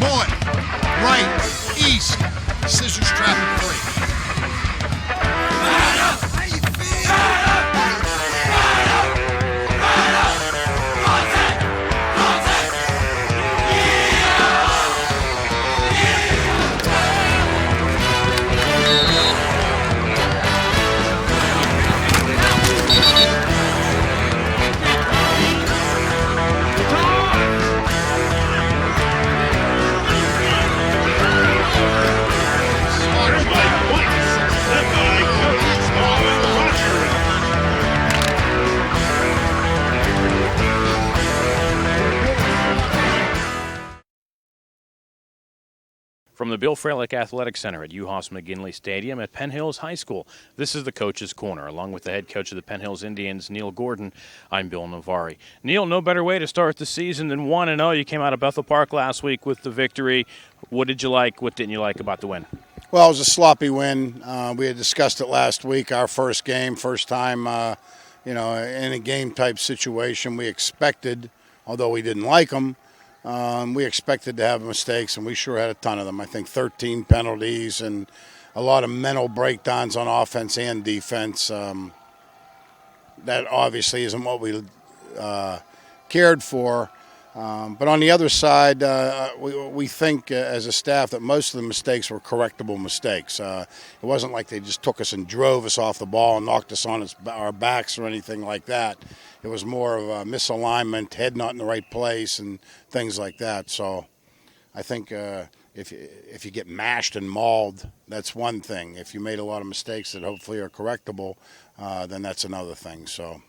Bullet. Right. East. Scissors trap at 3. From the Bill Fralick Athletic Center at UHOF's McGinley Stadium at Penn Hills High School, this is the Coach's Corner. Along with the head coach of the Penn Hills Indians, Neil Gordon, I'm Bill Navari. Neil, no better way to start the season than 1-0. You came out of Bethel Park last week with the victory. What did you like? What didn't you like about the win? Well, it was a sloppy win. We had discussed it last week, our first game, first time, in a game-type situation. We expected, although we didn't like them, we expected to have mistakes, and we sure had a ton of them. I think 13 penalties and a lot of mental breakdowns on offense and defense. That obviously isn't what we cared for. But on the other side, we think as a staff that most of the mistakes were correctable mistakes. It wasn't like they just took us and drove us off the ball and knocked us on our backs or anything like that. It was more of a misalignment, head not in the right place, and things like that. So I think if you get mashed and mauled, that's one thing. If you made a lot of mistakes that hopefully are correctable, then that's another thing. So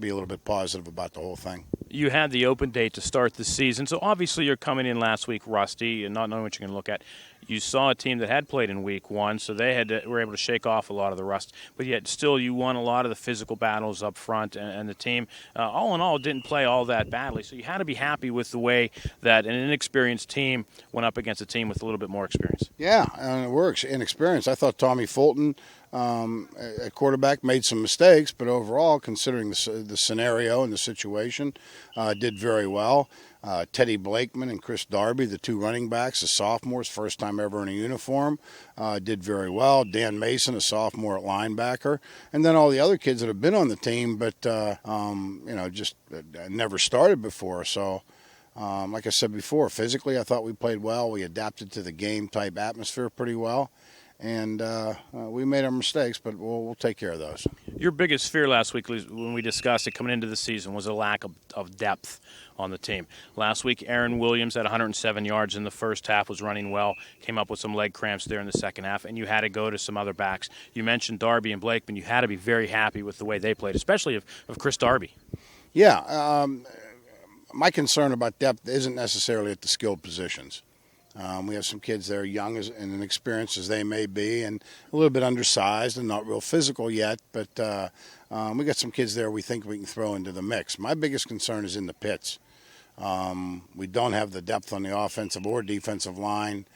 be a little bit positive about the whole thing. You had the open date to start the season, so obviously you're coming in last week rusty and not knowing what you're going to look at. You saw a team that had played in week one, so they were able to shake off a lot of the rust, but yet still you won a lot of the physical battles up front, and the team, all in all, didn't play all that badly. So you had to be happy with the way that an inexperienced team went up against a team with a little bit more experience. Yeah, we're inexperienced. I thought Tommy Fulton at quarterback made some mistakes, but overall, considering the scenario and the situation, did very well. Teddy Blakeman and Chris Darby, the two running backs, the sophomores, first time ever in a uniform, did very well. Dan Mason, a sophomore at linebacker, and then all the other kids that have been on the team, but just never started before. So, like I said before, physically, I thought we played well. We adapted to the game-type atmosphere pretty well. And we made our mistakes, but we'll take care of those. Your biggest fear last week, when we discussed it coming into the season, was a lack of depth on the team. Last week, Aaron Williams had 107 yards in the first half, was running well, came up with some leg cramps there in the second half, and you had to go to some other backs. You mentioned Darby and Blakeman. You had to be very happy with the way they played, especially of Chris Darby. Yeah, my concern about depth isn't necessarily at the skilled positions. We have some kids that are young and inexperienced as they may be, and a little bit undersized and not real physical yet, but we got some kids there we think we can throw into the mix. My biggest concern is in the pits. We don't have the depth on the offensive or defensive line.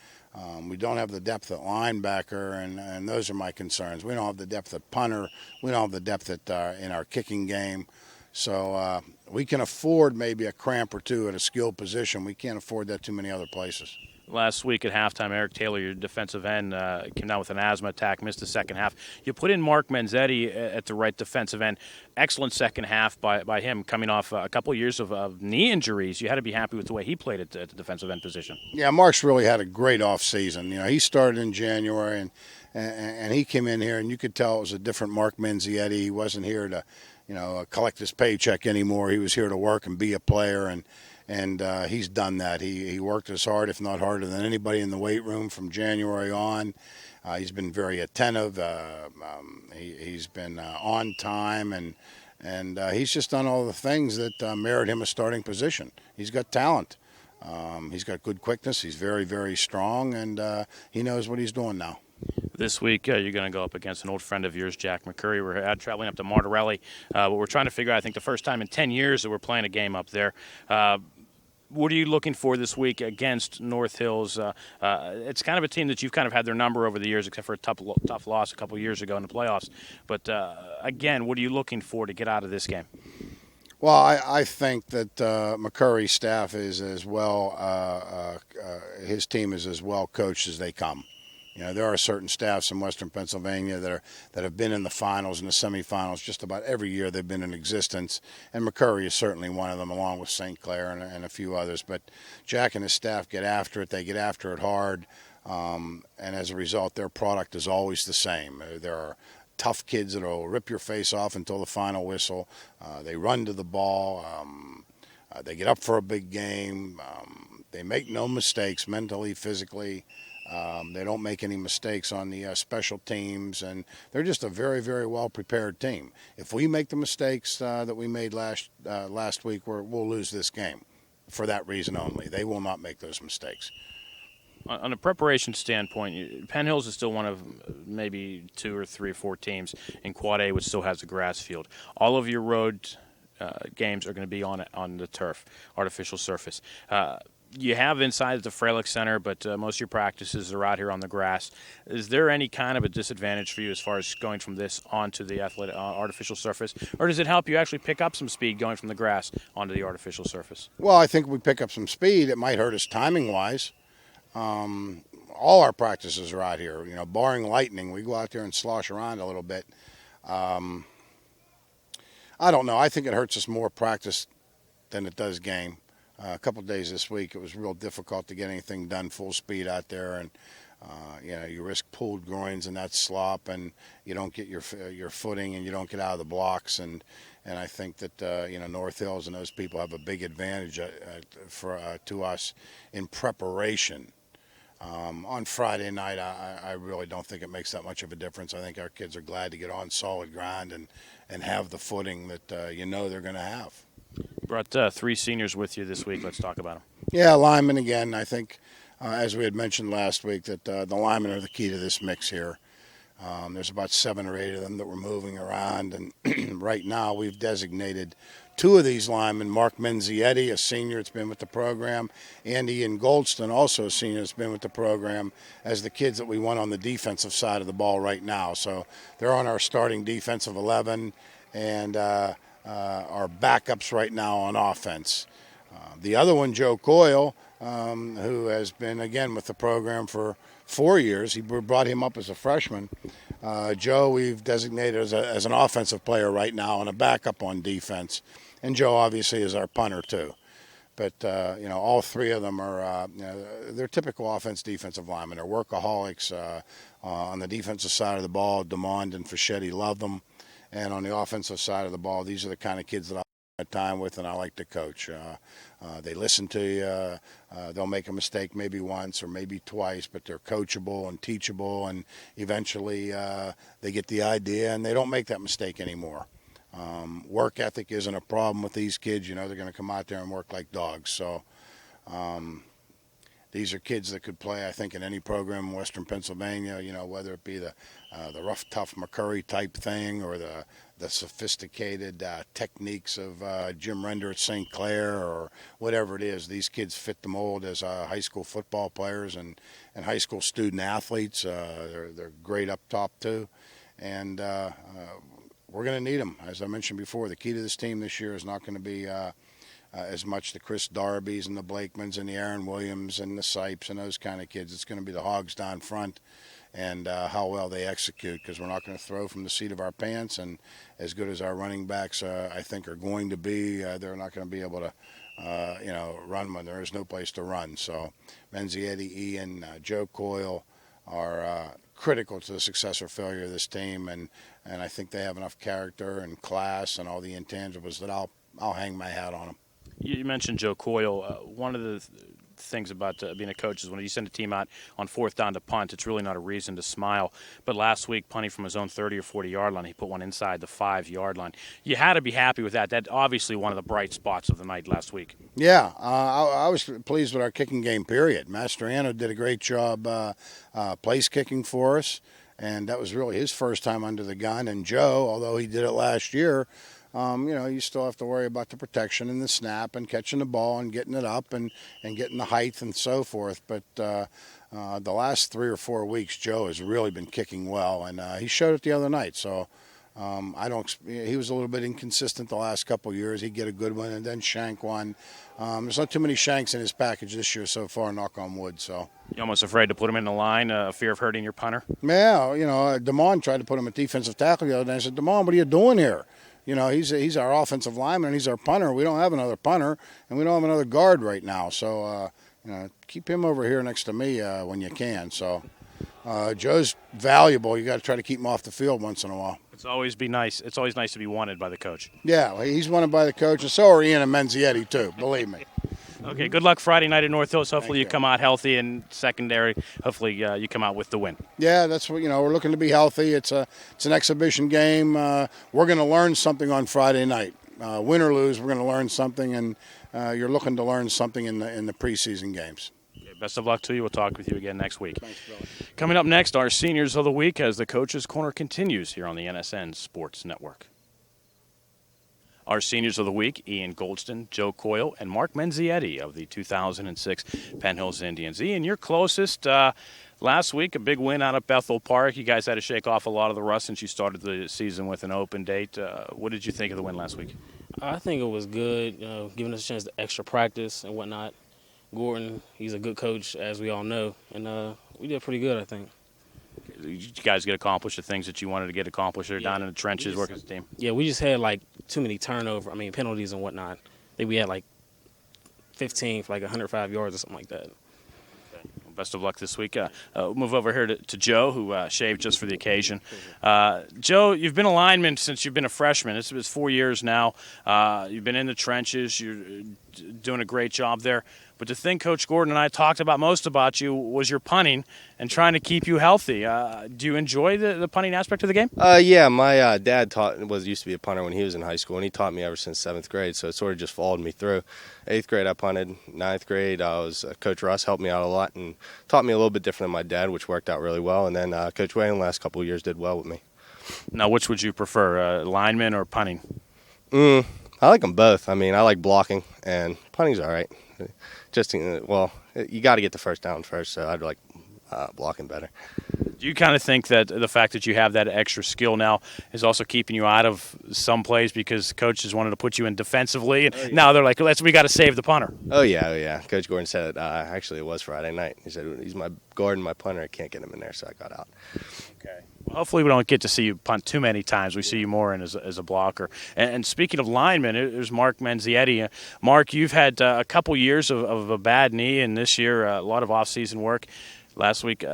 We don't have the depth at linebacker, and those are my concerns. We don't have the depth at punter. We don't have the depth in our kicking game. So we can afford maybe a cramp or two at a skilled position. We can't afford that too many other places. Last week at halftime, Eric Taylor, your defensive end, came down with an asthma attack, missed the second half. You put in Mark Menzetti at the right defensive end. Excellent second half by him, coming off a couple of years of knee injuries. You had to be happy with the way he played at the defensive end position. Yeah, Mark's really had a great offseason. He started in January, and he came in here, and you could tell it was a different Mark Menzetti. He wasn't here to, collect his paycheck anymore. He was here to work and be a player, and he's done that. He worked as hard, if not harder, than anybody in the weight room from January on. He's been very attentive. He's been on time, and he's just done all the things that merit him a starting position. He's got talent. He's got good quickness. He's very, very strong, and he knows what he's doing now. This week, you're going to go up against an old friend of yours, Jack McCurry. We're traveling up to Martorelli, but we're trying to figure out, I think, the first time in 10 years that we're playing a game up there. What are you looking for this week against North Hills? It's kind of a team that you've kind of had their number over the years, except for a tough loss a couple of years ago in the playoffs. But, again, what are you looking for to get out of this game? Well, I think that McCurry's staff is as well, his team is as well coached as they come. You know, there are certain staffs in Western Pennsylvania that have been in the finals and the semifinals just about every year they've been in existence, and McCurry is certainly one of them, along with St. Clair and a few others. But Jack and his staff get after it. They get after it hard, and as a result, their product is always the same. There are tough kids that will rip your face off until the final whistle. They run to the ball. They get up for a big game. They make no mistakes mentally, physically. They don't make any mistakes on the special teams, and they're just a very, very well-prepared team. If we make the mistakes that we made last week, we'll lose this game for that reason only. They will not make those mistakes. On a preparation standpoint, Penn Hills is still one of maybe 2 or 3 or 4 teams in Quad A which still has a grass field. All of your road games are going to be on the turf, artificial surface. You have inside the Freilich Center, but most of your practices are out here on the grass. Is there any kind of a disadvantage for you as far as going from this onto the artificial surface, or does it help you actually pick up some speed going from the grass onto the artificial surface? Well, I think if we pick up some speed, it might hurt us timing-wise. All our practices are out here, you know, barring lightning. We go out there and slosh around a little bit. I don't know. I think it hurts us more practice than it does game. A couple of days this week, it was real difficult to get anything done full speed out there, and you know, you risk pulled groins and that slop, and you don't get your footing, and you don't get out of the blocks, and I think that you know, North Hills and those people have a big advantage to us in preparation. On Friday night, I really don't think it makes that much of a difference. I think our kids are glad to get on solid ground and have the footing that you know they're going to have. Brought 3 seniors with you this week. Let's talk about them. Yeah, linemen again. I think, as we had mentioned last week, that the linemen are the key to this mix here. There's about 7 or 8 of them that we're moving around, and right now we've designated 2 of these linemen, Mark Menzietti, a senior that's been with the program, and Ian Goldston, also a senior that's been with the program, as the kids that we want on the defensive side of the ball right now. So they're on our starting defensive 11, and our backups right now on offense. The other one, Joe Coyle, who has been, again, with the program for 4 years. We brought him up as a freshman. Joe we've designated as an offensive player right now and a backup on defense. And Joe obviously is our punter too. But, you know, all 3 of them are, you know, they're typical defensive linemen. They're workaholics. On the defensive side of the ball, DeMond and Fischetti love them. And on the offensive side of the ball, these are the kind of kids that I have time with and I like to coach. They listen to you. They'll make a mistake maybe once or maybe twice, but they're coachable and teachable, and eventually they get the idea and they don't make that mistake anymore. Work ethic isn't a problem with these kids. You know, they're going to come out there and work like dogs. So these are kids that could play, I think, in any program in Western Pennsylvania, you know, whether it be the rough, tough McCurry type thing or the sophisticated techniques of Jim Render at St. Clair or whatever it is. These kids fit the mold as high school football players and high school student athletes. They're great up top, too. And we're going to need them. As I mentioned before, the key to this team this year is not going to be as much the Chris Darbys and the Blakemans and the Aaron Williams and the Sipes and those kind of kids. It's going to be the Hogs down front and how well they execute, because we're not going to throw from the seat of our pants. And as good as our running backs, I think, are going to be, they're not going to be able to, you know, run when there is no place to run. So Menzietti, Ian, Joe Coyle are critical to the success or failure of this team. And I think they have enough character and class and all the intangibles that I'll hang my hat on them. You mentioned Joe Coyle. One of the things about being a coach is when you send a team out on 4th down to punt, it's really not a reason to smile. But last week, punting from his own 30 or 40-yard line, he put one inside the 5-yard line. You had to be happy with that. That's obviously one of the bright spots of the night last week. Yeah, I was pleased with our kicking game, period. Mastriano did a great job place kicking for us, and that was really his first time under the gun. And Joe, although he did it last year, you know, you still have to worry about the protection and the snap and catching the ball and getting it up and getting the height and so forth. But the last 3 or 4 weeks, Joe has really been kicking well, and he showed it the other night. So He was a little bit inconsistent the last couple of years. He'd get a good one and then shank one. There's not too many shanks in his package this year so far, knock on wood. So You're almost afraid to put him in the line, fear of hurting your punter? yeah, Damon tried to put him at defensive tackle the other day. I said, Damon, what are you doing here? He's our offensive lineman, he's our punter. We don't have another punter, and we don't have another guard right now. So, keep him over here next to me when you can. So, Joe's valuable. You got to try to keep him off the field once in a while. It's always nice to be wanted by the coach. Yeah, well, he's wanted by the coach, and so are Ian and Menzietti, too, believe me. Okay, good luck Friday night at North Hills. Hopefully Thank you you. come out healthy, and secondary, hopefully you come out with the win. Yeah, that's what we're looking to be healthy. It's an exhibition game. We're going to learn something on Friday night. Win or lose, we're going to learn something, and you're looking to learn something in the preseason games. Okay, best of luck to you. We'll talk with you again next week. Thanks, Billy. Coming up next, our Seniors of the Week as the Coach's Corner continues here on the NSN Sports Network. Our Seniors of the Week, Ian Goldston, Joe Coyle, and Mark Menzietti of the 2006 Penn Hills Indians. Ian, you're closest. Last week, a big win out of Bethel Park. You guys had to shake off a lot of the rust since you started the season with an open date. What did you think of the win last week? I think it was good, giving us a chance to extra practice and whatnot. Gordon, he's a good coach, as we all know, and we did pretty good, I think. Did you guys get accomplished the things that you wanted to get accomplished there down in the trenches working as a team? Yeah, we just had, too many penalties and whatnot. I think we had, 15 for, 105 yards or something like that. Okay. Well, best of luck this week. We'll move over here to Joe, who shaved just for the occasion. Joe, you've been a lineman since you've been a freshman. It's 4 years now. You've been in the trenches. You're doing a great job there. But the thing Coach Gordon and I talked about most about you was your punting and trying to keep you healthy. Do you enjoy the punting aspect of the game? Yeah, my dad used to be a punter when he was in high school, and he taught me ever since 7th grade, so it sort of just followed me through. 8th grade I punted. 9th grade Coach Russ helped me out a lot and taught me a little bit different than my dad, which worked out really well. And then Coach Wayne the last couple of years did well with me. Now, which would you prefer, lineman or punting? I like them both. I like blocking, and punting's all right. You got to get the first down first, so I'd like blocking better. Do you kind of think that the fact that you have that extra skill now is also keeping you out of some plays because coaches wanted to put you in defensively, and now they're like, we got to save the punter? Oh yeah. Coach Gordon said actually it was Friday night. He said he's my guard and my punter. I can't get him in there, so I got out. Okay. Well, hopefully we don't get to see you punt too many times. We see you more as a blocker. And speaking of linemen, there's Mark Menzietti. Mark, you've had a couple years of a bad knee, and this year a lot of off-season work. Last week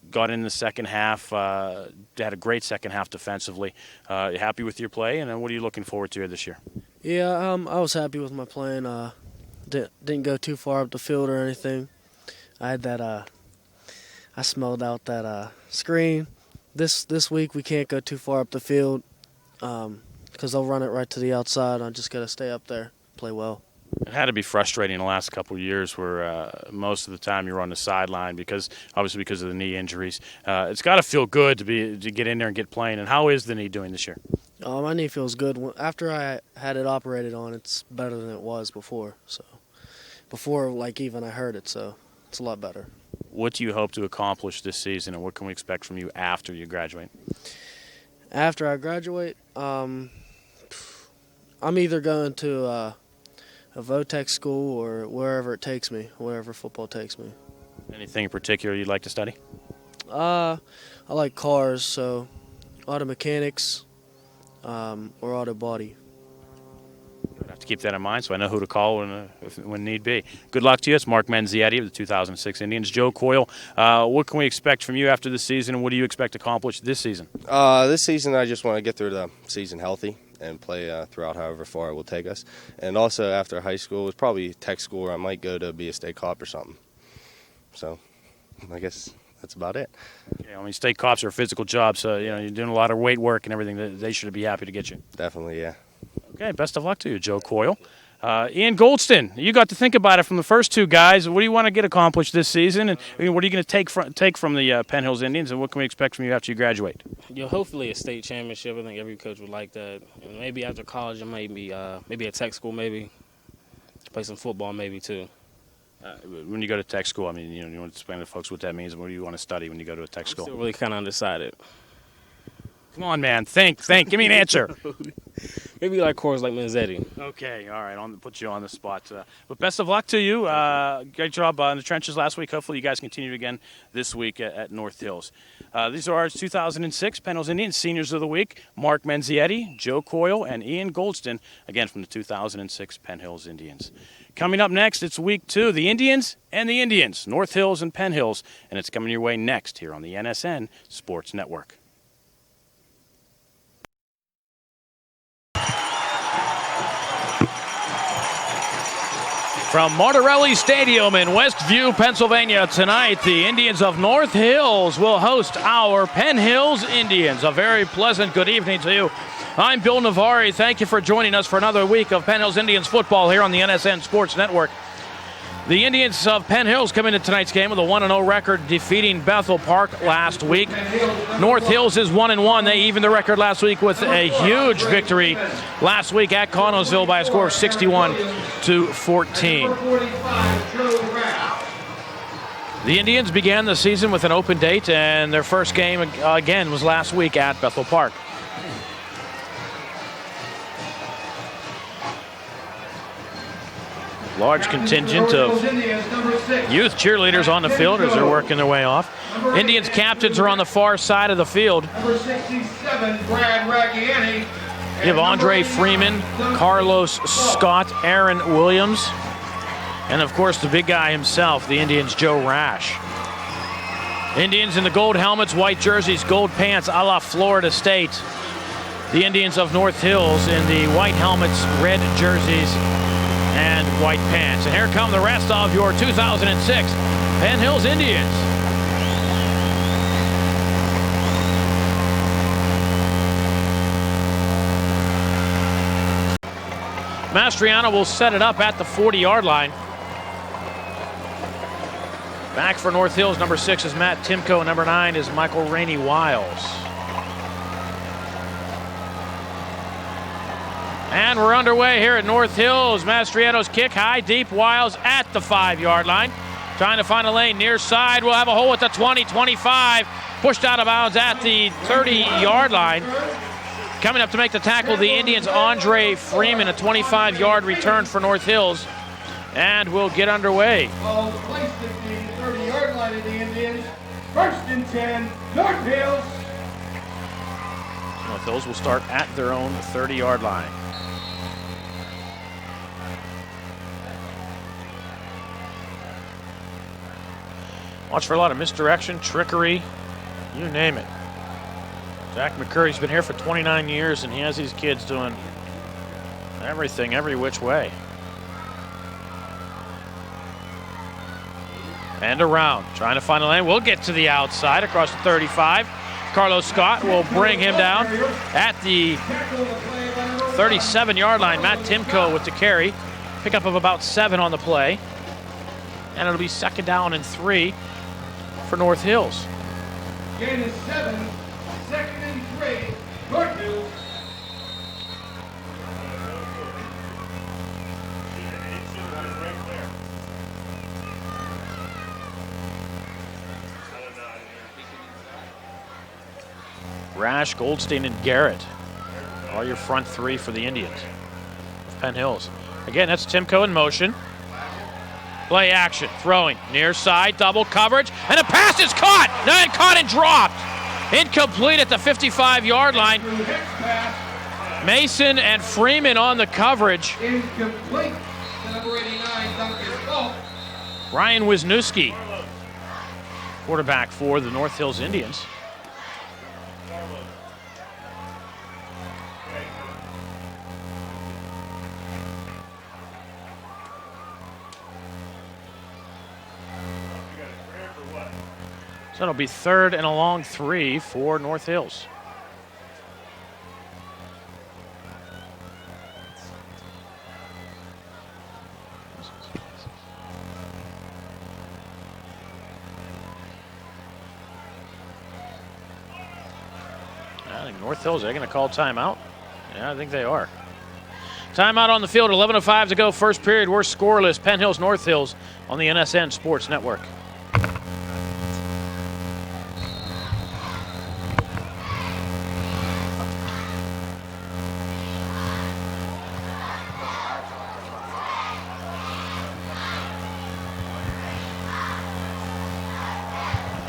got in the second half, had a great second half defensively. You happy with your play, and what are you looking forward to here this year? Yeah, I was happy with my playing. Didn't go too far up the field or anything. I had that. I smelled out that screen. This week we can't go too far up the field because they'll run it right to the outside. I just got to stay up there, play well. It had to be frustrating the last couple of years where most of the time you're on the sideline because of the knee injuries. It's got to feel good to get in there and get playing. And how is the knee doing this year? My knee feels good. After I had it operated on, it's better than it was before. So before, even I heard it, so it's a lot better. What do you hope to accomplish this season, and what can we expect from you after you graduate? After I graduate, I'm either going to a Votech school or wherever it takes me, wherever football takes me. Anything in particular you'd like to study? I like cars, so auto mechanics or auto body. I have to keep that in mind so I know who to call when need be. Good luck to you. It's Mark Menzietti of the 2006 Indians. Joe Coyle, what can we expect from you after the season, and what do you expect to accomplish this season? This season I just want to get through the season healthy and play throughout however far it will take us. And also after high school, it's probably tech school where I might go to be a state cop or something. So I guess that's about it. Okay, state cops are a physical job, so you're doing a lot of weight work and everything. They should be happy to get you. Definitely, yeah. Okay, best of luck to you, Joe Coyle. Ian Goldston, you got to think about it from the first two guys. What do you want to get accomplished this season, and what are you going to take from the Penn Hills Indians, and what can we expect from you after you graduate? Hopefully a state championship. I think every coach would like that. And maybe after college, I might be maybe at tech school, maybe play some football, maybe too. When you go to tech school, you want to explain to folks what that means, and what do you want to study when you go to a tech school? Still really kind of undecided. Come on, man. Think. Give me an answer. Maybe like Coors like Manzetti. Okay, all right. Put you on the spot. But best of luck to you. Great job in the trenches last week. Hopefully you guys continue again this week at North Hills. These are our 2006 Penn Hills Indians Seniors of the Week. Mark Menzietti, Joe Coyle, and Ian Goldston, again from the 2006 Penn Hills Indians. Coming up next, it's week 2, the Indians and the Indians, North Hills and Penn Hills, and it's coming your way next here on the NSN Sports Network. From Martorelli Stadium in Westview, Pennsylvania, tonight, the Indians of North Hills will host our Penn Hills Indians. A very pleasant good evening to you. I'm Bill Navari. Thank you for joining us for another week of Penn Hills Indians football here on the NSN Sports Network. The Indians of Penn Hills come into tonight's game with a 1-0 record, defeating Bethel Park last week. North Hills is 1-1. They evened the record last week with a huge victory last week at Connellsville by a score of 61-14. The Indians began the season with an open date, and their first game again was last week at Bethel Park. Large contingent of youth cheerleaders on the field as they're working their way off. Indians captains are on the far side of the field. Number 67, Brad Raggiani. You have Andre Freeman, Carlos Scott, Aaron Williams, and of course the big guy himself, the Indians' Joe Rash. Indians in the gold helmets, white jerseys, gold pants, a la Florida State. The Indians of North Hills in the white helmets, red jerseys, and white pants. And here come the rest of your 2006 Penn Hills Indians. Mastriano will set it up at the 40-yard line. Back for North Hills, number 6 is Matt Timko, and number 9 is Michael Rainey Wiles. And we're underway here at North Hills. Mastriano's kick, high, deep. Wiles at the 5-yard line. Trying to find a lane near side. We'll have a hole at the 20, 25. Pushed out of bounds at the 30-yard line. Coming up to make the tackle, the Indians' Andre Freeman, a 25-yard return for North Hills. And we'll get underway. Ball placed at the 30-yard line of the Indians. 1st and 10, North Hills. North Hills will start at their own 30-yard line. Watch for a lot of misdirection, trickery, you name it. Jack McCurry's been here for 29 years, and he has these kids doing everything, every which way. And around, trying to find a lane. We'll get to the outside across the 35. Carlos Scott will bring him down at the 37-yard line. Matt Timko with the carry. Pickup of about 7 on the play. And it'll be 2nd down and 3 for North Hills. Gain is 7, 2nd and 3, North Hills. Rash, Goldstein, and Garrett. All your front 3 for the Indians of Penn Hills. Again, that's Timko in motion. Play action, throwing, near side, double coverage, and a pass is caught! Then caught and dropped. Incomplete at the 55-yard line. Mason and Freeman on the coverage. Incomplete. Number 89, Duncan Falk. Ryan Wisniewski, quarterback for the North Hills Indians. So it'll be 3rd and a long 3 for North Hills. I think North Hills, are they going to call timeout? Yeah, I think they are. Timeout on the field, 11:05 to go, first period. We're scoreless. Penn Hills, North Hills on the NSN Sports Network.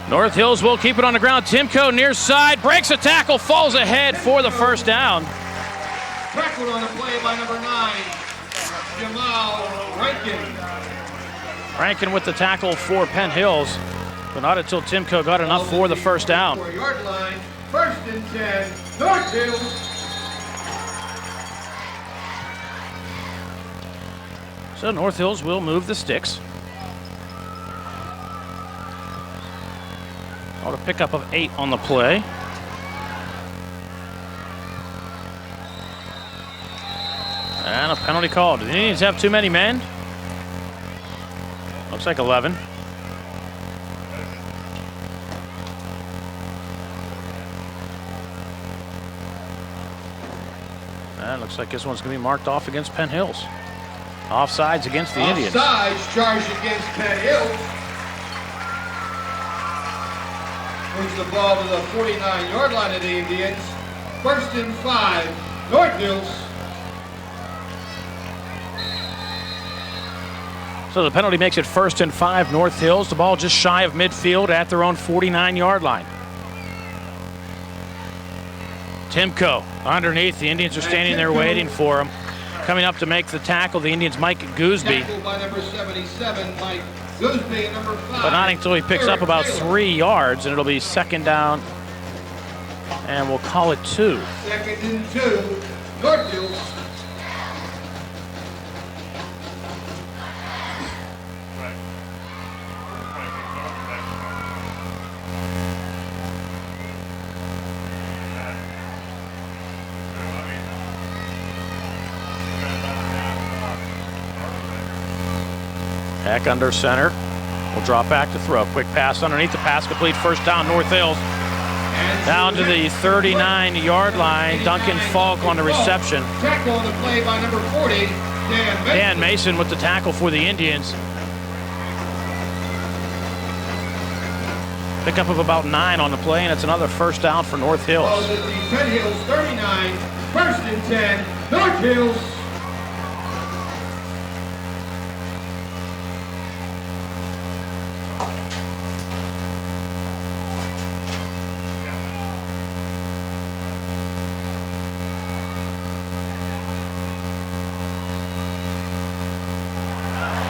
North Hills will keep it on the ground. Timko near side, breaks a tackle, falls ahead for the first down. Tackled on the play by number 9, Jamal Rankin. Rankin with the tackle for Penn Hills, but not until Timko got enough for the first down. 4-yard line, 1st and 10, North Hills. So North Hills will move the sticks. Oh, a pickup of 8 on the play. And a penalty called. Did the Indians have too many men? Looks like 11. And looks like this one's going to be marked off against Penn Hills. Offsides against the Indians. Offsides charged against Penn Hills. Moves the ball to the 49-yard line of the Indians. 1st and 5, North Hills. So the penalty makes it 1st and 5, North Hills. The ball just shy of midfield at their own 49-yard line. Timko underneath. The Indians are standing there waiting for him. Coming up to make the tackle, the Indians' Mike Gooseby. Tackled by number 77, Mike Gooseby, and number 5. But not until he picks up about 3 yards, and it'll be 2nd down. And we'll call it 2. 2nd and 2, North Hills. Heck under center. Will drop back to throw. Quick pass underneath the pass complete. 1st down, North Hills. Down to the 39-yard line. Duncan Falk on the reception. Tackle on the play by number 40, Dan Mason with the tackle for the Indians. Pickup of about 9 on the play, and it's another 1st down for North Hills. Balls at the Penn Hills 39, 1st and 10, North Hills.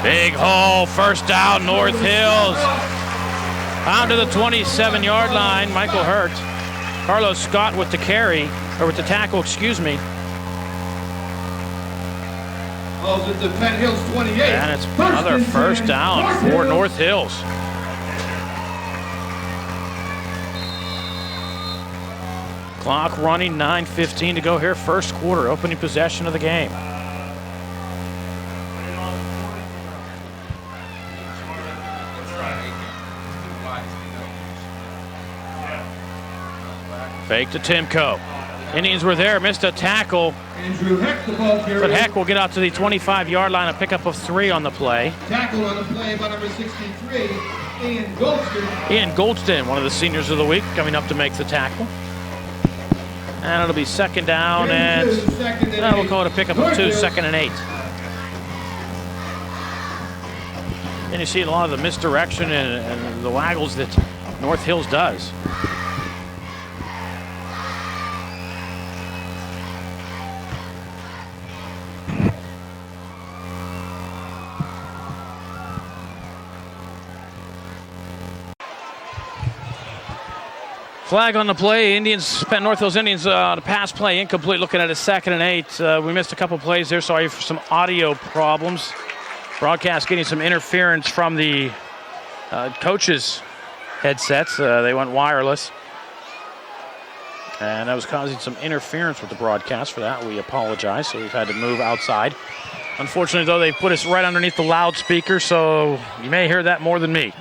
Big hole, 1st down, North Hills. Down to the 27-yard line, Michael Hurt. Carlos Scott with the carry, or with the tackle, excuse me. Balls at the Penn Hills 28. And it's another 1st down for North Hills. Clock running, 9:15 to go here, 1st quarter, opening possession of the game. Fake to Timko. Indians were there, missed a tackle. Andrew Heck, the ball carrier. But Heck will get out to the 25-yard line, a pickup of 3 on the play. Tackle on the play by number 63, Ian Goldston. Ian Goldston, one of the seniors of the week, coming up to make the tackle. And it'll be 2nd down, and we'll call it a pickup of 2, 2nd and 8. And you see a lot of the misdirection and the waggles that North Hills does. Flag on the play. North Hills Indians, the pass play incomplete. Looking at a 2nd and 8. We missed a couple plays there. Sorry for some audio problems. Broadcast getting some interference from the coaches' headsets. They went wireless. And that was causing some interference with the broadcast. For that, we apologize. So we've had to move outside. Unfortunately, though, they put us right underneath the loudspeaker, so you may hear that more than me.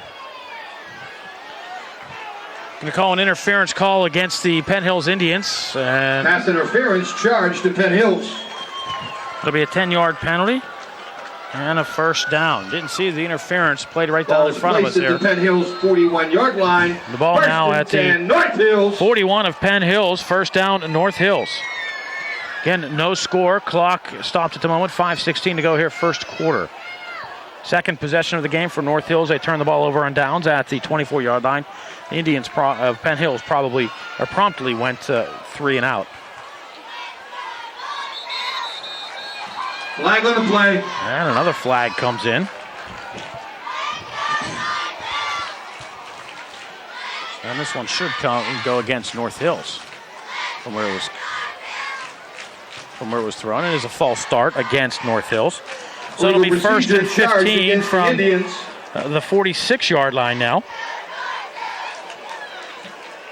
Going to call an interference call against the Penn Hills Indians. And pass interference charged to Penn Hills. It'll be a 10-yard penalty and a 1st down. Didn't see the interference. Played right down in front of us there. The Penn Hills 41-yard line. The ball now at the North Hills. 41 of Penn Hills. 1st down to North Hills. Again, no score. Clock stopped at the moment. 5:16 to go here, 1st quarter. Second possession of the game for North Hills. They turn the ball over on downs at the 24-yard line. The Indians of Penn Hills promptly went 3 and out. Flag on the play. And another flag comes in. And this one should go against North Hills from where it was thrown. It is a false start against North Hills. So it'll be first and 15 from the 46-yard line now.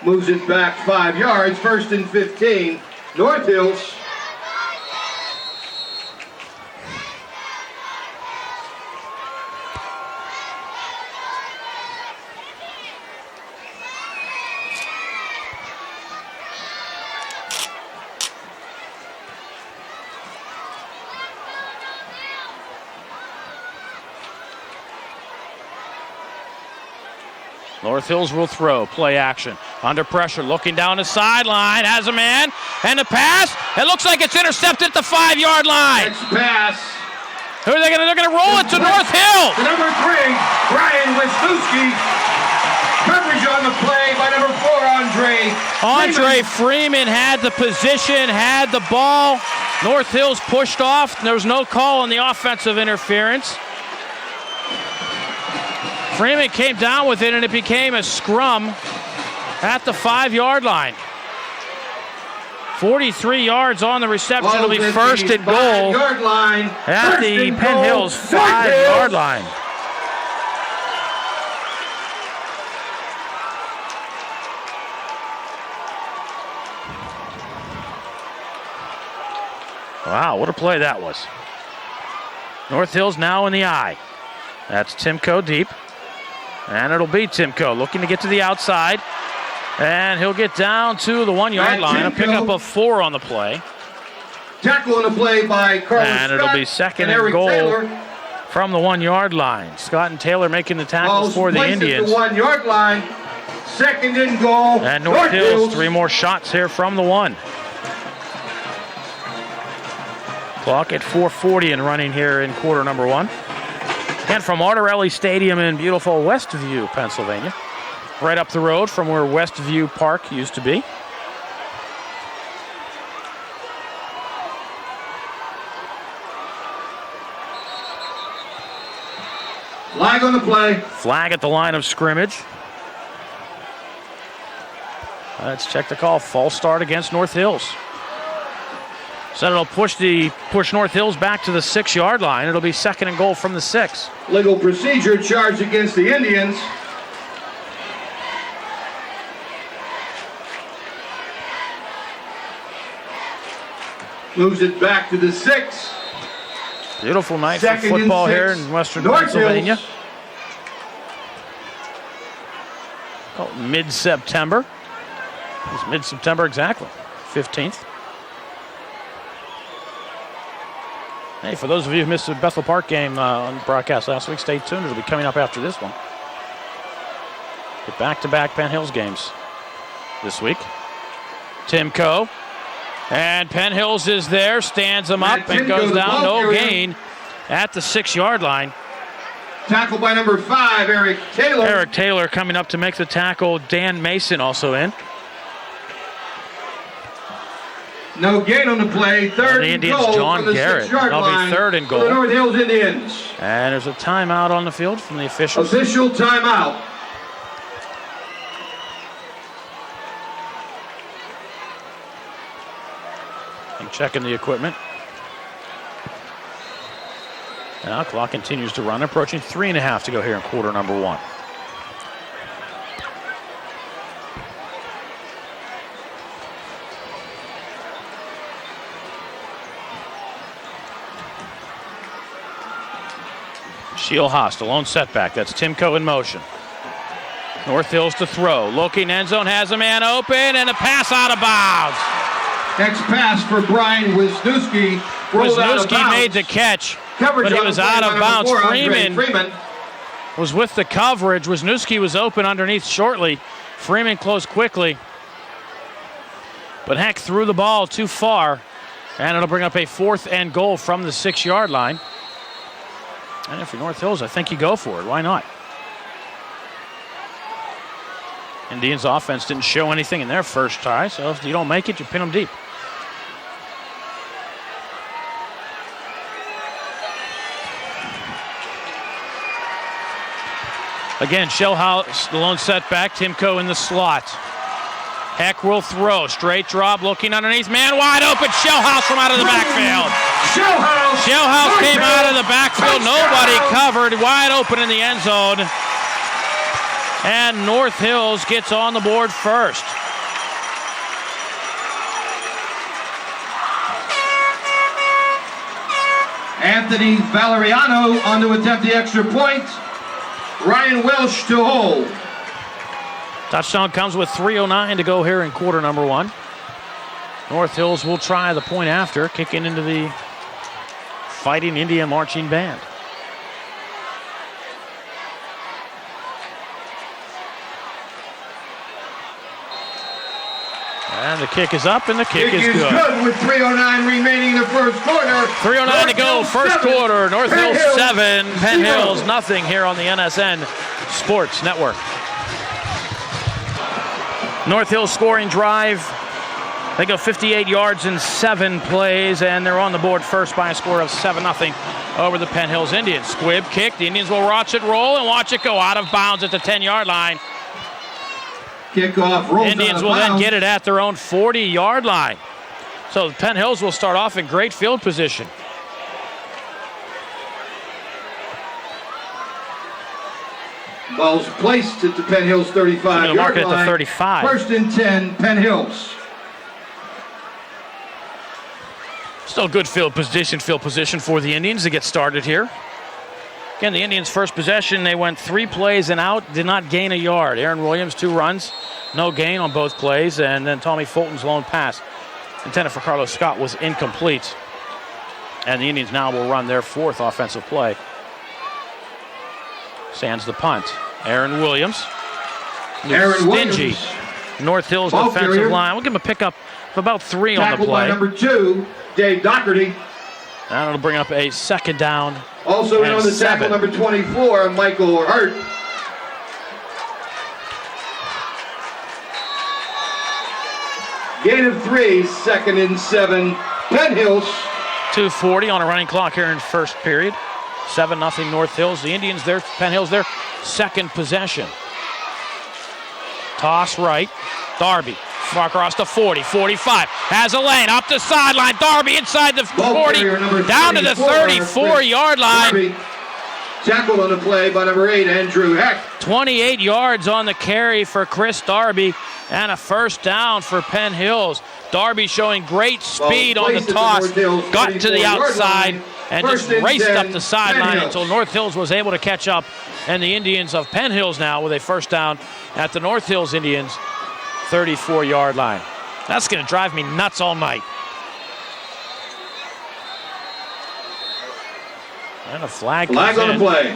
Moves it back 5 yards. First and 15. North Hills. North Hills will throw, play action, under pressure, looking down the sideline, has a man, and the pass, it looks like it's intercepted at the 5-yard line. Next pass. Who are they going to? They're going to roll it to North Hills. Number 3, Brian Wisniewski. Coverage on the play by number 4, Andre Freeman had the position, had the ball. North Hills pushed off. There was no call on the offensive interference. Freeman came down with it, and it became a scrum at the 5-yard line. 43 yards on the reception. It'll be first and goal at the Penn Hills 5-yard line. Wow, what a play that was. North Hills now in the eye. That's Timko deep. And it'll be Timko looking to get to the outside. And he'll get down to the 1-yard line. A pickup of 4 on the play. Tackle on the play by Carlos And Scott it'll be second and goal from the 1-yard line. Scott and Taylor making the tackles for the Indians. The 1-yard line. Second and goal. And North Hills, 3 more shots here from the 1. Clock at 4:40 and running here in quarter number 1. And from Arterelli Stadium in beautiful Westview, Pennsylvania. Right up the road from where Westview Park used to be. Flag on the play. Flag at the line of scrimmage. Let's check the call. False start against North Hills. So it'll push North Hills back to the 6-yard line. It'll be second and goal from the 6. Legal procedure charged against the Indians. Moves it back to the 6. Beautiful night Second for and football 6. here in Western North Pennsylvania. Hills. Oh, mid-September. It's mid-September exactly, 15th. Hey, for those of you who missed the Bethel Park game on broadcast last week, stay tuned. It'll be coming up after this one. The back-to-back Penn Hills games this week. Timko. And Penn Hills is there, stands him up, and goes down. No gain at the 6-yard line. Tackle by number 5, Eric Taylor. Eric Taylor coming up to make the tackle. Dan Mason also in. No gain on the play. Third the and Indians, goal John from the Garrett. 6-yard That'll line be third and for the goal. North Hills Indians. And there's a timeout on the field from the officials. Official timeout. I'm checking the equipment. Now clock continues to run, approaching 3.5 to go here in quarter number 1. Shield Haas, the lone setback. That's Timko in motion. North Hills to throw. Looking, end zone, has a man open, and a pass out of bounds. Next pass for Brian Wisniewski. Wisniewski made the catch, but he was out of bounds. Freeman was with the coverage. Wisniewski was open underneath shortly. Freeman closed quickly. But Heck threw the ball too far, and it'll bring up a 4th and goal from the 6-yard line. And if you're North Hills, I think you go for it. Why not? Indians offense didn't show anything in their first try, so if you don't make it, you pin them deep. Again, Shellhouse, the lone setback. Timko in the slot. Heck will throw. Straight drop, looking underneath. Man wide open. Shellhouse from out of the backfield. Shellhouse came out of the backfield. Nobody covered. Wide open in the end zone. And North Hills gets on the board first. Anthony Valeriano on to attempt the extra point. Ryan Welsh to hold. Touchdown comes with 3:09 to go here in quarter number one. North Hills will try the point after, kicking into the Fighting Indian Marching Band. And the kick is up, and the kick is good. With 3:09 remaining in the first quarter. 3:09 to go, first quarter. North Hills 7, Penn Hills nothing here on the NSN Sports Network. North Hills scoring drive. They go 58 yards in 7 plays, and they're on the board first by a score of 7-0 over the Penn Hills Indians. Squib kick. The Indians will watch it roll and watch it go out of bounds at the 10-yard line. Kickoff rolls. Indians will then get it at their own 40-yard line. So Penn Hills will start off in great field position. Ball's placed at the Penn Hills 35-yard mark it line. at the 35. First and 10, Penn Hills. Still good field position for the Indians to get started here. Again, the Indians' first possession, they went 3 plays and out, did not gain a yard. Aaron Williams, 2 runs, no gain on both plays, and then Tommy Fulton's lone pass intended for Carlos Scott was incomplete. And the Indians now will run their 4th offensive play. Sands the punt. Aaron Williams. Stingy. North Hills defensive line. We'll give him a pickup of about 3 on the play. By number 2, Dave Doherty. And it'll bring up a second down. Also in on the tackle, number 24, Michael Hurt. Gain of 3, second and 7, Penn Hills. 2:40 on a running clock here in first period. 7-0 North Hills. The Indians, Penn Hills, their second possession. Toss right. Darby. Far across the 40, 45. Has a lane up the sideline. Darby inside the 40. Down to the 34-yard line. Darby, tackled on the play by number 8, Andrew Heck. 28 yards on the carry for Chris Darby. And a first down for Penn Hills. Darby showing great speed on the toss. Got to the outside and just raced up the sideline until North Hills was able to catch up. And the Indians of Penn Hills now with a first down at the North Hills Indians 34-yard line. That's going to drive me nuts all night. And a flag on the play.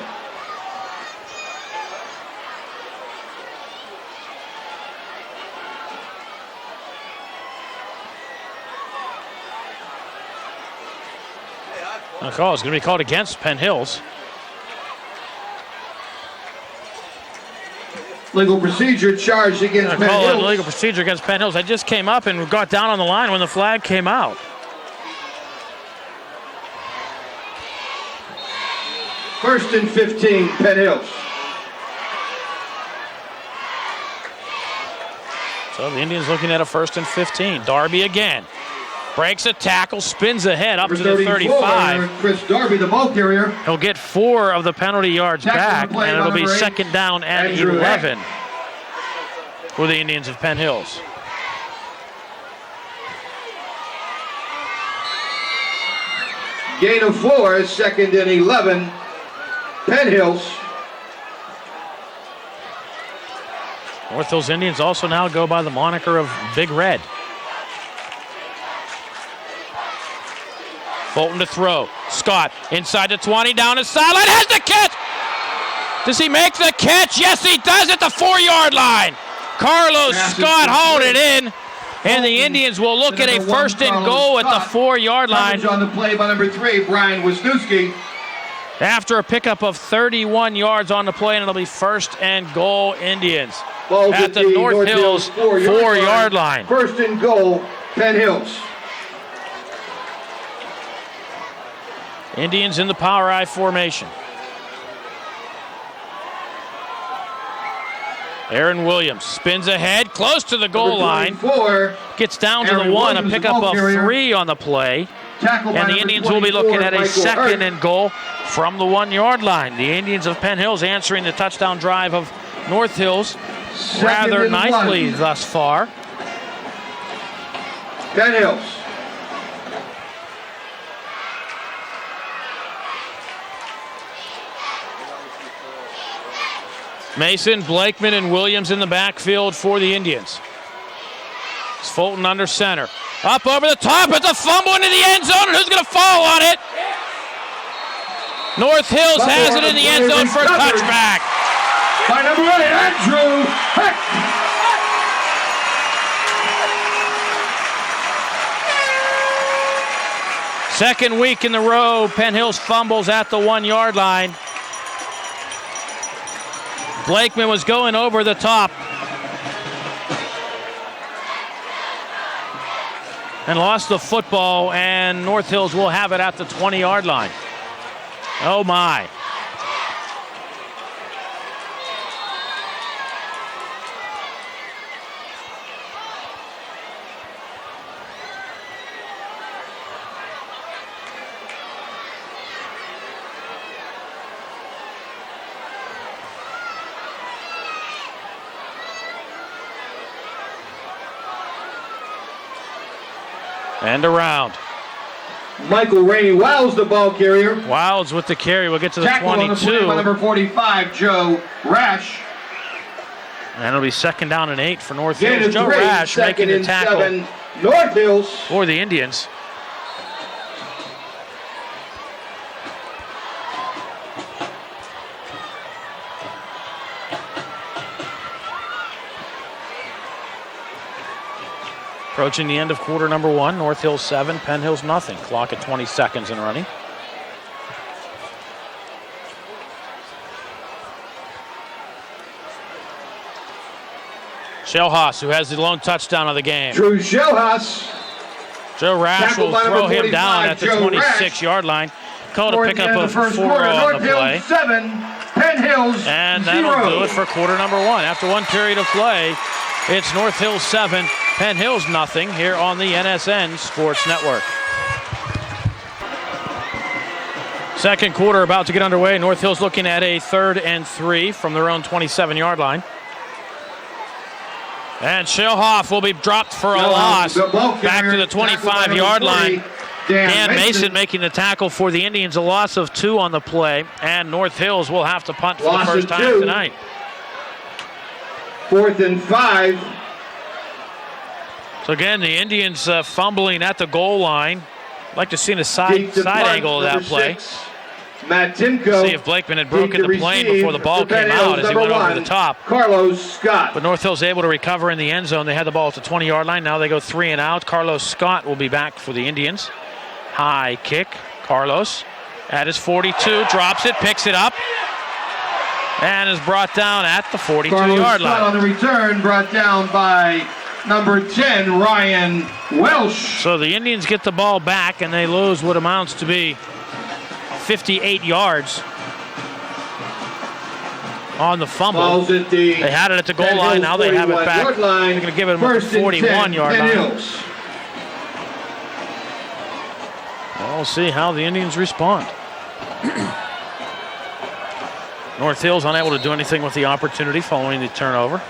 A call is going to be called against Penn Hills. Legal procedure charged against Penn Hills. Legal procedure against Penn Hills. I just came up and got down on the line when the flag came out. First and 15, Penn Hills. So the Indians looking at a first and 15. Darby again. Breaks a tackle, spins ahead up to the 35. Chris Darby, the ball carrier. He'll get 4 of the penalty yards back, and it'll be second down at 11 for the Indians of Penn Hills. Gain of 4, second and 11, Penn Hills. North Hills Indians also now go by the moniker of Big Red. Fulton to throw. Scott inside the 20, down the sideline, has the catch! Does he make the catch? Yes, he does at the 4-yard line. Carlos Scott hauled it in, and the Indians will look at a first and goal at the 4-yard line. On the play by number 3, Brian Wisniewski. After a pickup of 31 yards on the play, and it'll be 1st and goal Indians Ball's at the North Hills 4-yard line. 1st and goal, Penn Hills. Indians in the power I formation. Aaron Williams spins ahead, close to the goal line. Gets down to the 1, a pickup of 3 on the play. And the Indians will be looking at a 2nd and goal from the 1-yard line. The Indians of Penn Hills answering the touchdown drive of North Hills rather nicely thus far. Penn Hills. Mason, Blakeman, and Williams in the backfield for the Indians. It's Fulton under center. Up over the top, it's a fumble into the end zone, and who's going to fall on it? North Hills has it in the end zone for a touchback. By number 8, Andrew Heck. Second week in the row, Penn Hills fumbles at the 1-yard line. Blakeman was going over the top and lost the football, and North Hills will have it at the 20-yard line. Oh my. And around. Michael Rainey Wilds, the ball carrier. Wilds with the carry. We'll get to the Tackle 22. on the play by number 45, Joe Rash. And it'll be 2nd down and 8 for North Gain Hills. of Joe 3, Rash making the 2nd and tackle 7, North Hills. for the Indians. Approaching the end of quarter number 1, North Hills 7, Penn Hills nothing. Clock at 20 seconds and running. Shellhaas, who has the lone touchdown of the game. Drew Shellhaas. Joe Rash Tackled will by number throw him 45, down at the Joe 26-yard line. Called a For the pickup end of 4 first quarter, on North the play. Hills 7, Penn Hills And 0. that'll do it for quarter number 1. After one period of play, it's North Hills 7, Penn Hills nothing here on the NSN Sports Network. Second quarter about to get underway. North Hills looking at a 3rd and 3 from their own 27-yard line. And Shellhoff will be dropped for a loss. Back to the 25-yard line. Dan Mason making the tackle for the Indians. A loss of 2 on the play. And North Hills will have to punt for the first time tonight. 4th and 5. So again, the Indians fumbling at the goal line. I'd like to see the side angle of that play. 6, Matt Timko. See if Blakeman had broken the plane before the ball came out as he went over the top. Carlos Scott. But North Hills able to recover in the end zone. They had the ball at the 20-yard line. Now they go 3 and out. Carlos Scott will be back for the Indians. High kick. Carlos at his 42, drops it, picks it up, and is brought down at the 42-yard line. On the return, brought down by number 10, Ryan Welsh. So the Indians get the ball back, and they lose what amounts to be 58 yards on the fumble. They had it at the goal line. Now they have it back. They're going to give it a 41-yard line. We'll see how the Indians respond. North Hills unable to do anything with the opportunity following the turnover.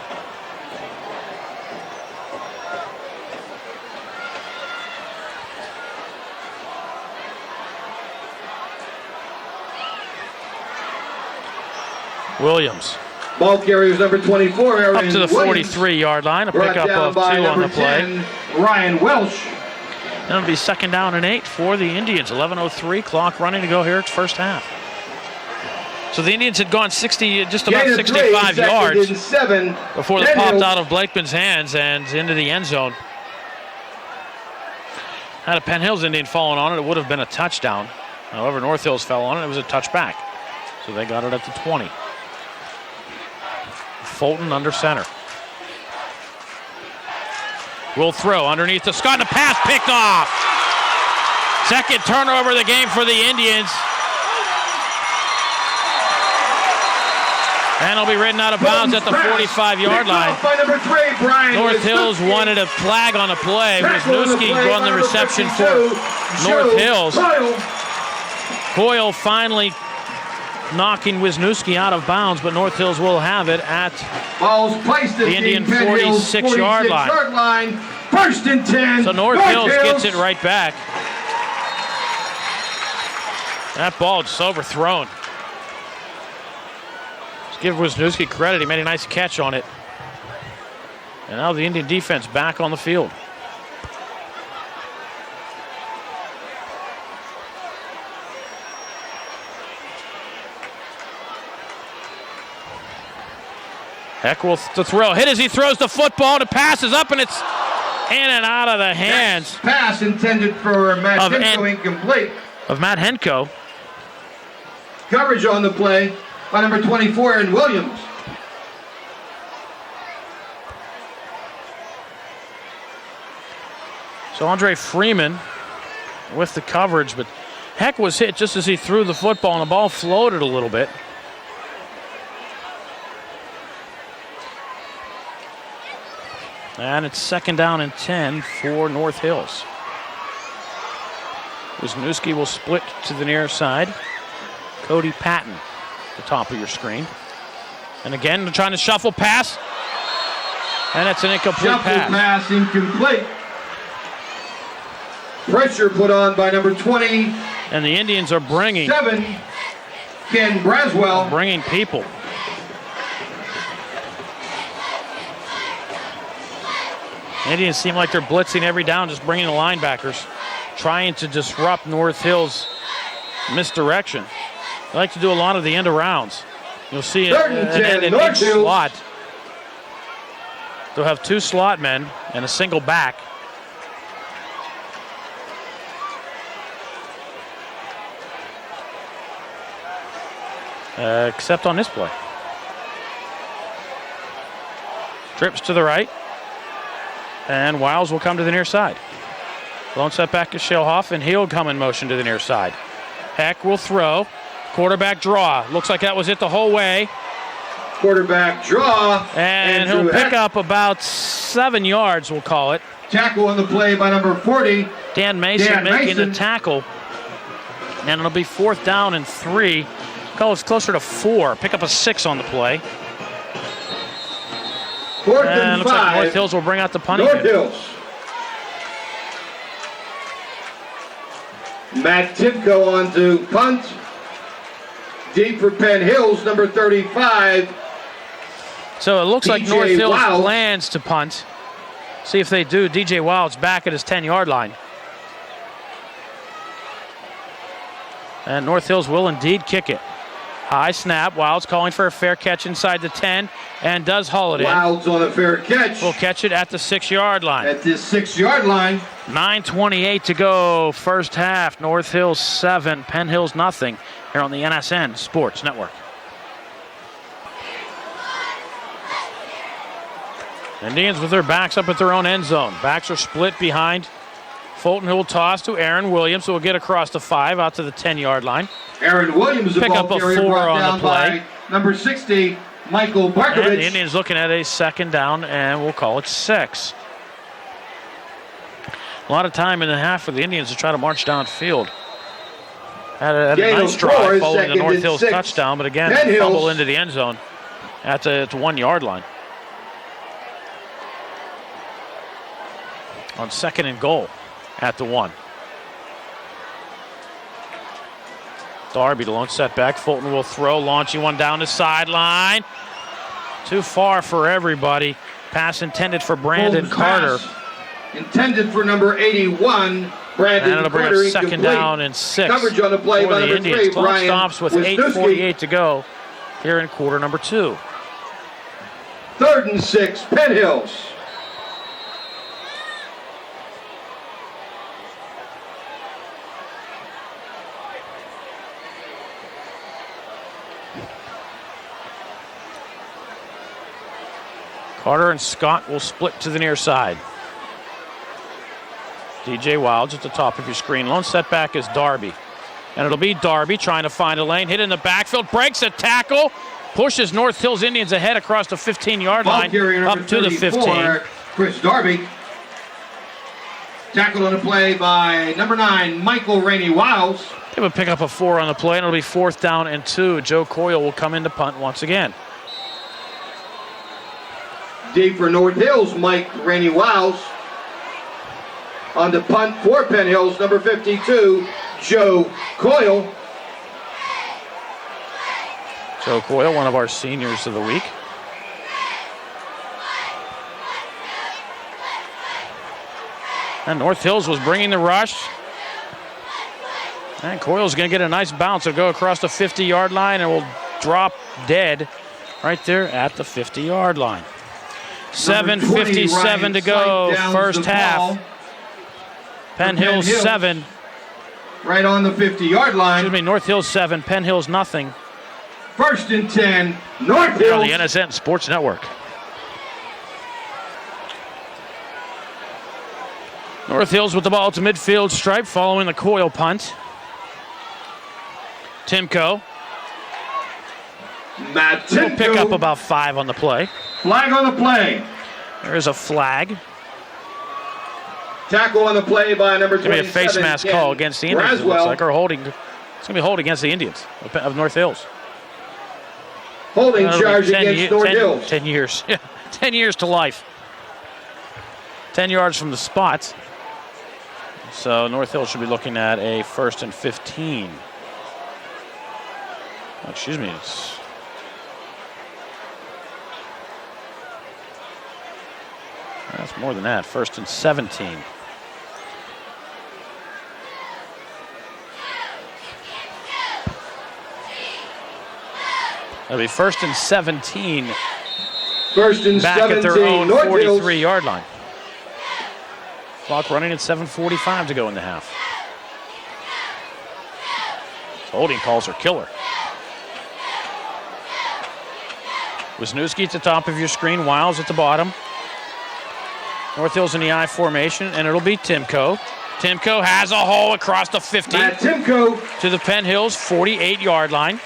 Williams. Ball carriers number 24, Aaron up to the Williams. 43-yard line. A pickup of 2 on the play. 10, Ryan Welsh. It'll be 2nd down and 8 for the Indians. 11:03 clock running to go here. It's first half. So the Indians had gone 60, just about 65 yards before they popped out of Blakeman's hands and into the end zone. Had a Penn Hills Indian fallen on it, it would have been a touchdown. However, North Hills fell on it. It was a touchback. So they got it at the 20. Fulton under center. Will throw underneath the Scott, and a pass picked off. Second turnover of the game for the Indians. And it'll be ridden out of bounds at the 45-yard line. North Hills wanted a flag on the play. Wisniewski won the reception for North Hills. Coyle finally knocking Wisniewski out of bounds, but North Hills will have it at the Indian 46-yard line. First and 10. So North Hills gets it right back. That ball just overthrown. Let's give Wisniewski credit. He made a nice catch on it. And now the Indian defense back on the field. Heck will to throw. Hit as he throws the football, and it passes up, and it's in and out of the hands. Next pass intended for Matt Henko, incomplete. Of Matt Henko. Coverage on the play by number 24, Aaron Williams. So Andre Freeman with the coverage, but Heck was hit just as he threw the football, and the ball floated a little bit. And it's second down and 10 for North Hills. Wisniewski will split to the near side. Cody Patton, the top of your screen. And again, they're trying to shuffle pass. And it's an incomplete pass. Incomplete. Pressure put on by number 20. And the Indians are bringing 7, Ken Braswell. Bringing people. Indians seem like they're blitzing every down, just bringing the linebackers, trying to disrupt North Hills' misdirection. They like to do a lot of the end arounds. You'll see an end in each slot. They'll have 2 slot men and a single back. Except on this play. Trips to the right. And Wiles will come to the near side. Lone setback to Shellhoff, and he'll come in motion to the near side. Heck will throw. Quarterback draw. Looks like that was it the whole way. Quarterback draw. And he'll pick up about 7 yards, we'll call it. Tackle on the play by number 40. Dan Mason making the tackle. And it'll be 4th down and 3. Call it's closer to 4. Pick up a 6 on the play. 4th and and looks 5. like North Hills will bring out the punting North unit. Hills. Matt Timko on to punt. Deep for Penn Hills, number 35. So it looks like DJ North Hills Wild plans to punt. See if they do. DJ Wild's back at his 10-yard line. And North Hills will indeed kick it. High snap. Wild's calling for a fair catch inside the 10 and does haul it in. Wild's on a fair catch. Will catch it at the 6-yard line. At this 6-yard line. 9:28 to go. First half. North Hills 7, Penn Hills nothing. Here on the NSN Sports Network. Indians with their backs up at their own end zone. Backs are split behind. Fulton, who will toss to Aaron Williams, who will get across the 5 out to the 10-yard line. Aaron Williams, the pick ball up a carrier, 4 brought on down the play. By number 60, Michael Barkovich. And the Indians looking at a second down, and we'll call it 6. A lot of time in the half for the Indians to try to march downfield. Had a nice drive following the North Hills touchdown, but again, fumble into the end zone at the 1-yard line. On 2nd and goal at the 1. Darby, the lone setback. Fulton will throw, launching one down the sideline. Too far for everybody. Pass intended for Brandon Carter. Intended for number 81, Brandon and it'll bring Carter. up 2nd down and 6. Coverage on the play for by the number Indians. 3, Clock Brian stops with 8:48 to go here in quarter number 2. 3rd and 6, Penn Hills. Carter and Scott will split to the near side. DJ Wilds at the top of your screen. Lone setback is Darby. And it'll be Darby trying to find a lane. Hit in the backfield. Breaks a tackle. Pushes North Hills Indians ahead across the 15-yard line. Up to the 15. Chris Darby. Tackled on the play by number 9, Michael Rainey Wiles. They will pick up a 4 on the play, and it'll be 4th down and 2. Joe Coyle will come in to punt once again. Deep for North Hills, Mike Rainey Wiles. On the punt for Penn Hills, number 52, Joe Coyle. Joe Coyle, one of our seniors of the week. And North Hills was bringing the rush. And Coyle's going to get a nice bounce. It'll go across the 50-yard line and will drop dead right there at the 50-yard line. 7:57 to go, first half. Penn Hills 7. Right on the 50-yard line. Excuse me, North Hills 7, Penn Hills nothing. 1st and 10, North Here on the Hills. NSN Sports Network. North Hills with the ball to midfield stripe following the Coyle punt. Timko. Matt He'll Timko. pick up about 5 on the play. Flag on the play. There is a flag. Tackle on the play by number 27. It's going to be a face mask Ken call against the Indians. It looks Braswell. like, or holding. It's going to be holding against the Indians of North Hills. Holding That'll be charge 10 against North Hills. 10 years. 10 years to life. 10 yards from the spot. So North Hills should be looking at a 1st and 15. Oh, excuse me. That's more than that. 1st and 17. That'll be 1st and 17. 1st and Back 17. at their own North Hills. 43-yard line. Clock running at 7:45 to go in the half. Holding calls are killer. Wisniewski at the top of your screen. Wiles at the bottom. North Hills in the I formation, and it'll be Timko. Timko has a hole across the 50 Matt Timko. to the Penn Hills 48-yard line.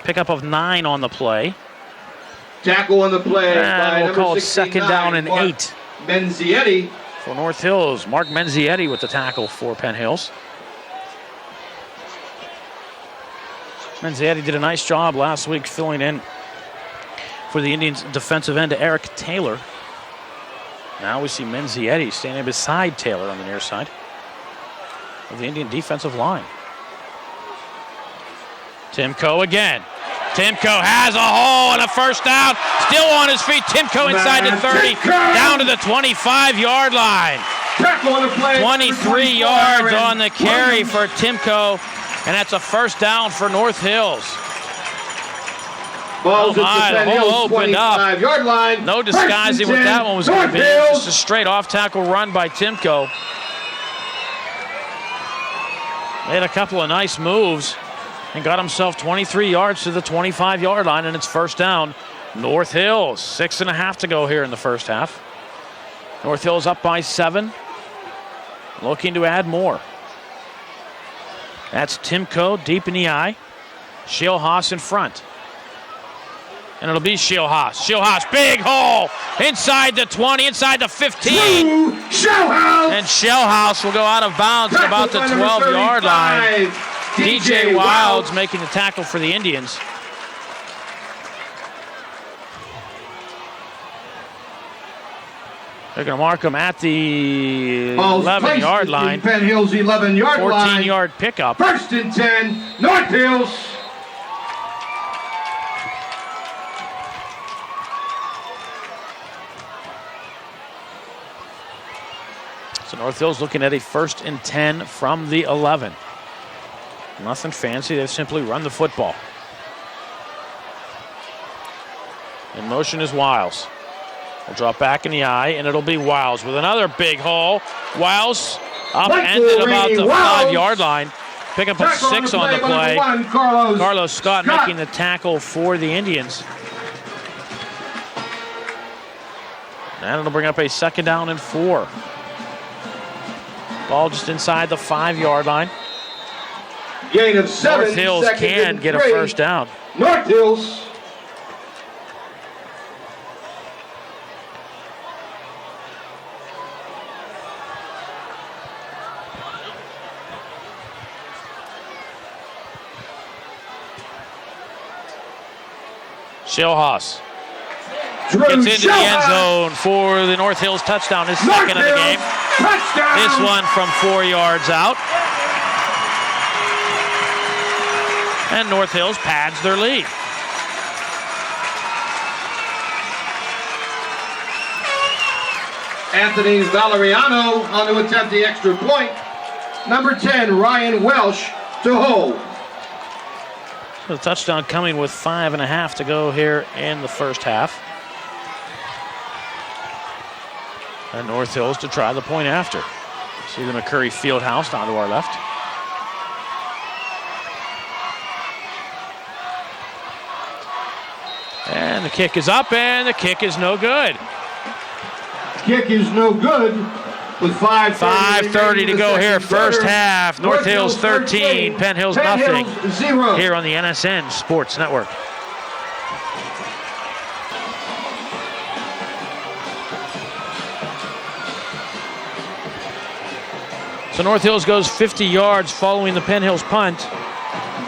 Pickup of 9 on the play. Tackle on the play by And we'll number call it 69, 2nd down and Mark 8 Menzietti. for North Hills. Mark Menzietti with the tackle for Penn Hills. Menzietti did a nice job last week filling in for the Indians' defensive end, Eric Taylor. Now we see Menzietti standing beside Taylor on the near side of the Indian defensive line. Timko again. Timko has a hole and a 1st down. Still on his feet. Timko inside the 30, down to the 25-yard line. Tackle on the play. 23 yards on the carry for Timko, and that's a 1st down for North Hills. Balls Oh, at the my, Penn the hole Hills opened up. 25-yard line. No disguising what that one was going to be. North Just a Hills. straight off-tackle run by Timko. Made a couple of nice moves and got himself 23 yards to the 25-yard line, and it's 1st down. North Hills, 6.5 to go here in the first half. North Hills up by 7, looking to add more. That's Timko deep in the eye. Shielhaas in front. And it'll be Shielhaas. Shielhaas, big hole inside the 20, inside the 15. Shellhouse. And Shellhouse will go out of bounds at about the 12-yard line. DJ Wilds making the tackle for the Indians. They're going to mark him at the 11-yard line. Penn Hills 11-yard line. 14-yard pickup. 1st and 10, North Hills. So North Hills looking at a 1st and 10 from the 11. Nothing fancy, they simply run the football. In motion is Wiles. We'll drop back in the eye, and it'll be Wiles with another big hole. Wiles upended about the 5-yard line. Pickup of 6 on the play. Carlos Scott making the tackle for the Indians. And it'll bring up a 2nd down and 4. Ball just inside the 5-yard line. Gain of 7. North Hills can get a first down. North Hills. Shellhaus gets into the end zone for the North Hills touchdown, his second of the game. Touchdown. This one from 4 yards out. And North Hills pads their lead. Anthony Valeriano on to attempt the extra point. Number 10, Ryan Welsh to hold. The touchdown coming with 5.5 to go here in the first half. And North Hills to try the point after. See the McCurry Fieldhouse down to our left. And the kick is up, and the kick is no good. Kick is no good with 5:30 to go here, first half. North Hills 13, Penn Hills nothing. 0. Here on the NSN Sports Network. So North Hills goes 50 yards following the Penn Hills punt.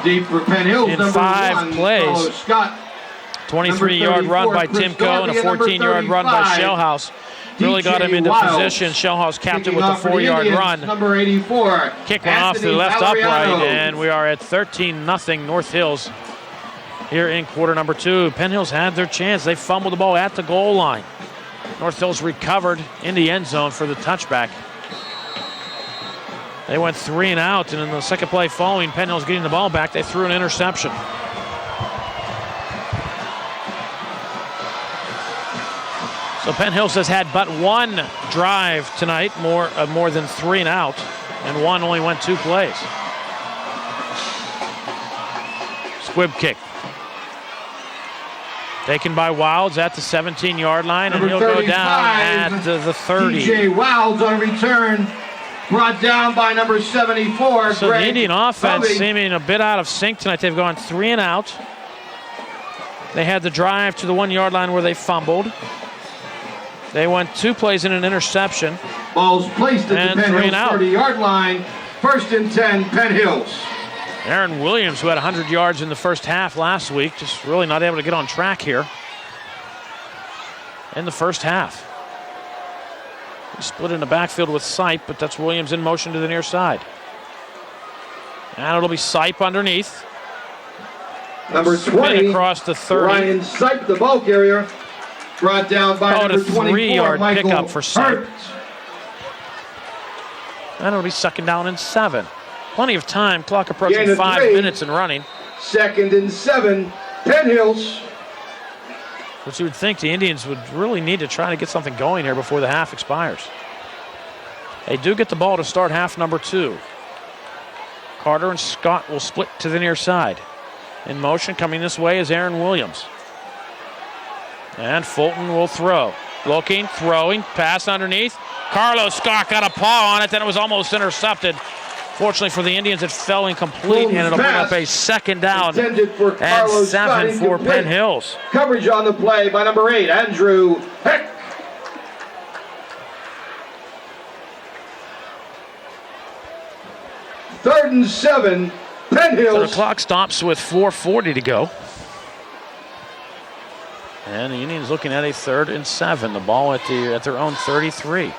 Deep for Penn Hills, in number 5 1, plays. Scott. 23-yard run by Timko and a 14-yard run by Shellhaus. Really got him into position. Shellhaus capped it with a 4-yard run. Number 84. Kick one off the left upright, and we are at 13-0 North Hills here in quarter number 2. Penn Hills had their chance. They fumbled the ball at the goal line. North Hills recovered in the end zone for the touchback. They went 3 and out, and in the second play following Penn Hills getting the ball back, they threw an interception. So Penn Hills has had but one drive tonight, more than 3 and out, and one only went 2 plays. Squib kick. Taken by Wilds at the 17-yard line, and he'll go down at the 30. DJ Wilds on return, brought down by number 74. So the Indian offense seeming a bit out of sync tonight. They've gone 3 and out. They had the drive to the 1-yard line where they fumbled. They went 2 plays in an interception. Ball's placed at the Penn Hills 30-yard line. 1st and 10, Penn Hills. Aaron Williams, who had 100 yards in the first half last week, just really not able to get on track here in the first half. He split in the backfield with Sipe, but that's Williams in motion to the near side. And it'll be Sipe underneath. Number 20, across the 30. Ryan Sipe, the ball carrier. Brought down by number 24, 3-yard Michael pickup for Sipe. Hurt. And it'll be 2nd down and 7. Plenty of time, clock approaching 5 minutes and running. 2nd and 7, Penn Hills. But you would think the Indians would really need to try to get something going here before the half expires. They do get the ball to start half number 2. Carter and Scott will split to the near side. In motion coming this way is Aaron Williams. And Fulton will throw. Looking, throwing, pass underneath. Carlos Scott got a paw on it, then it was almost intercepted. Fortunately for the Indians, it fell incomplete, and it'll bring up a 2nd down and 7 for Penn Hills. Coverage on the play by number 8, Andrew Heck. Third and 7, Penn Hills. So the clock stops with 4:40 to go. And the Indians looking at a 3rd and 7. The ball at their own 33.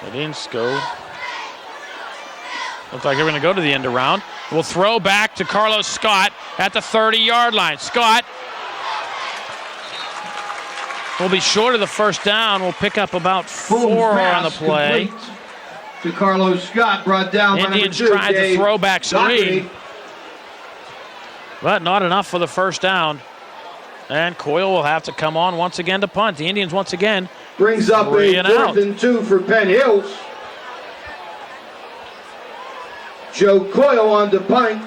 Indians go. Looks like they're going to go to the end around. We'll throw back to Carlos Scott at the 30-yard line. Scott will be short of the first down. We'll pick up about 4 on the play. To Carlos Scott, brought down Indians by number 2, tried the throwback screen, Doherty. but not enough for the first down. And Coyle will have to come on once again to punt. The Indians once again Brings up a 4th and 2 for Penn Hills. Joe Coyle on the punt.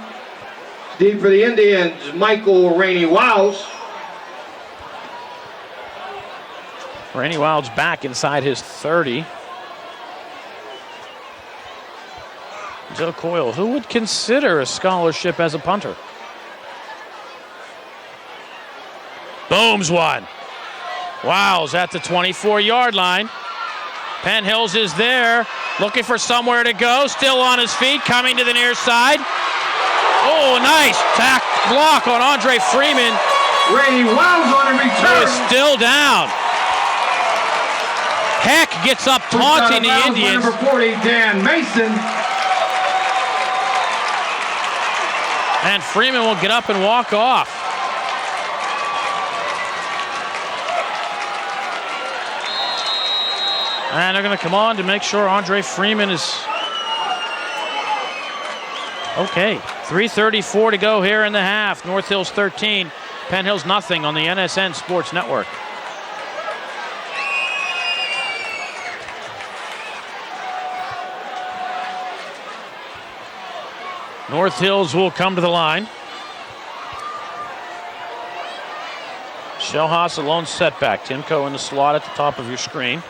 Deep for the Indians, Michael Rainey Wiles. Rainey Wiles back inside his 30. Joe Coyle, who would consider a scholarship as a punter? Booms one. Wiles at the 24-yard line. Penn Hills is there, looking for somewhere to go. Still on his feet, coming to the near side. Oh, nice block on Andre Freeman. Rainey Wiles on a return. Who is still down. Heck gets up taunting the Indians. Number 40, Dan Mason. And Freeman will get up and walk off. And they're going to come on to make sure Andre Freeman is okay. 3:34 to go here in the half. North Hills 13, Penn Hills nothing on the NSN Sports Network. North Hills will come to the line. Shellhaas a lone setback. Timko in the slot at the top of your screen.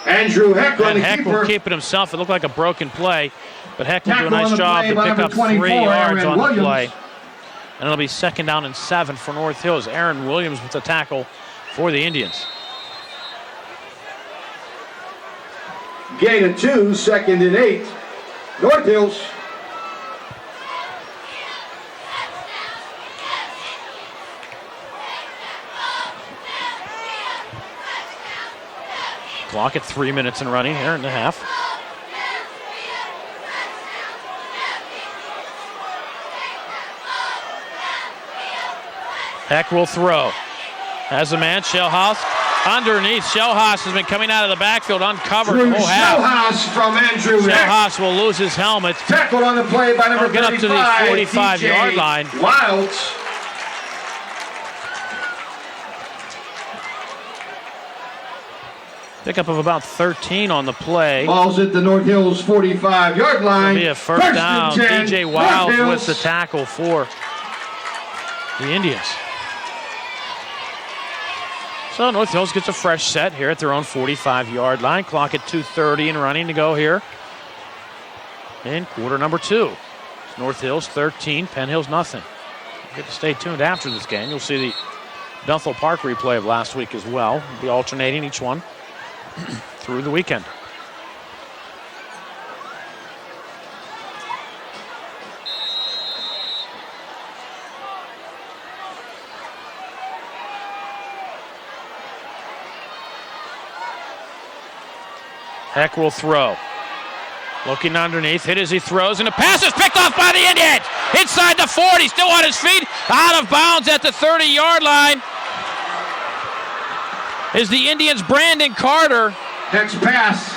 Andrew Heck on And the Heck keeper. will keep it himself. It looked like a broken play, but Heck will do a Tackle on nice the job play to by pick number up 24, 3 yards Aaron on Williams. the play. And it'll be 2nd down and 7 for North Hills. Aaron Williams with the tackle for the Indians. Gain of 2, 2nd and 8. North Hills. Clock at 3 minutes and running here in the half. Heck will throw. Has a man, Shellhaas. Underneath, Shellhaas has been coming out of the backfield uncovered Drew the whole half. Shellhaas from Andrew Heck. Shellhaas will lose his helmet. Tackled on the play by number He'll get up to the 35, 45-yard DJ line. Wilds. Pickup of about 13 on the play. Ball's at the North Hills 45-yard line. It'll be a first down. and 10, DJ North Wiles Hills. with the tackle for the Indians. So North Hills gets a fresh set here at their own 45-yard line. Clock at 2:30 and running to go here in quarter number 2. It's North Hills 13, Penn Hills nothing. You get to stay tuned after this game. You'll see the Bethel Park replay of last week as well. We'll be alternating each one through the weekend. Heck will throw. Looking underneath, hit as he throws, and the pass is picked off by the Indians. Inside the 40, still on his feet, out of bounds at the 30-yard line. Is the Indians' Brandon Carter. Heck's pass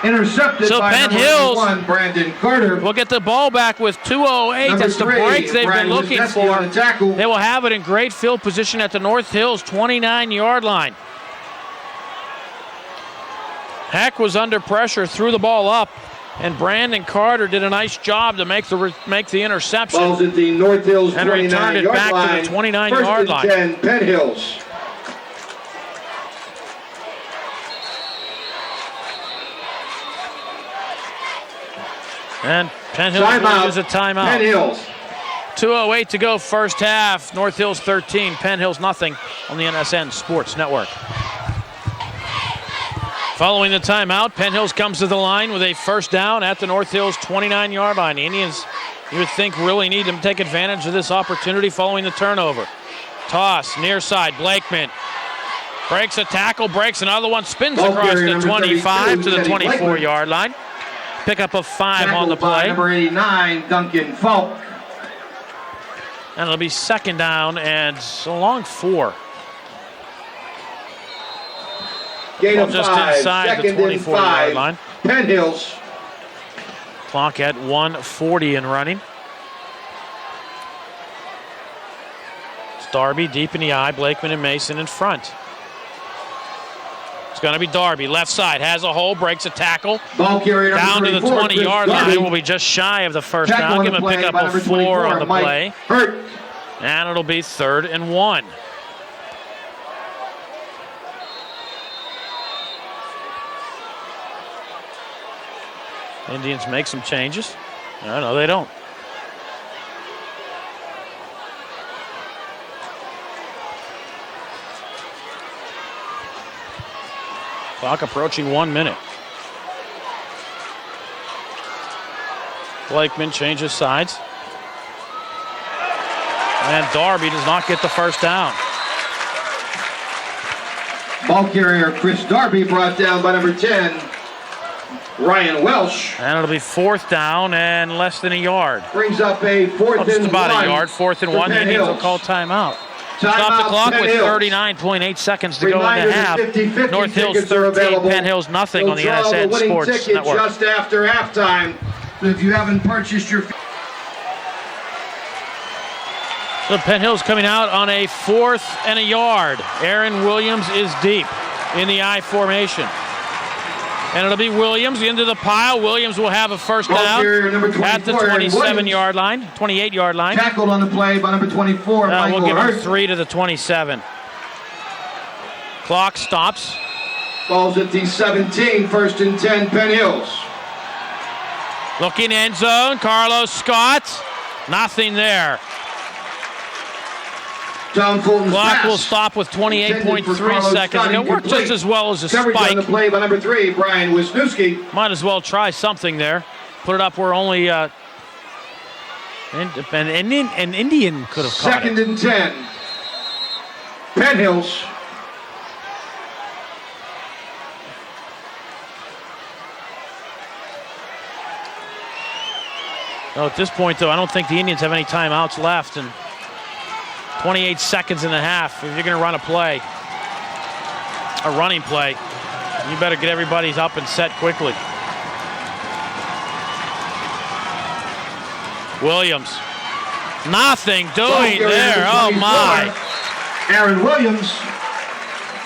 intercepted So by Penn number Hills 1, Brandon Carter. Will get the ball back with 2:08. Number That's the 3, breaks they've Brian been looking Wisniewski on for. the tackle. They will have it in great field position at the North Hills 29-yard line. Heck was under pressure, threw the ball up, and Brandon Carter did a nice job to make the interception. Ball's at the North Hills And returned it 29-yard back line. to the 29-yard line. 1st and 10, Penn Hills. And Penn Hills will use a timeout. Penn Hills. 2:08 to go first half. North Hills 13, Penn Hills nothing on the NSN Sports Network. Following the timeout, Penn Hills comes to the line with a first down at the North Hills 29-yard line. The Indians, you would think, really need to take advantage of this opportunity following the turnover. Toss, near side, Blakeman. Breaks a tackle, breaks another one, spins Ball across carrier the number 25 to the 32, Teddy 24-yard line. Pickup of 5 on the Tackled by play. number 89, Duncan Falk. And it'll be 2nd down and a long 4. Gain of Just 5, inside the 2nd and 24-yard 5, line. Penn Hills. Clock at 1:40 and running. Darby deep in the eye, Blakeman and Mason in front. It's going to be Darby, left side, has a hole, breaks a tackle. Ball carrier Down to the 20-yard line, will be just shy of the first down. Give him a pickup of 4 on the play. Hurt. And it'll be 3rd and 1. Indians make some changes. No, they don't. Clock approaching 1 minute. Blakeman changes sides. And Darby does not get the first down. Ball carrier Chris Darby brought down by number 10, Ryan Welsh. And it'll be 4th down and less than a yard. Brings up a 4th and 1. Just about a yard, 4th and 1. The Indians will call timeout. Stop the clock with 39.8 seconds to go in the half. North Hills 13, Penn Hills nothing on the NSN Sports Network. Just after halftime. If you haven't purchased your... So Penn Hills coming out on a 4th and a yard. Aaron Williams is deep in the I formation. And it'll be Williams into the pile. Williams will have a first down at the 27-yard line, 28-yard line. Tackled on the play by number 24, Michael We'll give him Hurt. 3 to the 27. Clock stops. Ball's at the 17, 1st and 10, Penn Hills. Looking end zone, Carlos Scott. Nothing there. John Fulton's Clock pass. will stop with 28.3 seconds. And it worked just as well as a Coverage on the spike. play by number 3, Brian Wisniewski. Might as well try something there. Put it up where only an Indian could have caught 2nd it. and 10, Penn Hills. Well, at this point, though, I don't think the Indians have any timeouts left. And 28 seconds and a half. If you're going to run a play, a running play, you better get everybody up and set quickly. Williams. Nothing doing there. Oh, my. Aaron Williams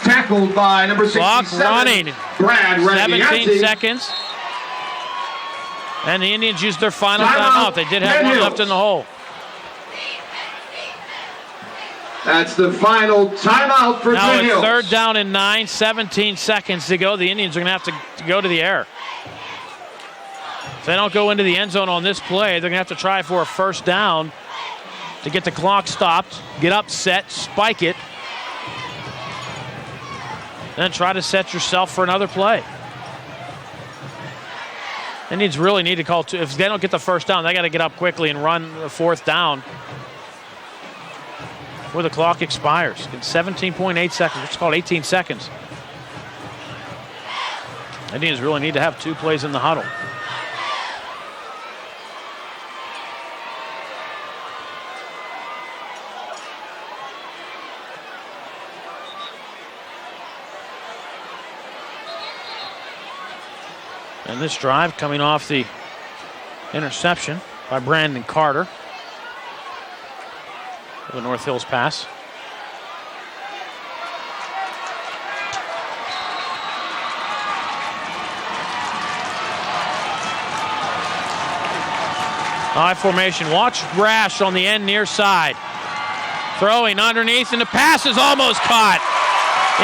tackled by number 67. Clock running. Brad 17 seconds. And the Indians used their final timeout. They did have one left in the hole. That's the final timeout for Now Penn Hills. it's 3rd down and 9, 17 seconds to go. The Indians are going to have to go to the air. If they don't go into the end zone on this play, they're going to have to try for a first down to get the clock stopped, get upset, spike it, then try to set yourself for another play. Indians really need to call two. If they don't get the first down, they got to get up quickly and run the 4th down before the clock expires. In 17.8 seconds, it's called 18 seconds. Indians really need to have 2 plays in the huddle. And this drive coming off the interception by Brandon Carter. The North Hills pass. I formation. Watch Rash on the end near side. Throwing underneath, and the pass is almost caught.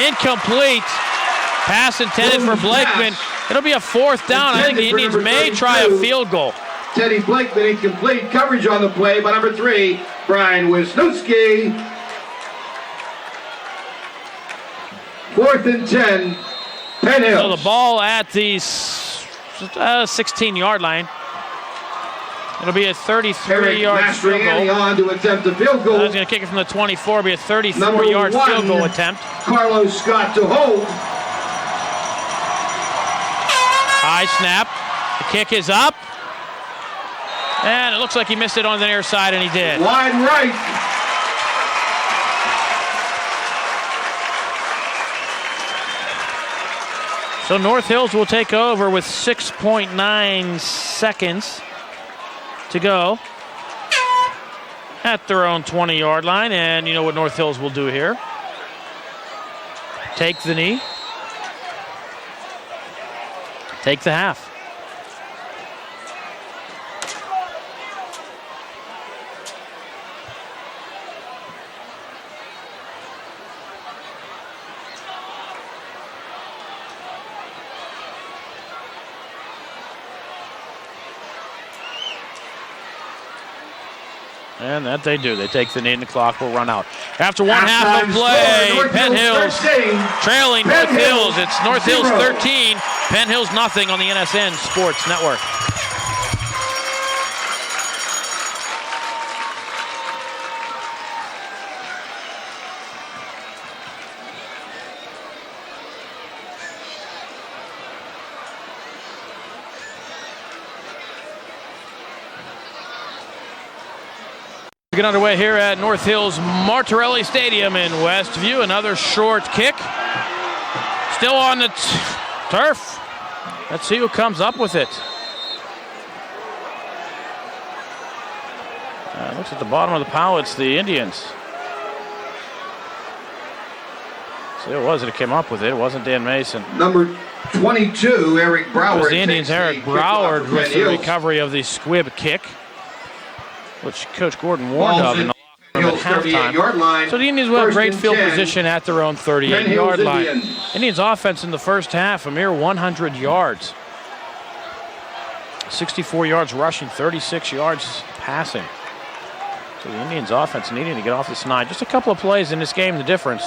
Incomplete. Pass intended for Blakeman. It'll be a 4th down. I think the Indians may try a field goal. Teddy Blakeman incomplete. Coverage on the play by number 3, Brian Wisniewski. 4th and 10, Penn Hills. So the ball at the 16-yard line. It'll be a 33-yard field goal. on to attempt a field goal. He's going to kick it from the 24. It'll be a 34-yard field goal attempt. Carlos Scott to hold. High snap. The kick is up. And it looks like he missed it on the near side, and he did. Wide right. So North Hills will take over with 6.9 seconds to go. at their own 20-yard line. And you know what North Hills will do here? Take the knee. Take the half. And that they do. They take the knee and the clock will run out. After one half of play, Penn Hills trailing North Hills. It's North Hills 13, Penn Hills nothing on the NSN Sports Network. Get underway here at North Hills Martorelli Stadium in Westview. Another short kick. Still on the turf. Let's see who comes up with it. Looks at the bottom of the pile. It's the Indians. See who it was that came up with it. It wasn't Dan Mason. Number 22, Eric Broward. It was the Indians' Eric Broward with the recovery of the squib kick, which Coach Gordon warned of in the locker room at halftime. So the Indians will have great field position at their own 38-yard line. Indians offense in the first half, a mere 100 yards. 64 yards rushing, 36 yards passing. So the Indians offense needing to get off the snide. Just a couple of plays in this game, the difference.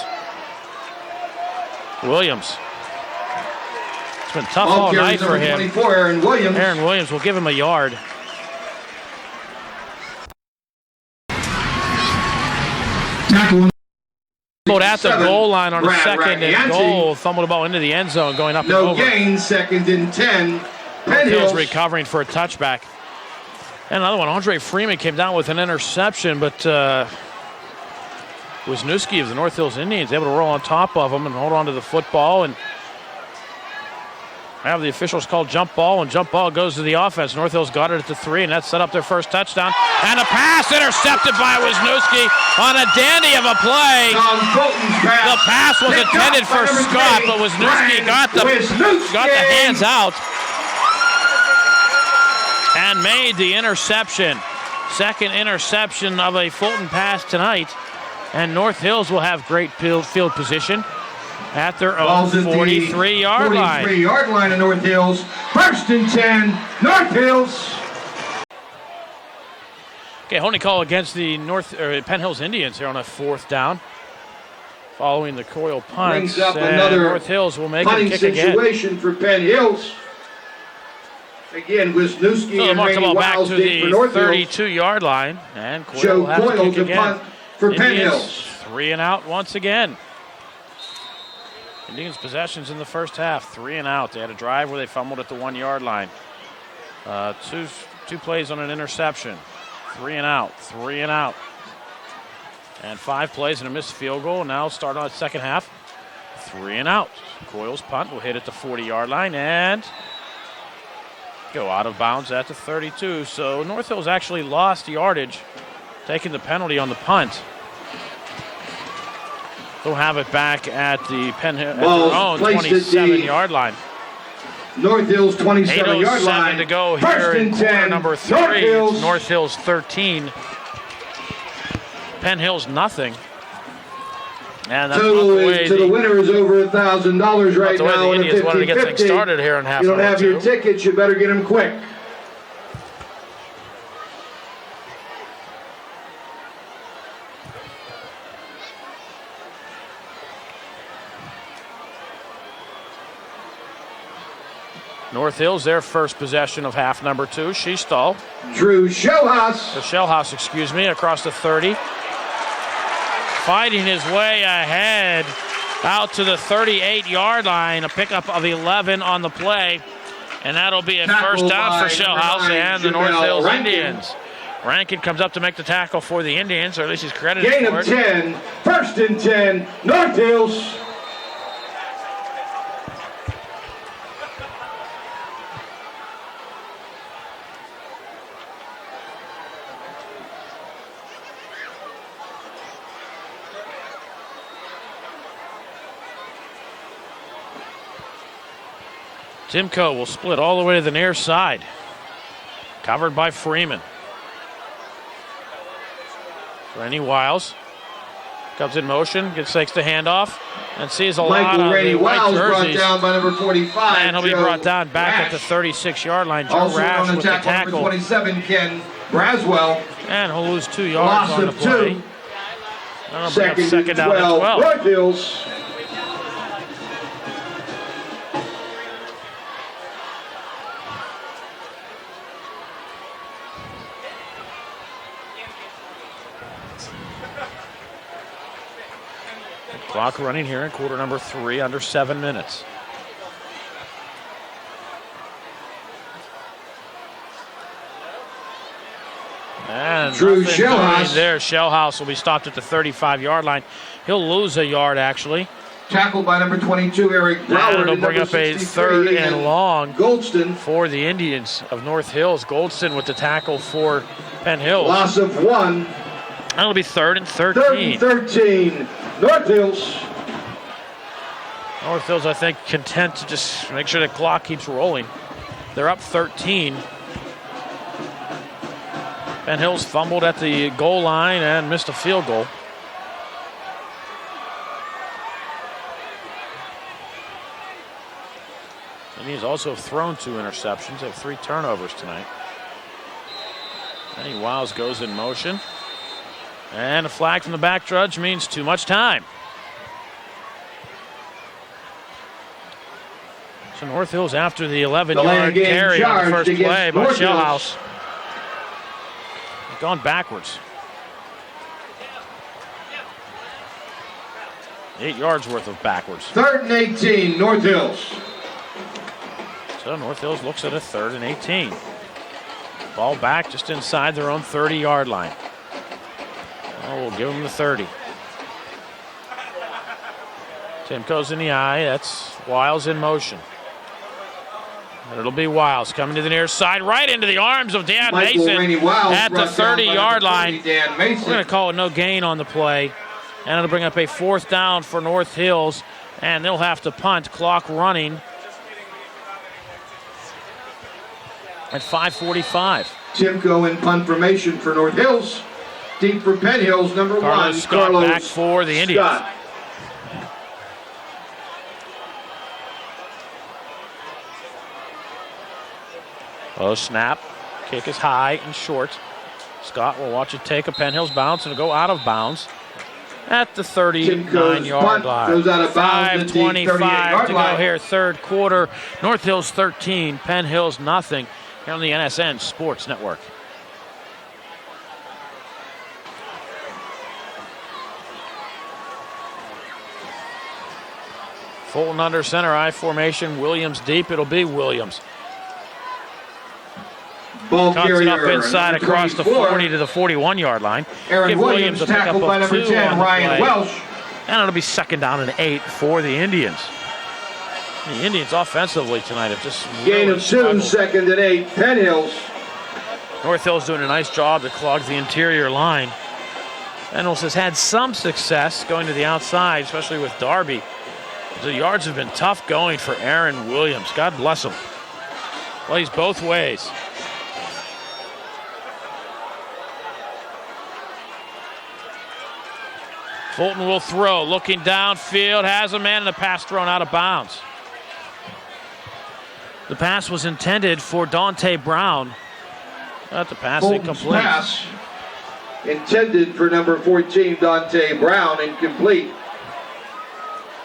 Williams. It's been tough all night for him. 24, Aaron Williams. Aaron Williams will give him a yard. Fumbled at the goal line on a second and goal. Fumbled the ball into the end zone, going up and over. No gain, 2nd and 10. Penn Hills recovering for a touchback. And another one, Andre Freeman came down with an interception, but Wisniewski of the North Hills Indians able to roll on top of him and hold on to the football and have the officials call jump ball, and jump ball goes to the offense. North Hills got it at the 3, and that set up their first touchdown. And a pass intercepted by Wisniewski on a dandy of a play. The pass was intended for Scott, but Wisniewski got the hands out and made the interception. Second interception of a Fulton pass tonight, and North Hills will have great field position at their own 43-yard line. 43-yard line of North Hills. 1st and 10, North Hills. Okay, holding call against the Penn Hills Indians here on a 4th down. Following the Coyle punt, brings up another North Hills will make a kick situation again. For Penn Hills. Again, Wisniewski and marks the ball back to the for North 32-yard line, and Coyle Joe will have Coyle to kick again. Punt for Penn Hills. 3 and out once again. Indians possessions in the first half, 3 and out. They had a drive where they fumbled at the 1-yard line. Two plays on an interception. 3 and out, 3 and out. And 5 plays and a missed field goal. Now start on the second half. 3 and out. Coyle's punt will hit at the 40-yard line and go out of bounds at the 32. So North Hills actually lost yardage, taking the penalty on the punt. They'll have it back at the Penn Hill, at their own 27-yard line. North Hills 27-yard 8:07 line. to go here in quarter number 3. North Hills 13. Penn Hills nothing. And that's total to the winner is over $1,000 right now. The Indians wanted to get things started here in half. You don't have your tickets, you better get them quick. North Hills, their first possession of half number 2. Shellhouse. Drew Shellhouse. The Shellhouse, excuse me, across the 30. Fighting his way ahead out to the 38-yard line. A pickup of 11 on the play. And that'll be a first down for Shellhouse and the North Hills Indians. Rankin comes up to make the tackle for the Indians, or at least he's credited for it. Gain of 10. 1st and 10, North Hills. Timko will split all the way to the near side. Covered by Freeman. Rennie Wiles comes in motion, takes the handoff, and sees a lot Michael of Rennie the white Wiles brought jerseys. down by number 45. And he'll be Joe brought down back at the Rash. 36-yard line. Joe Also Rash on the with the tackle, tackle. number 27, Ken Braswell. And he'll lose 2 yards Loss on the of play. 2. That'll bring up second down and 12. 12. North Hills. Clock running here in quarter number 3, under 7 minutes. And Drew nothing doing Shellhouse. there. Shellhouse will be stopped at the 35-yard line. He'll lose a yard, actually. Tackled by number 22, Eric Broward. And it'll and bring number up a 63, third and long Goldston. for the Indians of North Hills. Goldston with the tackle for Penn Hills. Loss of 1. That'll be 3rd and 13. 3rd and 13. North Hills. North Hills, I think, content to just make sure the clock keeps rolling. They're up 13. Penn Hills fumbled at the goal line and missed a field goal. And he's also thrown 2 interceptions. They have 3 turnovers tonight. Rennie Wiles goes in motion. And a flag from the back judge means too much time. So North Hills after the 11-yard carry on the first play by Shellhouse. Gone backwards. 8 yards worth of backwards. 3rd and 18, North Hills. So North Hills looks at a 3rd and 18. Ball back just inside their own 30-yard line. Oh, we'll give them the 30. Timko's in the eye. That's Wiles in motion. And it'll be Wiles coming to the near side, right into the arms of Dan Michael Mason Rennie Wiles at the brought down by 30-yard number line. 30, Dan Mason. We're going to call it no gain on the play. And it'll bring up a 4th down for North Hills. And they'll have to punt. Clock running at 5:45. Timko in punt formation for North Hills. Deep for Penn Hills, number Carlos 1. Scott Carlos back for the Indians. Scott. Oh, snap. Kick is high and short. Scott will watch it take a Penn Hills bounce and go out of bounds at the 39-yard line. Goes out of bounds at the 5:25 38-yard to line. go here, 3rd quarter. North Hills 13, Penn Hills nothing. Here on the NSN Sports Network. Fulton under center, I formation. Williams deep. It'll be Williams. Ball Cuts it carrier, up inside number across the 24. 40 to the 41-yard line. Aaron Give Williams a pickup tackled by of number 2 10, on the Ryan play. Welsh. And it'll be 2nd down and 8 for the Indians. The Indians offensively tonight have just Gain really of 2, struggled. 2nd and 8, Penn Hills. North Hills doing a nice job to clog the interior line. Penn Hills has had some success going to the outside, especially with Darby. The yards have been tough going for Aaron Williams. God bless him. Plays both ways. Fulton will throw, looking downfield, has a man, and the pass thrown out of bounds. The pass was intended for Dante Brown, but the pass Fulton's incomplete. pass intended for number 14, Dante Brown, incomplete.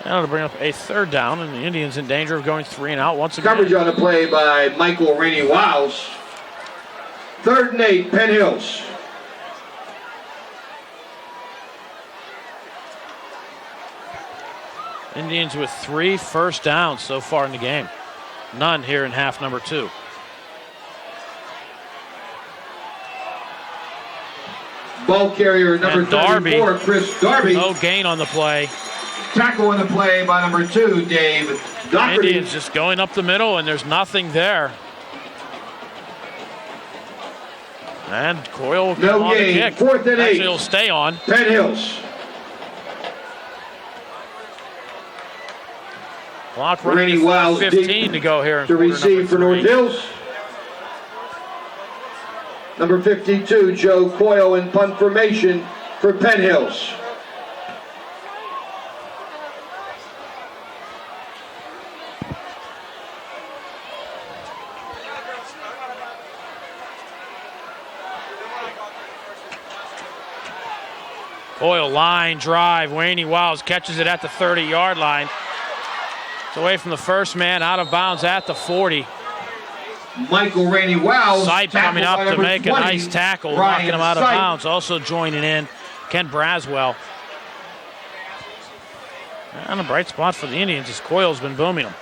Now to bring up a 3rd down, and the Indians in danger of going 3 and out once again. Coverage on the play by Michael Rennie Wiles. 3rd and 8, Penn Hills. Indians with 3 first downs so far in the game. None here in half number 2. Ball carrier number And Darby. 34, Chris Darby. No gain on the play. Tackle on the play by number 2, Dave Doherty. Indians just going up the middle, and there's nothing there. And Coyle will come No on the gain, kick. 4th and 8. Actually, he'll stay on. Penn Hills. Clock running Randy Wiles 15 to go here in to quarter receive for number North 3. Hills. Number 52, Joe Coyle in punt formation for Penn Hills. Coyle line drive. Randy Wiles catches it at the 30-yard line. It's away from the first man, out of bounds at the 40. Michael Randy Wiles. Sight coming up to make a nice tackle, Ryan knocking him out of Sight. bounds. Also joining in, Ken Braswell. And a bright spot for the Indians as Coyle's been booming them.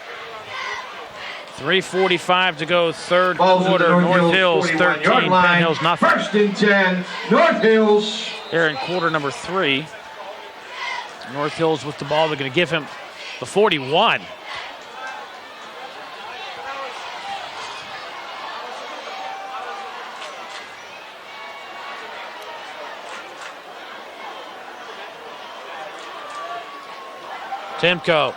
3:45 to go, third Balls quarter. at the North Hills 41-yard 13, line. Penn Hills nothing. 1st and 10, North Hills. Here in quarter number 3. North Hills with the ball. They're going to give him the 41. Timko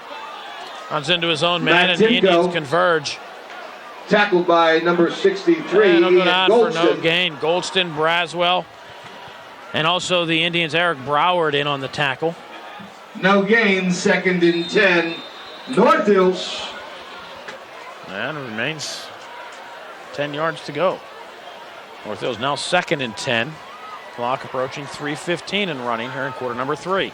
runs into his own man, and the Indians converge. Tackled by number 63, And he'll go Ian down for no Goldston. gain. Goldston, Braswell, and also the Indians' Eric Broward in on the tackle. No gain, 2nd and 10, North Hills. And it remains 10 yards to go. North Hills now 2nd and 10. Clock approaching 3:15 and running here in quarter number 3.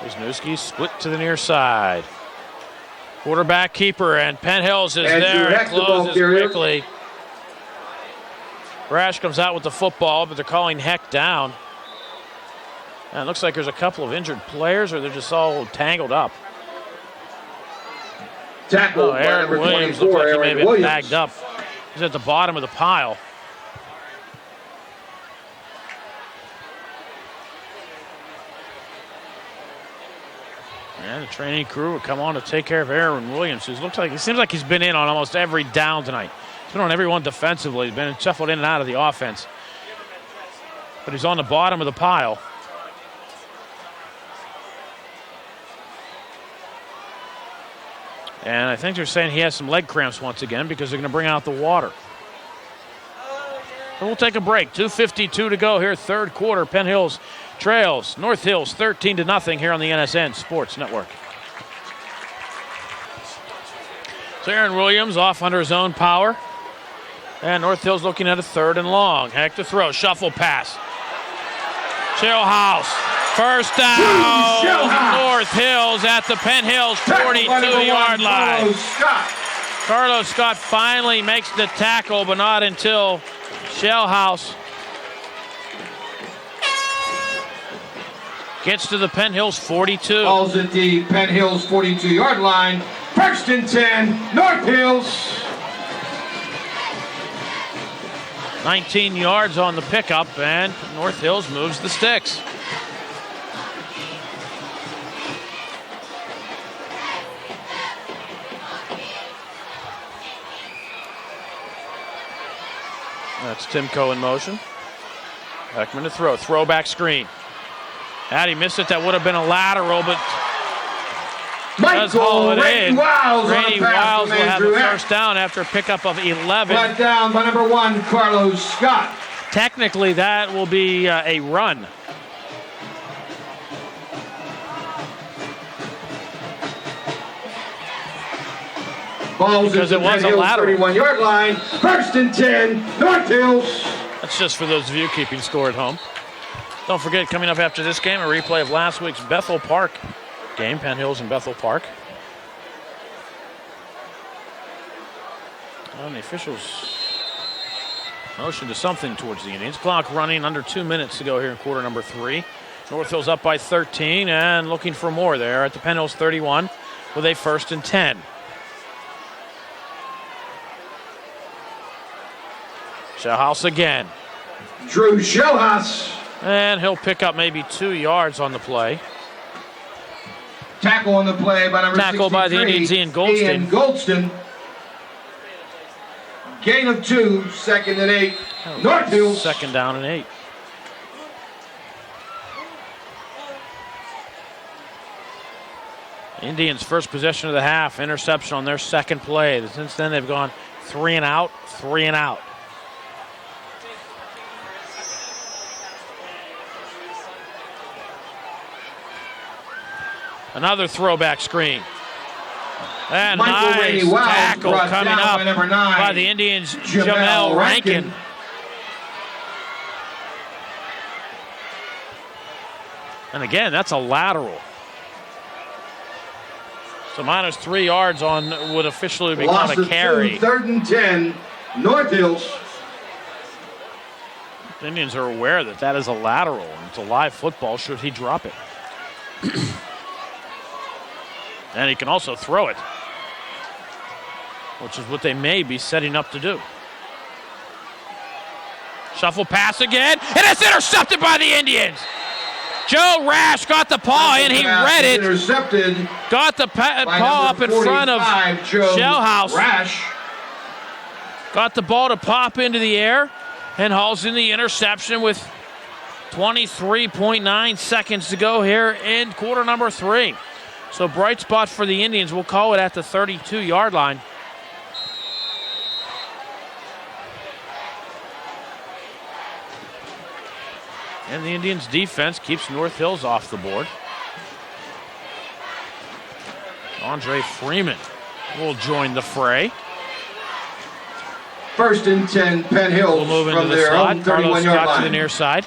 Wisniewski split to the near side. Quarterback keeper, and Penn Hills is Andrew there and Heck, the ball closes carrier. quickly. Brash comes out with the football, but they're calling Heck down. And it looks like there's a couple of injured players, or they're just all tangled up. Tackled by Aaron number Williams 24, looked like he may Aaron have been Williams. bagged up. He's at the bottom of the pile. And the training crew will come on to take care of Aaron Williams, who seems like he's been in on almost every down tonight. He's been on every one defensively. He's been shuffled in and out of the offense. But he's on the bottom of the pile. And I think they're saying he has some leg cramps once again because they're going to bring out the water. So we'll take a break. 2:52 to go here, third quarter. Penn Hills trails North Hills 13-0 here on the NSN Sports Network. So Aaron Williams off under his own power. And North Hills looking at a 3rd and long. Heck to throw, shuffle pass. Shellhouse, first down. North Hills at the Penn Hills 42-yard line. Carlos Scott finally makes the tackle, but not until Shellhouse gets to the Penn Hills 42. Balls at the Penn Hills 42-yard line. 1st and 10, North Hills. 19 yards on the pickup, and North Hills moves the sticks. That's Timko in motion. Heckman to throw. Throwback screen. He missed it. That would have been a lateral, but does haul it in. Randy Wiles will have a first down after a pickup of 11. Brought down by number 1, Carlos Scott. Technically, that will be a run. Balls Because at the it was Penn a Hills lateral. 31-yard line. 1st and 10, North Hills. That's just for those of you keeping score at home. Don't forget, coming up after this game, a replay of last week's Bethel Park game, Penn Hills and Bethel Park. And the officials motion to something towards the Indians. Clock running, under 2 minutes to go here in quarter number 3. North Hills up by 13 and looking for more there at the Penn Hills 31 with a 1st and 10. Shellhouse again. Drew Shellhouse. And he'll pick up maybe 2 yards on the play. Tackle on the play by number 63. Tackle by the Indians, Ian Goldston. Ian Goldston. Gain of 2, 2nd and 8. North Hills. 2nd down and 8. Indians' first possession of the half, interception on their second play. Since then, they've gone 3 and out, 3 and out. Another throwback screen. And nice tackle coming up by the Indians, Jamel Rankin. And again, that's a lateral. So minus 3 yards on would officially become a carry. 3rd and 10, North Hills. The Indians are aware that that is a lateral, and it's a live football should he drop it. And he can also throw it, which is what they may be setting up to do. Shuffle pass again, and it's intercepted by the Indians. Joe Rash got the paw in, he read it. Intercepted. Got the paw up in front of Shellhouse. Rash. Got the ball to pop into the air and hauls in the interception with 23.9 seconds to go here in quarter number 3. So bright spot for the Indians. We'll call it at the 32-yard line. And the Indians' defense keeps North Hills off the board. Andre Freeman will join the fray. 1st and 10, Penn Hills. We'll move into from the their slot. own Carlos 31-yard Scott line. to the near side.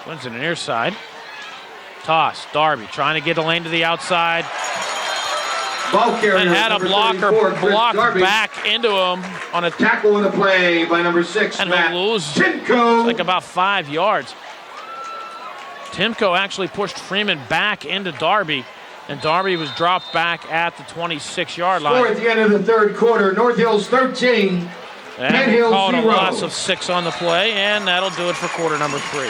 Wins to the near side. Toss. Darby trying to get a lane to the outside. Ball carrier, And had a number blocker 34, Chris block Darby. back into him on a Tackle in the play by number 6, and Matt he'll lose Timko. like about 5 yards. Timko actually pushed Freeman back into Darby, and Darby was dropped back at the 26-yard line. Score at the end of the 3rd quarter. North Hills 13, Penn And Hills called a 0. loss of 6 on the play, and that'll do it for quarter number 3.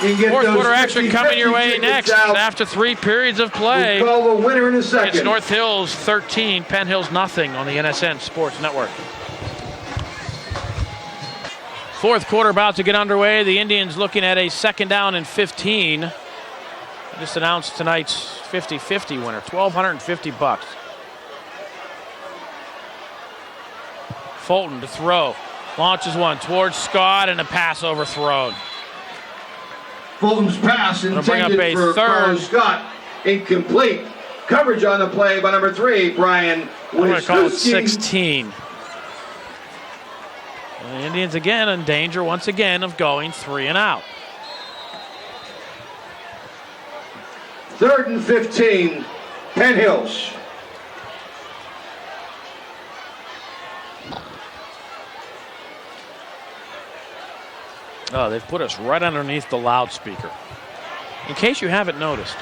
You can get Fourth those quarter action 50-50 coming your way tickets next. out. After 3 periods of play, We'll call the winner in a it's second. North Hills 13, Penn Hills nothing on the NSN Sports Network. Fourth quarter about to get underway. The Indians looking at a 2nd down and 15. I just announced tonight's 50-50 winner, $1,250. Fulton to throw. Launches one towards Scott, and a pass overthrown. Fulton's pass Gonna bring up intended a for third. Carlos Scott. Incomplete. Coverage on the play by number 3, Brian I'm going to call it Wisniewski. 16. And the Indians again in danger once again of going 3 and out. 3rd and 15, Penn Hills. Oh, they've put us right underneath the loudspeaker. In case you haven't noticed.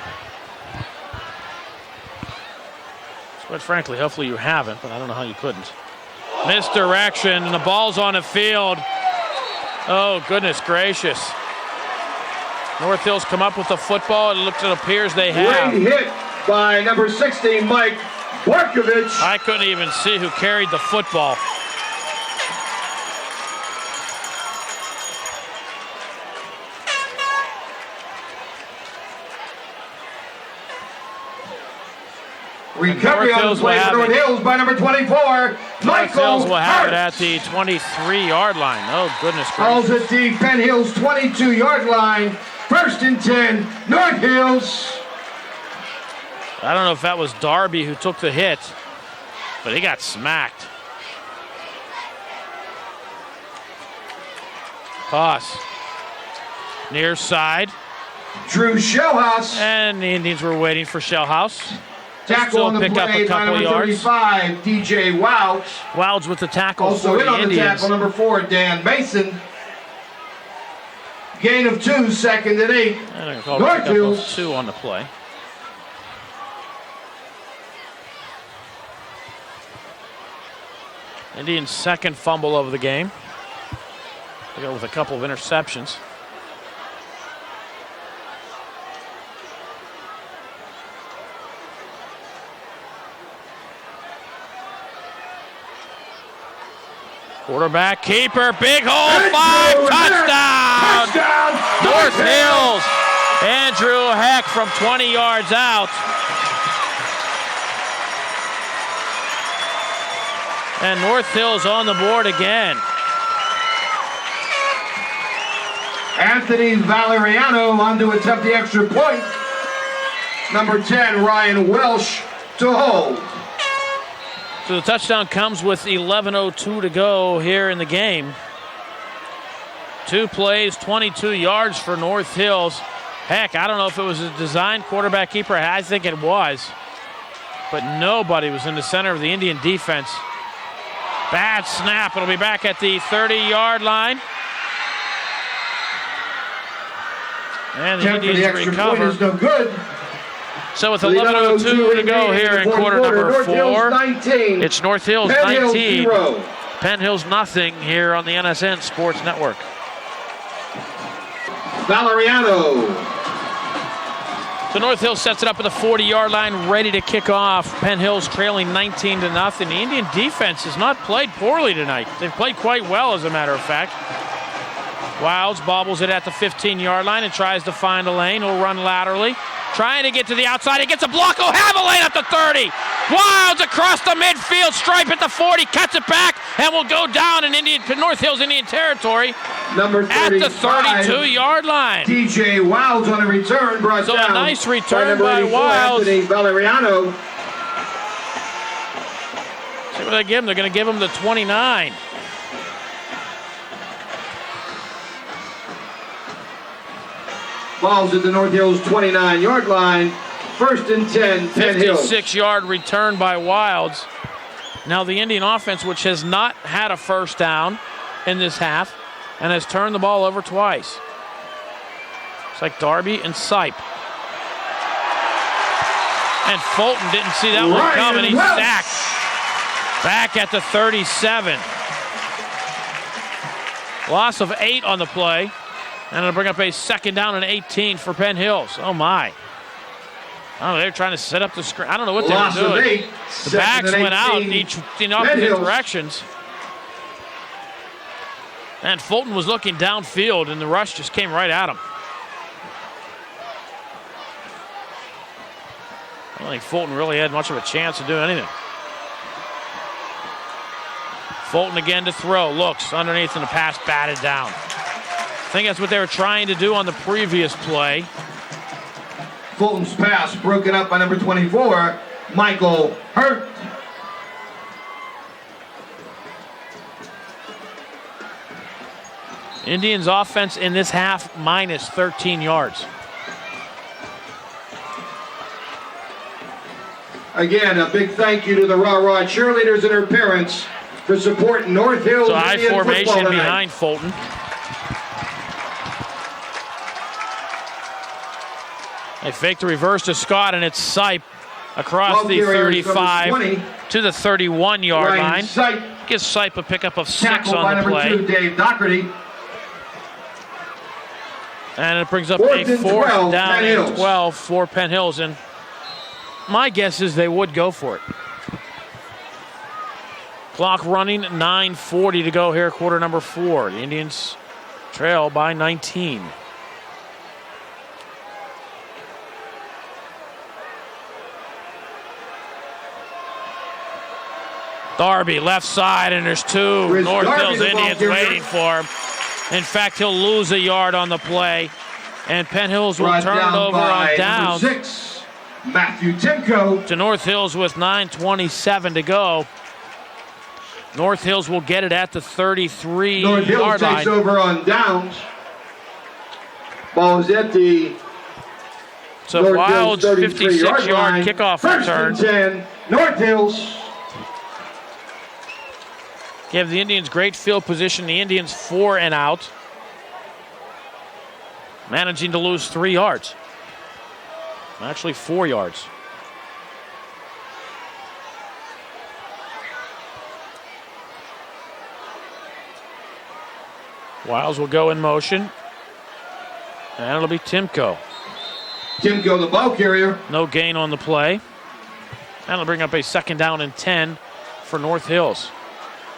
Quite frankly, hopefully you haven't, but I don't know how you couldn't. Misdirection, and the ball's on the field. Oh, goodness gracious. North Hills come up with the football. It appears they have. Great hit by number 60, Mike Barkovich. I couldn't even see who carried the football. Recovery North on the Hills play will for have North it. Hills by number 24, North Michael Hills will have it at Hurts. the 23-yard line. Oh, goodness Calls gracious. at the Penn Hills 22-yard line. 1st and 10, North Hills. I don't know if that was Darby who took the hit, but he got smacked. Toss. Near side. Drew Shellhouse. And the Indians were waiting for Shellhouse. Tackle Still on the pick up play a by couple number yards. 35, DJ Wouch. Wilds with the tackle Also for in the on the Indians. tackle, number 4, Dan Mason. Gain of 2, 2nd and 8. And I call North pick up of Hills. 2 on the play. Indians' second fumble of the game. They go with a couple of interceptions. Quarterback keeper, big hole, 5, touchdown! North Hills. Andrew Heck from 20 yards out. And North Hills on the board again. Anthony Valeriano on to attempt the extra point. Number 10, Ryan Welsh to hold. So the touchdown comes with 11:02 to go here in the game. 2 plays, 22 yards for North Hills. Heck, I don't know if it was a design quarterback keeper. I think it was. But nobody was in the center of the Indian defense. Bad snap. It'll be back at the 30-yard line. And the Indians recover. Is no good. So with 11:02 to go here in quarter number 4, it's North Hills 19, Penn Hills nothing here on the NSN Sports Network. Valeriano. So North Hills sets it up at the 40-yard line, ready to kick off. Penn Hills trailing 19-0. The Indian defense has not played poorly tonight. They've played quite well, as a matter of fact. Wilds bobbles it at the 15-yard line and tries to find a lane. He'll run laterally. Trying to get to the outside. He gets a block. Oh, have a lane up to 30. Wilds across the midfield stripe at the 40. Cuts it back and will go down in North Hills Indian territory. Number 35, at the 32-yard line. DJ Wilds on a return. Brought so down a nice return by Wilds. Anthony Valeriano. See what they give him. They're going to give him the 29. Balls at the North Hills 29-yard line. 1st and 10, Penn Hills. 56-yard return by Wilds. Now the Indian offense, which has not had a first down in this half and has turned the ball over twice. It's like Darby and Sipe. And Fulton didn't see that one coming. He's sacked. Back at the 37. Loss of 8 on the play. And it'll bring up a 2nd down and 18 for Penn Hills. Oh, my. Oh, they're trying to set up the screen. I don't know what they were doing. The backs went out in opposite directions. And Fulton was looking downfield, and the rush just came right at him. I don't think Fulton really had much of a chance to do anything. Fulton again to throw. Looks underneath, and the pass batted down. I think that's what they were trying to do on the previous play. Fulton's pass broken up by number 24, Michael Hurt. Indians offense in this half minus 13 yards. Again, a big thank you to the Rah-Rah cheerleaders and their parents for supporting North Hills. So high formation behind Fulton. They fake the reverse to Scott, and it's Sipe across the 35 to the 31-yard line. Sipe gives Sipe a pickup of 6 tackled on the play. Number 2, Dave Doherty. And it brings up a 4th down and 12 for Penn Hills. And my guess is they would go for it. Clock running, 9:40 to go here, quarter number 4. The Indians trail by 19. Darby, left side, and there's 2 North Hills Indians waiting for him. In fact, he'll lose a yard on the play, and Penn Hills will turn it over on downs. 6, Matthew Timko. To North Hills with 9:27 to go. North Hills will get it at the 33-yard line. North Hills takes over on downs. Ball is at the So Wilds 56-yard kickoff return. 1st and 10, North Hills. Give the Indians great field position. The Indians 4 and out. Managing to lose 3 yards. Actually 4 yards. Wilds will go in motion. And it'll be Timko. Timko, the ball carrier. No gain on the play. And it'll bring up a 2nd down and 10 for North Hills.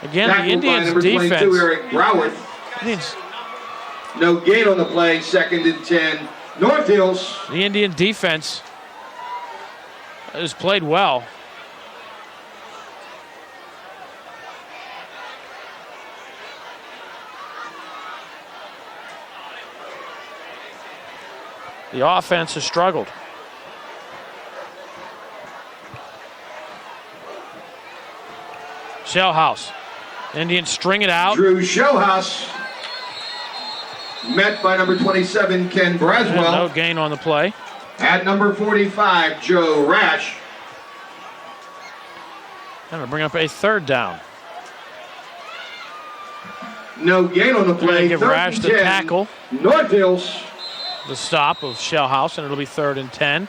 Again, the Tackled by Indians' number 22, defense. Eric Broworth. Indians, No gain on the play, 2nd and 10. North Hills. the Indian defense has played well. The offense has struggled. Shellhouse. Indians string it out. Drew Shellhouse. Met by number 27, Ken And Braswell. no gain on the play. At number 45, Joe Rash. And to bring up a 3rd down. No gain on the Gonna play. give 3rd Rash and the 10. tackle. North Hills. The stop of Shellhouse, and it'll be 3rd and 10.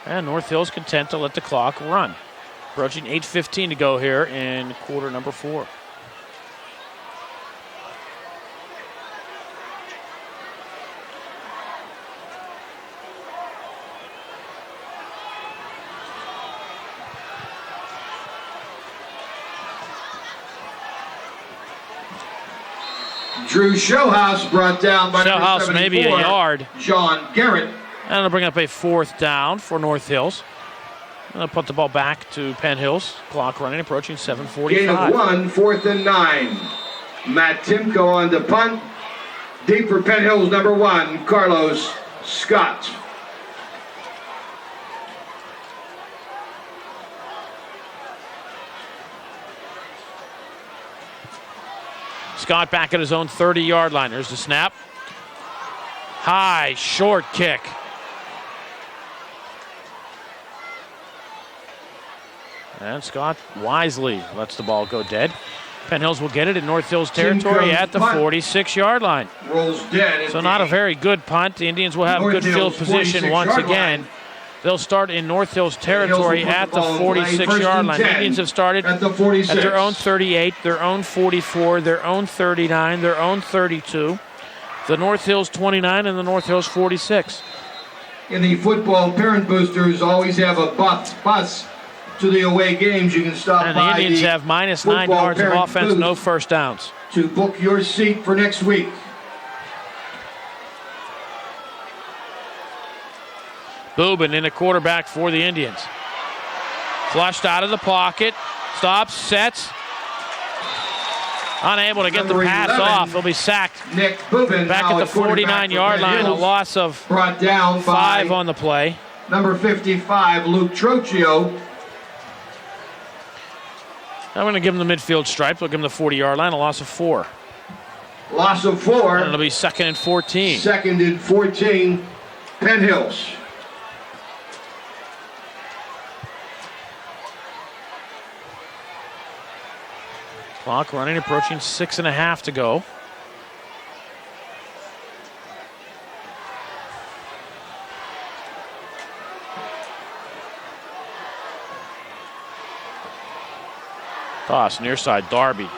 And North Hill's content to let the clock run. Approaching 8:15 to go here in quarter number 4. Drew Shellhouse brought down by Shellhouse number 74, maybe a yard. John Garrett. And they'll bring up a 4th down for North Hills. And they'll put the ball back to Penn Hills. Clock running, approaching Gain of 7:45. 1, 4th and 9. Matt Timko on the punt. Deep for Penn Hills, number 1, Carlos Scott. Scott back at his own 30-yard line. There's the snap. High, short kick. And Scott wisely lets the ball go dead. Penn Hills will get it in North Hills territory Timko's at the punt. 46-yard line. Rolls dead. at So not a the very good punt. The Indians will have North good field Hills position 46 once yard again. line. They'll start in North Hills territory Hills will put at the the ball in play. 46-yard 1st line. and The 10 Indians have started at the 46. at their own 38, their own 44, their own 39, their own 32. The North Hills 29 and the North Hills 46. In the football, parent boosters always have a bus to the away games. You can stop And by the Indians the have minus 9 football yards of parent offense, booth no first downs. to book your seat for next week. Boobin in the quarterback for the Indians. Flushed out of the pocket. Stops, sets. Unable to get the Number pass 11, off. He'll be sacked Nick Boobin back now at the quarterback for 49-yard Penn line. A Hills, loss of brought down 5 by on the play. number 55, Luke Trocchio. I'm going to give him the midfield stripe. We'll give him the 40-yard line. A loss of 4. Loss of 4. And it'll be 2nd and 14. 2nd and 14, Penn Hills. Clock running, approaching 6.5 to go. Toss near side, Darby.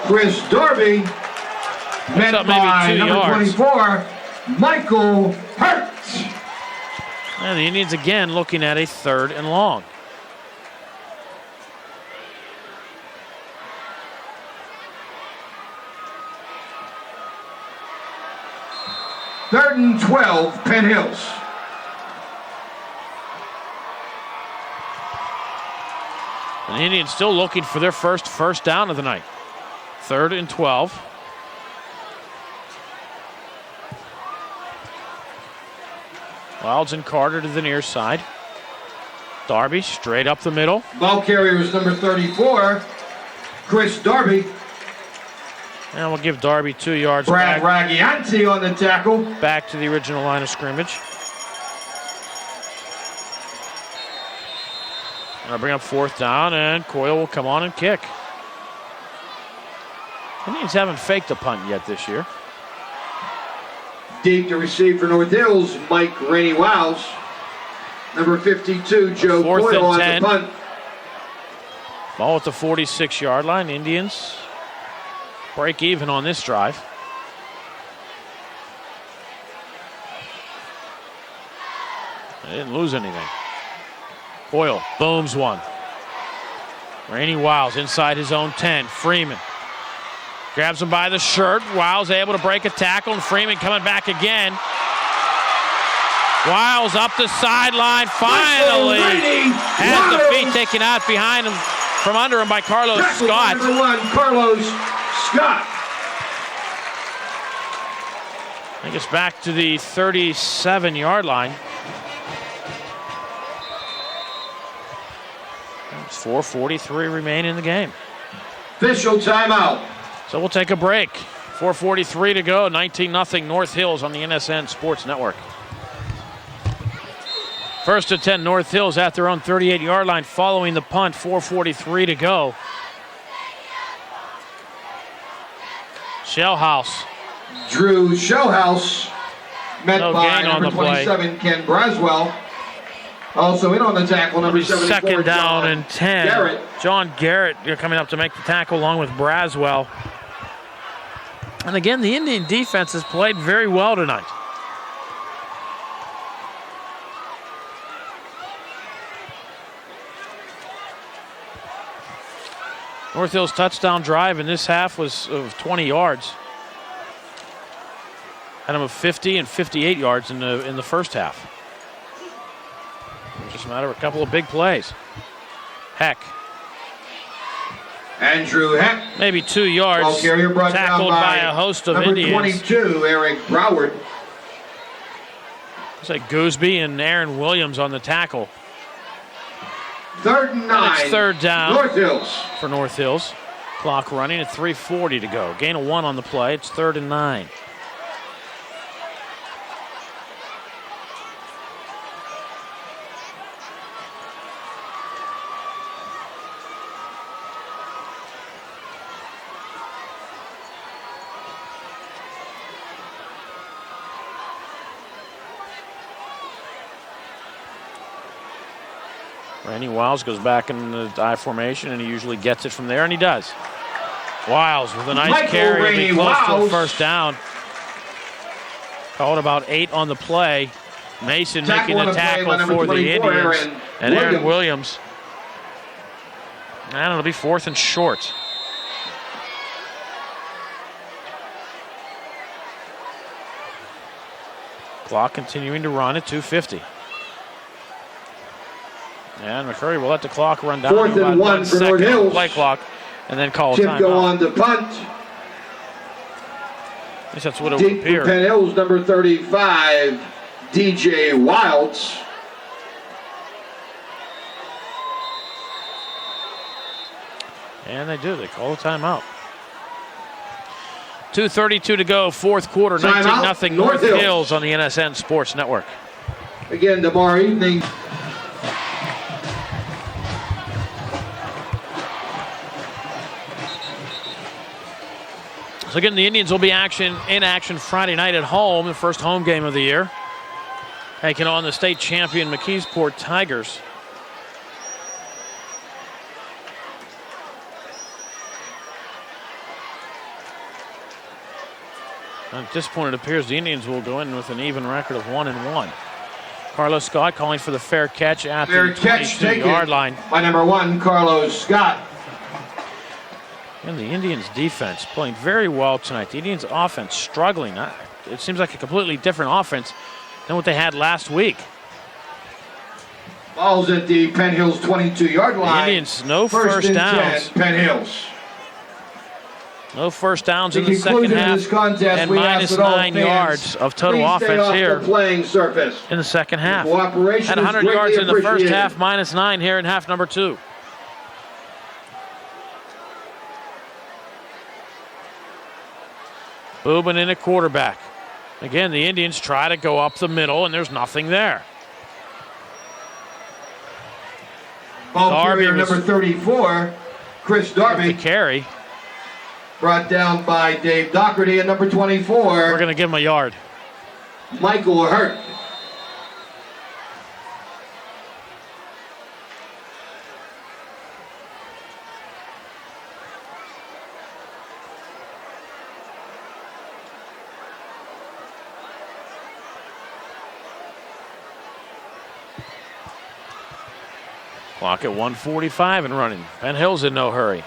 Chris Darby, met up maybe by 2 number yards. 24, Michael Hurt. And the Indians again looking at a 3rd and long. Third and 12, Penn Hills. And the Indians still looking for their first down of the night. 3rd and 12. Wilds and Carter to the near side. Darby straight up the middle. Ball carrier is number 34, Chris Darby. And we'll give Darby 2 yards Brad back, Ragianti on the tackle. back to the original line of scrimmage. And I'll bring up 4th down, and Coyle will come on and kick. Indians haven't faked a punt yet this year. Deep to receive for North Hills, Mike Rainey Wiles. Number 52, Joe 4th Coyle and on 10. the punt. Ball at the 46-yard line. Indians break even on this drive. They didn't lose anything. Coyle booms one. Randy Wiles inside his own 10. Freeman grabs him by the shirt. Wiles able to break a tackle, and Freeman coming back again. Wiles up the sideline, finally has the feet taken out behind him, from under him by Carlos Scott. Number 1, Carlos Scott. I think it's back to the 37-yard line. There's 4:43 remaining in the game. Official timeout. So we'll take a break. 4:43 to go, 19-0 North Hills on the NSN Sports Network. First and 10, North Hills at their own 38-yard line following the punt, 4:43 to go. Shellhouse. Drew Shellhouse, met No by gain on number the play. 27, Ken Braswell. Also in on the tackle, number 74, Second down John and 10. Garrett. John Garrett coming up to make the tackle along with Braswell. And again, the Indian defense has played very well tonight. North Hills touchdown drive in this half was of 20 yards. Had them of 50 and 58 yards in the first half. It was just a matter of a couple of big plays. Heck, Andrew Heck. maybe 2 yards, Ball carrier brought down tackled by a host of number Indians. 22, Eric Broward. Looks like Gooseby and Aaron Williams on the tackle. 3rd and 9. It's third down. North Hills. For North Hills. Clock running at 3:40 to go. Gain of 1 on the play. It's 3rd and 9. Randy Wiles goes back in the I formation, and he usually gets it from there, and he does. Wiles with a nice Michael carry, will be Randy close to a Wiles. first down. Called about 8 on the play. Mason making the tackle for the Indians, and Aaron Williams. And it'll be 4th and short. Clock continuing to run at 2:50. And McCurry will let the clock run down. 4th and about 1 1 for second North on the Hills. play clock, and then call a Chip go timeout. on to punt. At least that's what it would Deep for appear. Penn Hills, number 35, DJ Wilds. And they do. They call a timeout. 2:32 to go, fourth quarter, Timeout, 19-0 North North Hills. Hills on the NSN Sports Network. Again tomorrow evening. So again, the Indians will be in action Friday night at home, the first home game of the year, taking on the state champion McKeesport Tigers. At this point, it appears the Indians will go in with an even record of 1-1. Carlos Scott calling for the fair catch at Fair the catch 22-yard line. by number 1, Carlos Scott. And the Indians' defense playing very well tonight. The Indians' offense struggling. It seems like a completely different offense than what they had last week. Ball's at the Penn Hills 22-yard The line. Indians, no First first and downs. 10, Penn Hills. No first downs in In the second conclusion of half. this contest, And we ask minus that all 9 fans yards of total please stay offense off here the playing surface. in the second half. Cooperation At is 100 greatly yards in the first appreciated. half, minus 9 here in half number 2. Boobin in at quarterback. Again, the Indians try to go up the middle, and there's nothing there. Ball Darby carrier was- number 34, Chris The Darby, carry. brought down by Dave Doherty, and number We're 24, going to give him a yard. Michael Hurt. Clock at 1:45 and running. Penn Hill's in no hurry.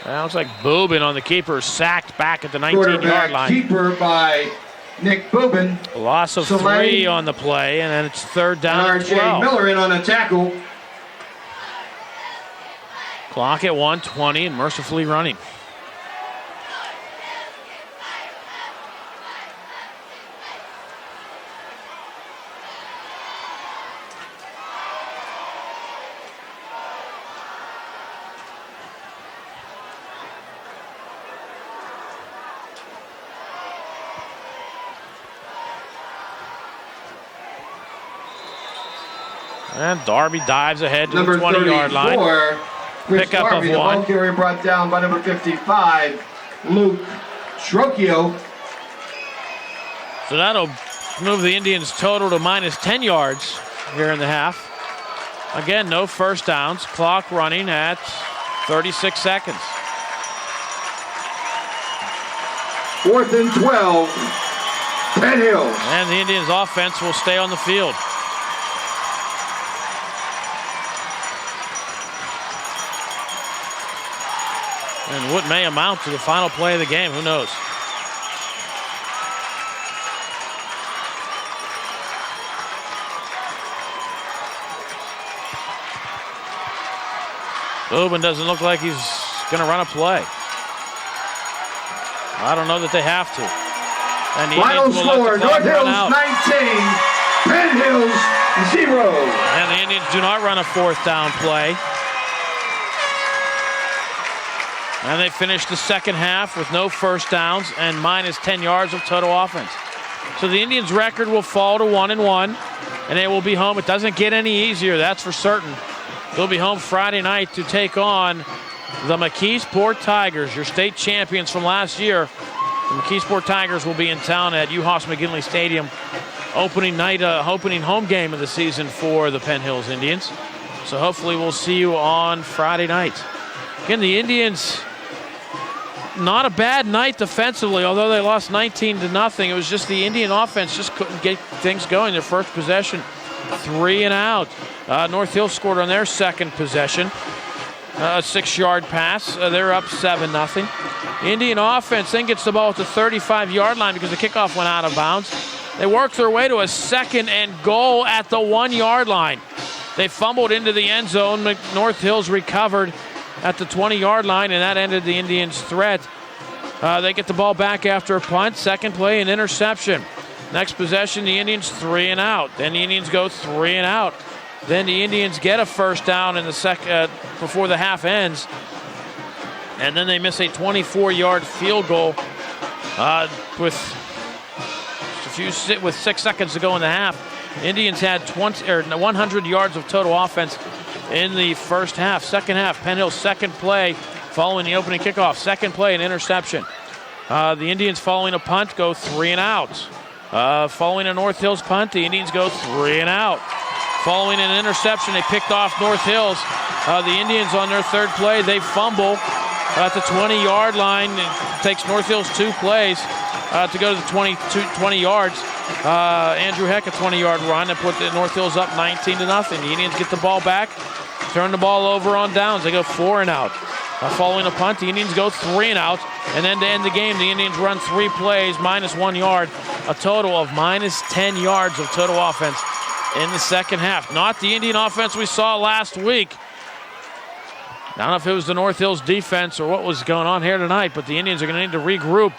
Well, looks like Boobin on the keeper, sacked back at the 19-yard line. Keeper by Nick Boobin. A loss of 3 on the play, and then it's third down and 12. R.J. Miller in on a tackle. Clock at 1:20 and mercifully running. And Darby dives ahead to Number the 20-yard line. Pickup of Darby, the one. ball carrier brought down by number 55, Luke Trocchio. So that'll move the Indians' total to minus 10 yards here in the half. Again, no first downs. Clock running at 36 seconds. 4th and 12, Penn Hills. And the Indians' offense will stay on the field. And what may amount to the final play of the game, who knows? Boobin doesn't look like he's going to run a play. I don't know that they have to. And the Final Indians will score, let the clock North run Hills out. 19, Penn Hills 0. And the Indians do not run a fourth down play. And they finish the second half with no first downs and minus 10 yards of total offense. So the Indians' record will fall to 1-1, and they will be home. It doesn't get any easier, that's for certain. They'll be home Friday night to take on the McKeesport Tigers, your state champions from last year. The McKeesport Tigers will be in town at UHAS McGinley Stadium, opening home game of the season for the Penn Hills Indians. So hopefully we'll see you on Friday night. Again, the Indians, not a bad night defensively, although they lost 19-0. It was just the Indian offense just couldn't get things going. Their first possession, 3 and out. North Hill scored on their second possession. A 6-yard pass. They're up 7-0. Indian offense then gets the ball at the 35-yard line because the kickoff went out of bounds. They work their way to a 2nd and goal at the 1-yard line. They fumbled into the end zone. North Hills recovered at the 20-yard line, and that ended the Indians' threat. They get the ball back after a punt. Second play, an interception. Next possession, the Indians 3 and out. Then the Indians go 3 and out. Then the Indians get a first down in the before the half ends. And then they miss a 24-yard field goal with 6 seconds to go in the half. Indians had 100 yards of total offense in the first half. Second half, Penn Hill's second play following the opening kickoff. Second play, an interception. The Indians, following a punt, go 3 and out. Following a North Hills punt, the Indians go 3 and out. Following an interception, they picked off North Hills. The Indians on their third play, they fumble at the 20-yard line. It takes North Hills 2 plays to go to the 20 yards. Andrew Heck, a 20-yard run that put the North Hills up 19-0. The Indians get the ball back, turn the ball over on downs. They go 4 and out. Following a punt, the Indians go 3 and out. And then to end the game, the Indians run 3 plays, minus 1 yard, a total of minus 10 yards of total offense in the second half. Not the Indian offense we saw last week. I don't know if it was the North Hills defense or what was going on here tonight, but the Indians are going to need to regroup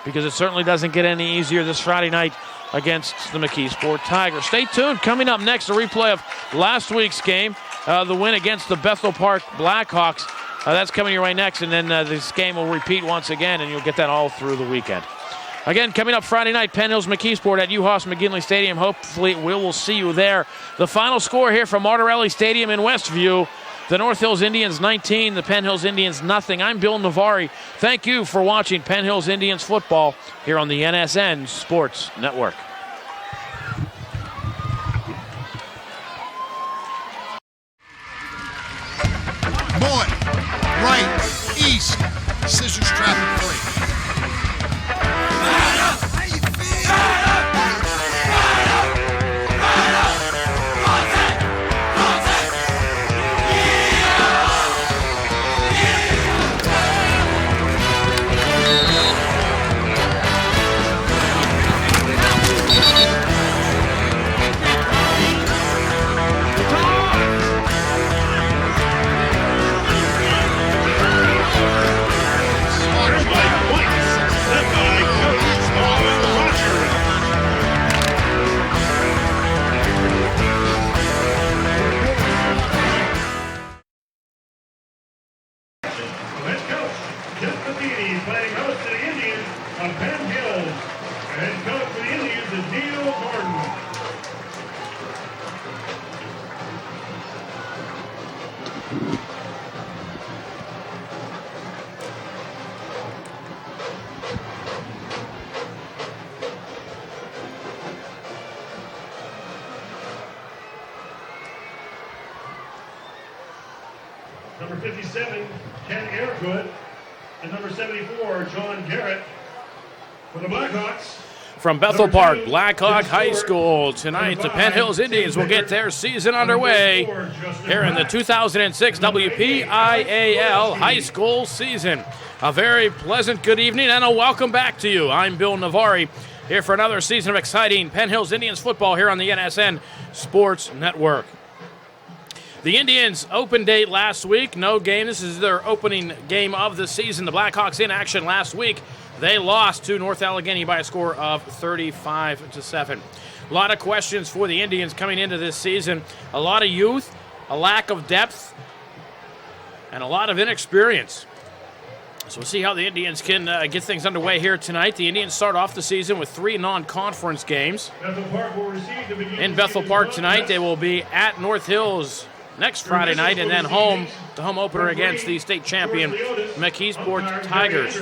because it certainly doesn't get any easier this Friday night against the McKeesport Tigers. Stay tuned. Coming up next, a replay of last week's game, the win against the Bethel Park Blackhawks. That's coming your way next, and then this game will repeat once again, and you'll get that all through the weekend. Again, coming up Friday night, Penn Hills McKeesport at UHAS McGinley Stadium. Hopefully we will see you there. The final score here from Martorelli Stadium in Westview: the North Hills Indians 19, the Penn Hills Indians nothing. I'm Bill Navari. Thank you for watching Penn Hills Indians football here on the NSN Sports Network. Boy, right, east, scissors traffic free. How you feel? Number 57, Ken Airgood. And number 74, John Garrett. For the Blackhawks. From Bethel Park, Blackhawk High School. Tonight, the Penn Hills Indians will get their season underway here in the 2006 WPIAL high school season. A very pleasant good evening and a welcome back to you. I'm Bill Navari, here for another season of exciting Penn Hills Indians football here on the NSN Sports Network. The Indians open date last week, no game. This is their opening game of the season. The Blackhawks in action last week. They lost to North Allegheny by a score of 35-7. A lot of questions for the Indians coming into this season. A lot of youth, a lack of depth, and a lot of inexperience. So we'll see how the Indians can get things underway here tonight. The Indians start off the season with 3 non-conference games. In Bethel Park tonight, they will be at North Hills next Friday night, and then home, the home opener against the state champion McKeesport Tigers.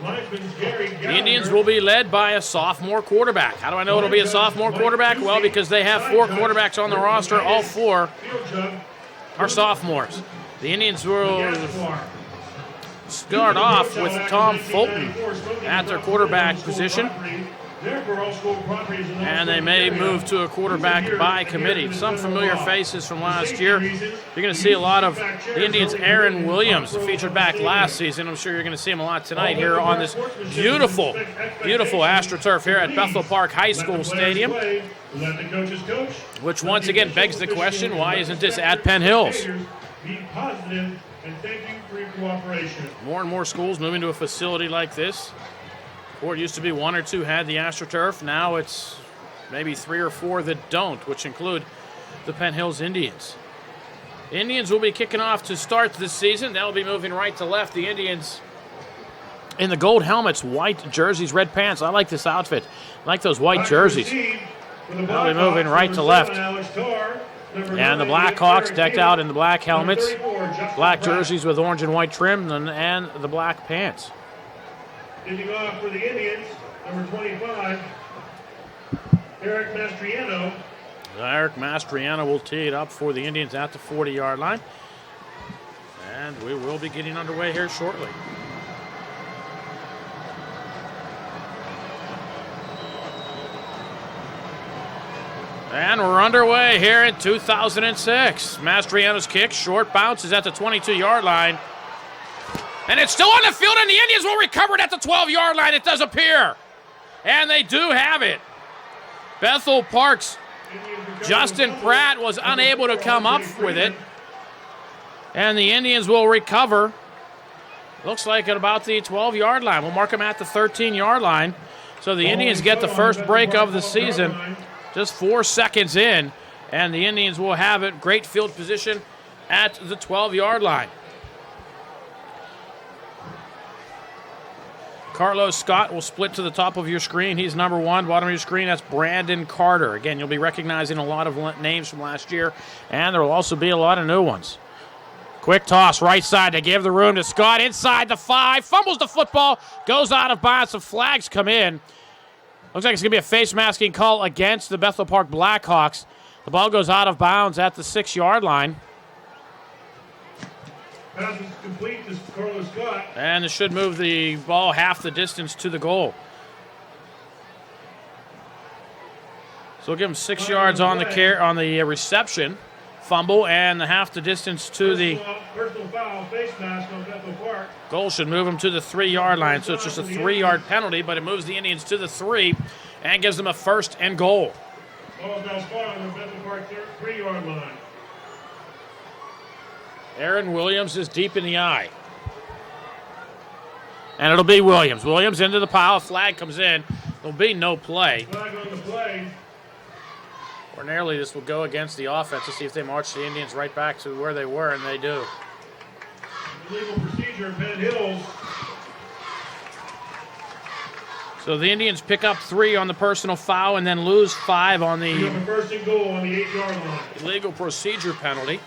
The Indians will be led by a sophomore quarterback. How do I know it'll be a sophomore quarterback? Well, because they have 4 quarterbacks on the roster. All 4 are sophomores. The Indians will start off with Tom Fulton at their quarterback position. And they may move to a quarterback by committee. Some familiar faces from last year. You're going to see a lot of the Indians' Aaron Williams, featured back last season. I'm sure you're going to see him a lot tonight here on this beautiful, beautiful AstroTurf here at Bethel Park High School Stadium. Which once again begs the question, why isn't this at Penn Hills? More and more schools moving to a facility like this. Before it used to be 1 or 2 had the AstroTurf. Now it's maybe 3 or 4 that don't, which include the Penn Hills Indians. The Indians will be kicking off to start this season. They'll be moving right to left. The Indians in the gold helmets, white jerseys, red pants. I like this outfit. I like those white jerseys. They'll be moving right to left. And the Blackhawks decked out in the black helmets, black jerseys with orange and white trim, and the black pants. Kicking off for the Indians, number 25, Eric Mastriano. Eric Mastriano will tee it up for the Indians at the 40-yard line. And we will be getting underway here shortly. And we're underway here in 2006. Mastriano's kick, short bounce, is at the 22-yard line. And it's still on the field, and the Indians will recover it at the 12-yard line, it does appear. And they do have it. Bethel Park's Justin Pratt was unable to come up with it. And the Indians will recover. Looks like at about the 12-yard line. We'll mark them at the 13-yard line. So the Indians get the first break of the season, just 4 seconds in. And the Indians will have it. Great field position at the 12-yard line. Carlos Scott will split to the top of your screen. He's number 1. Bottom of your screen, that's Brandon Carter. Again, you'll be recognizing a lot of names from last year, and there will also be a lot of new ones. Quick toss right side to give the room to Scott. Inside the 5, fumbles the football, goes out of bounds. Some flags come in. Looks like it's going to be a face masking call against the Bethel Park Blackhawks. The ball goes out of bounds at the 6-yard line. Pass is complete to Carlos Scott. And it should move the ball half the distance to the goal. So we'll give him 6 yards on the reception, fumble, and the half the distance to the personal foul, face mask on Bethel Park. Goal should move him to the 3-yard line. So it's just a 3-yard penalty, but it moves the Indians to the 3 and gives them a 1st and goal. Ball is now spotted on the Bethel Park 3-yard line. Aaron Williams is deep in the eye. And it'll be Williams. Williams into the pile. Flag comes in. There'll be no play. Flag on the play. Ordinarily, this will go against the offense to see if they march the Indians right back to where they were, and they do. Illegal procedure in Penn Hills. So the Indians pick up 3 on the personal foul and then lose 5 on the 1st and goal on the 8-yard line. Illegal procedure penalty.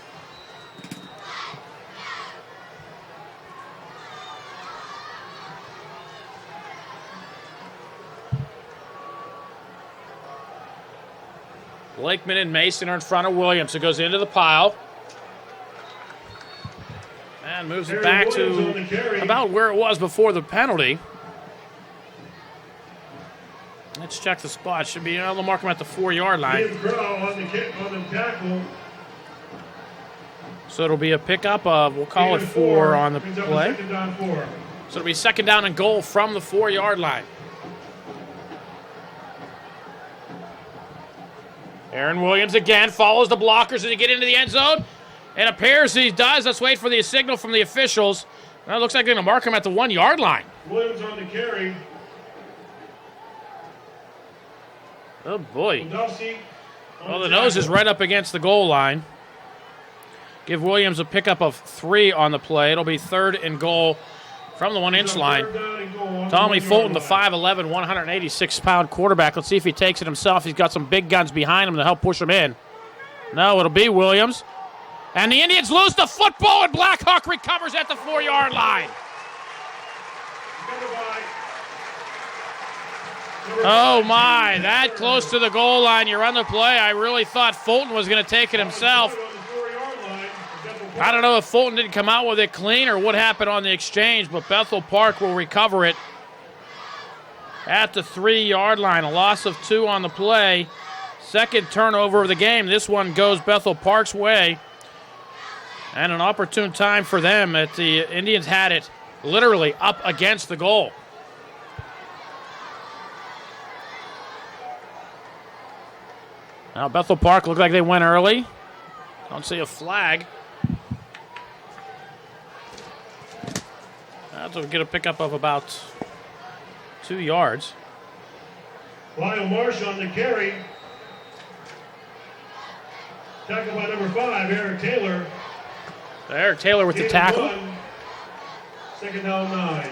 Blakeman and Mason are in front of Williams. It goes into the pile. And moves it back to about where it was before the penalty. Let's check the spot. Should be able to mark him at the 4-yard line. On the kick, on the tackle. So it'll be a pickup of, we'll call it 4 on the play. Second down 4. So it'll be second down and goal from the 4-yard line. Aaron Williams again follows the blockers as he get into the end zone. It appears he does. Let's wait for the signal from the officials. Well, it looks like they're going to mark him at the 1-yard line. Williams on the carry. Oh, boy. Dusty Well, the nose is right up against the goal line. Give Williams a pickup of 3 on the play. It'll be third and goal from the 1-inch line. Tommy Fulton, the 5'11", 186-pound quarterback. Let's see if he takes it himself. He's got some big guns behind him to help push him in. No, it'll be Williams. And the Indians lose the football, and Blackhawk recovers at the 4-yard line. Oh, my. That close to the goal line. You run the play. I really thought Fulton was going to take it himself. I don't know if Fulton didn't come out with it clean or what happened on the exchange, but Bethel Park will recover it at the 3-yard line. A loss of 2 on the play. Second turnover of the game. This one goes Bethel Park's way. And an opportune time for them that the Indians had it literally up against the goal. Now Bethel Park looked like they went early. Don't see a flag. That'll get a pickup of about 2 yards. Lyle Marsh on the carry. Tackled by number 5, Eric Taylor. Eric Taylor with the tackle. Second down 9.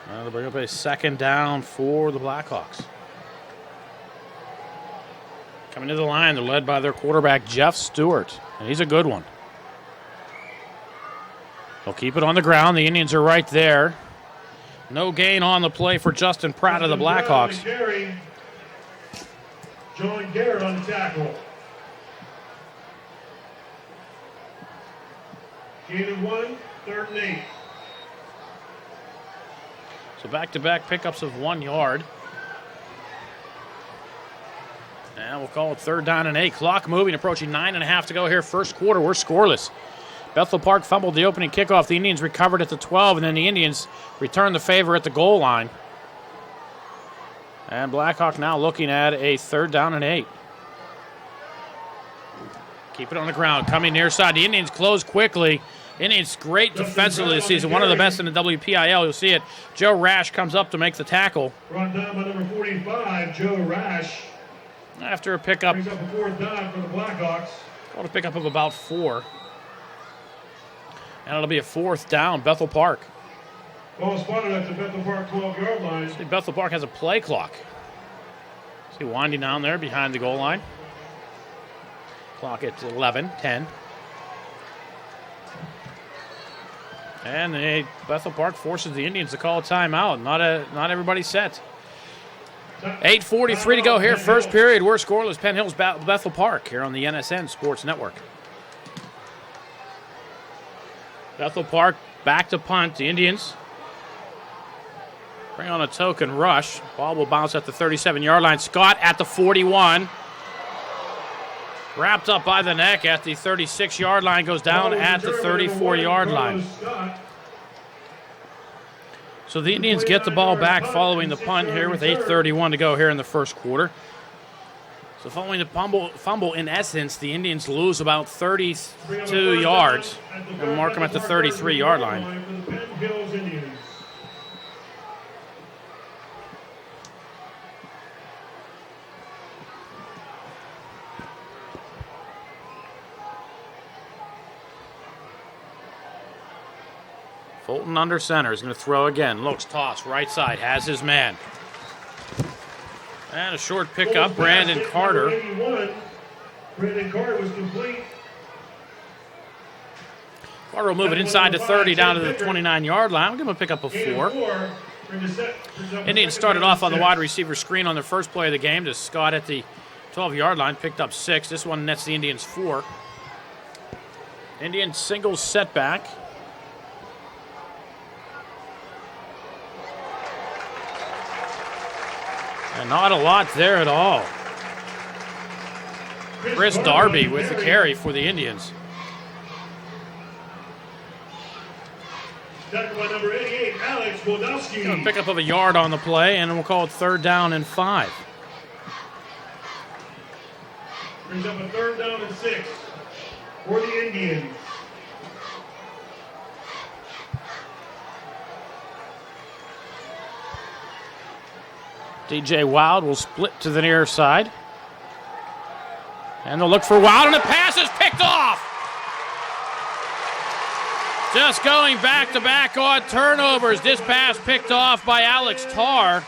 That'll bring up a second down for the Blackhawks. Coming to the line, they're led by their quarterback, Jeff Stewart, and he's a good one. They'll keep it on the ground. The Indians are right there. No gain on the play for Justin Pratt of the Blackhawks. John Garrett on the tackle. Gain of 1, third and 8. So back-to-back pickups of 1 yard. And we'll call it third down and 8. Clock moving, approaching 9.5 to go here. First quarter, we're scoreless. Bethel Park fumbled the opening kickoff. The Indians recovered at the 12, and then the Indians returned the favor at the goal line. And Blackhawk now looking at a third down and 8. Keep it on the ground, coming near side. The Indians close quickly. Indians great defensively this season, one of the best in the WPIAL. You'll see it. Joe Rash comes up to make the tackle. Brought down by number 45, Joe Rash. After a pickup. Brings up a fourth down for the Blackhawks. Called a pickup of about 4. And it'll be a fourth down, Bethel Park. Ball spotted at the Bethel Park 12-yard line. See, Bethel Park has a play clock. See, winding down there behind the goal line. Clock at 11:10. And Bethel Park forces the Indians to call a timeout. Not everybody set. 8:43 to go here, first period. We're scoreless. Penn Hills Bethel Park here on the NSN Sports Network. Bethel Park back to punt. The Indians bring on a token rush. Ball will bounce at the 37-yard line. Scott at the 41. Wrapped up by the neck at the 36-yard line. Goes down at the 34-yard line. So the Indians get the ball back following the punt here with 8:31 to go here in the first quarter. So following the fumble, in essence, the Indians lose about 32 yards and mark them at the 33-yard line. Fulton under center is going to throw again. Looks, toss, right side, has his man. And a short pickup, Brandon Carter. Brandon Carter was complete. Carter will move it inside the 30 down to the 29-yard line. We'll give him a pickup of 4. Indians started off on the wide receiver screen on their first play of the game to Scott at the 12-yard line, picked up 6. This one nets the Indians 4. Indians singles setback. And not a lot there at all. Chris Darby with the carry for the Indians. Second by number 88, Alex Wodowski. Pickup of a yard on the play, and we'll call it 3rd down and 5. Brings up a 3rd down and 6 for the Indians. DJ Wild will split to the near side. And they'll look for Wild, and the pass is picked off. Just going back-to-back on turnovers. This pass picked off by Alex Tarr.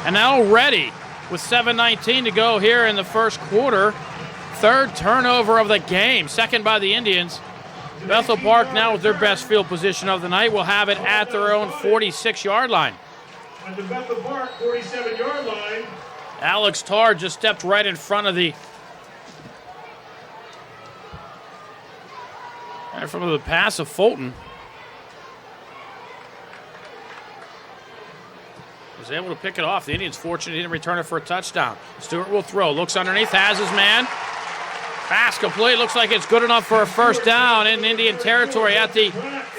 And already with 7:19 to go here in the first quarter, 3rd turnover of the game, 2nd by the Indians. Bethel Park now with their best field position of the night will have it at their own 46-yard line. At the Bethel Park 47-yard line. Alex Tarr just stepped right in front of the pass of Fulton. Was able to pick it off. The Indians fortunate he didn't return it for a touchdown. Stewart will throw. Looks underneath. Has his man. Pass complete. Looks like it's good enough for a 1st down in Indian territory at the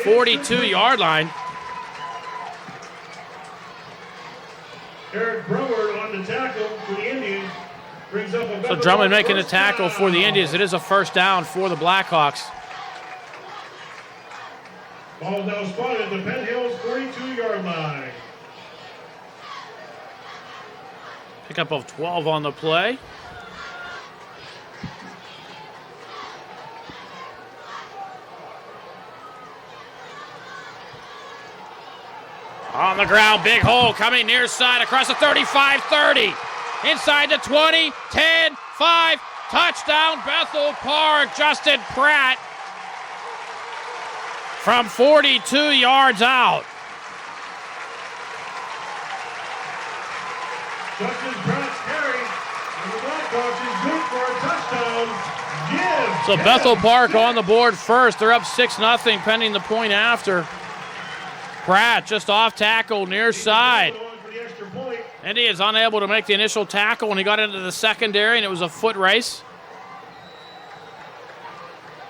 42-yard line. Eric Brewer on the tackle for the Indians. Brings up a So Drummond making the tackle for the Indians. It is a 1st down for the Blackhawks. Ball now spotted at the Penn Hills 42-yard line. Pickup of 12 on the play. On the ground, big hole coming near side across the 35-30. Inside the 20, 10, 5, touchdown Bethel Park. Justin Pratt from 42 yards out. Justin Pratt's carry, and the Blackhawks is good for a touchdown. So Bethel Park on the board first. They're up 6-0 pending the point after. Pratt just off tackle near side. Indians unable to make the initial tackle when he got into the secondary, and it was a foot race.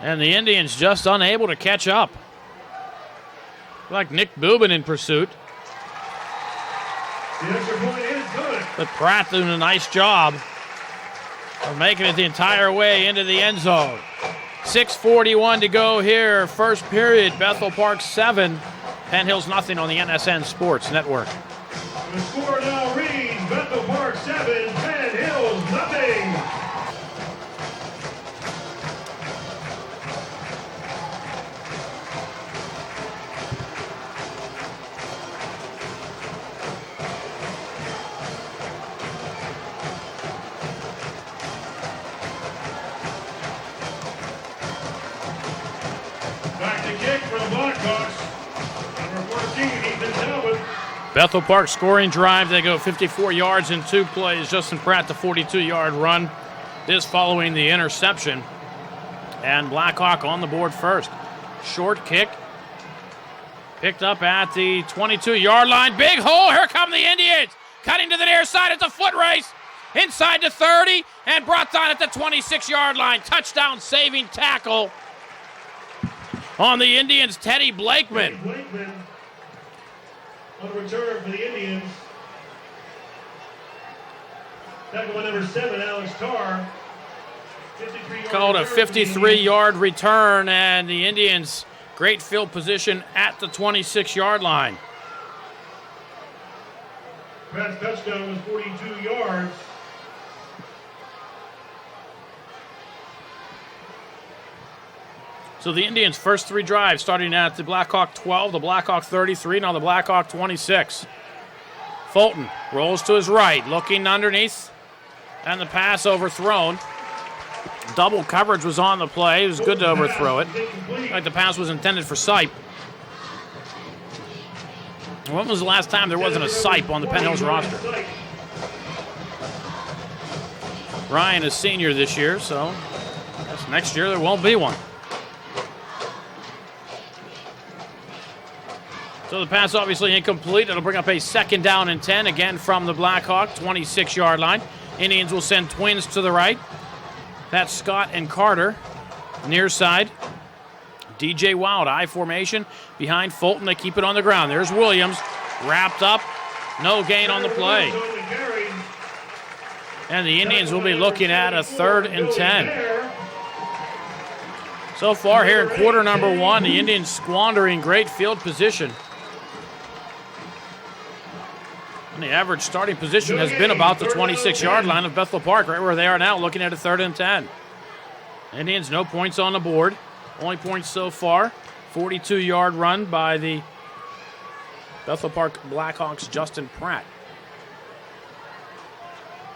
And the Indians just unable to catch up. Like Nick Boobin in pursuit. The extra point is good. But Pratt doing a nice job of making it the entire way into the end zone. 6:41 to go here. First period, Bethel Park 7. Penn Hills nothing on the NSN Sports Network. The score now reads Bethel Park 7, Penn Hills nothing. Back to kick for the Blackhawks. Number 14, Ethan Talbot. Bethel Park scoring drive. They go 54 yards in 2 plays. Justin Pratt, the 42-yard run. This following the interception. And Blackhawk on the board first. Short kick. Picked up at the 22-yard line. Big hole. Here come the Indians. Cutting to the near side. It's a foot race. Inside the 30 and brought down at the 26-yard line. Touchdown saving tackle on the Indians, Teddy Blakeman. Blakeman on the return for the Indians. Tackle by number 7, Alex Tarr. Called a 53-yard return, and the Indians great field position at the 26-yard line. Pratt's touchdown was 42 yards. So the Indians' first 3 drives starting at the Blackhawk 12, the Blackhawk 33, now the Blackhawk 26. Fulton rolls to his right, looking underneath, and the pass overthrown. Double coverage was on the play. It was good to overthrow it. Like the pass was intended for Sipe. When was the last time there wasn't a Sipe on the Penn Hills roster? Ryan is senior this year, so I guess next year there won't be one. So the pass obviously incomplete. It'll bring up a 2nd down and 10, again from the Blackhawk, 26-yard line. Indians will send twins to the right. That's Scott and Carter. Near side, DJ Wild, I formation behind Fulton. They keep it on the ground. There's Williams, wrapped up, no gain on the play. And the Indians will be looking at a 3rd and 10. So far here in quarter number 1, the Indians squandering great field position. And the average starting position has been about the 26-yard line of Bethel Park, right where they are now, looking at a 3rd and 10. Indians, no points on the board. Only points so far. 42-yard run by the Bethel Park Blackhawks' Justin Pratt.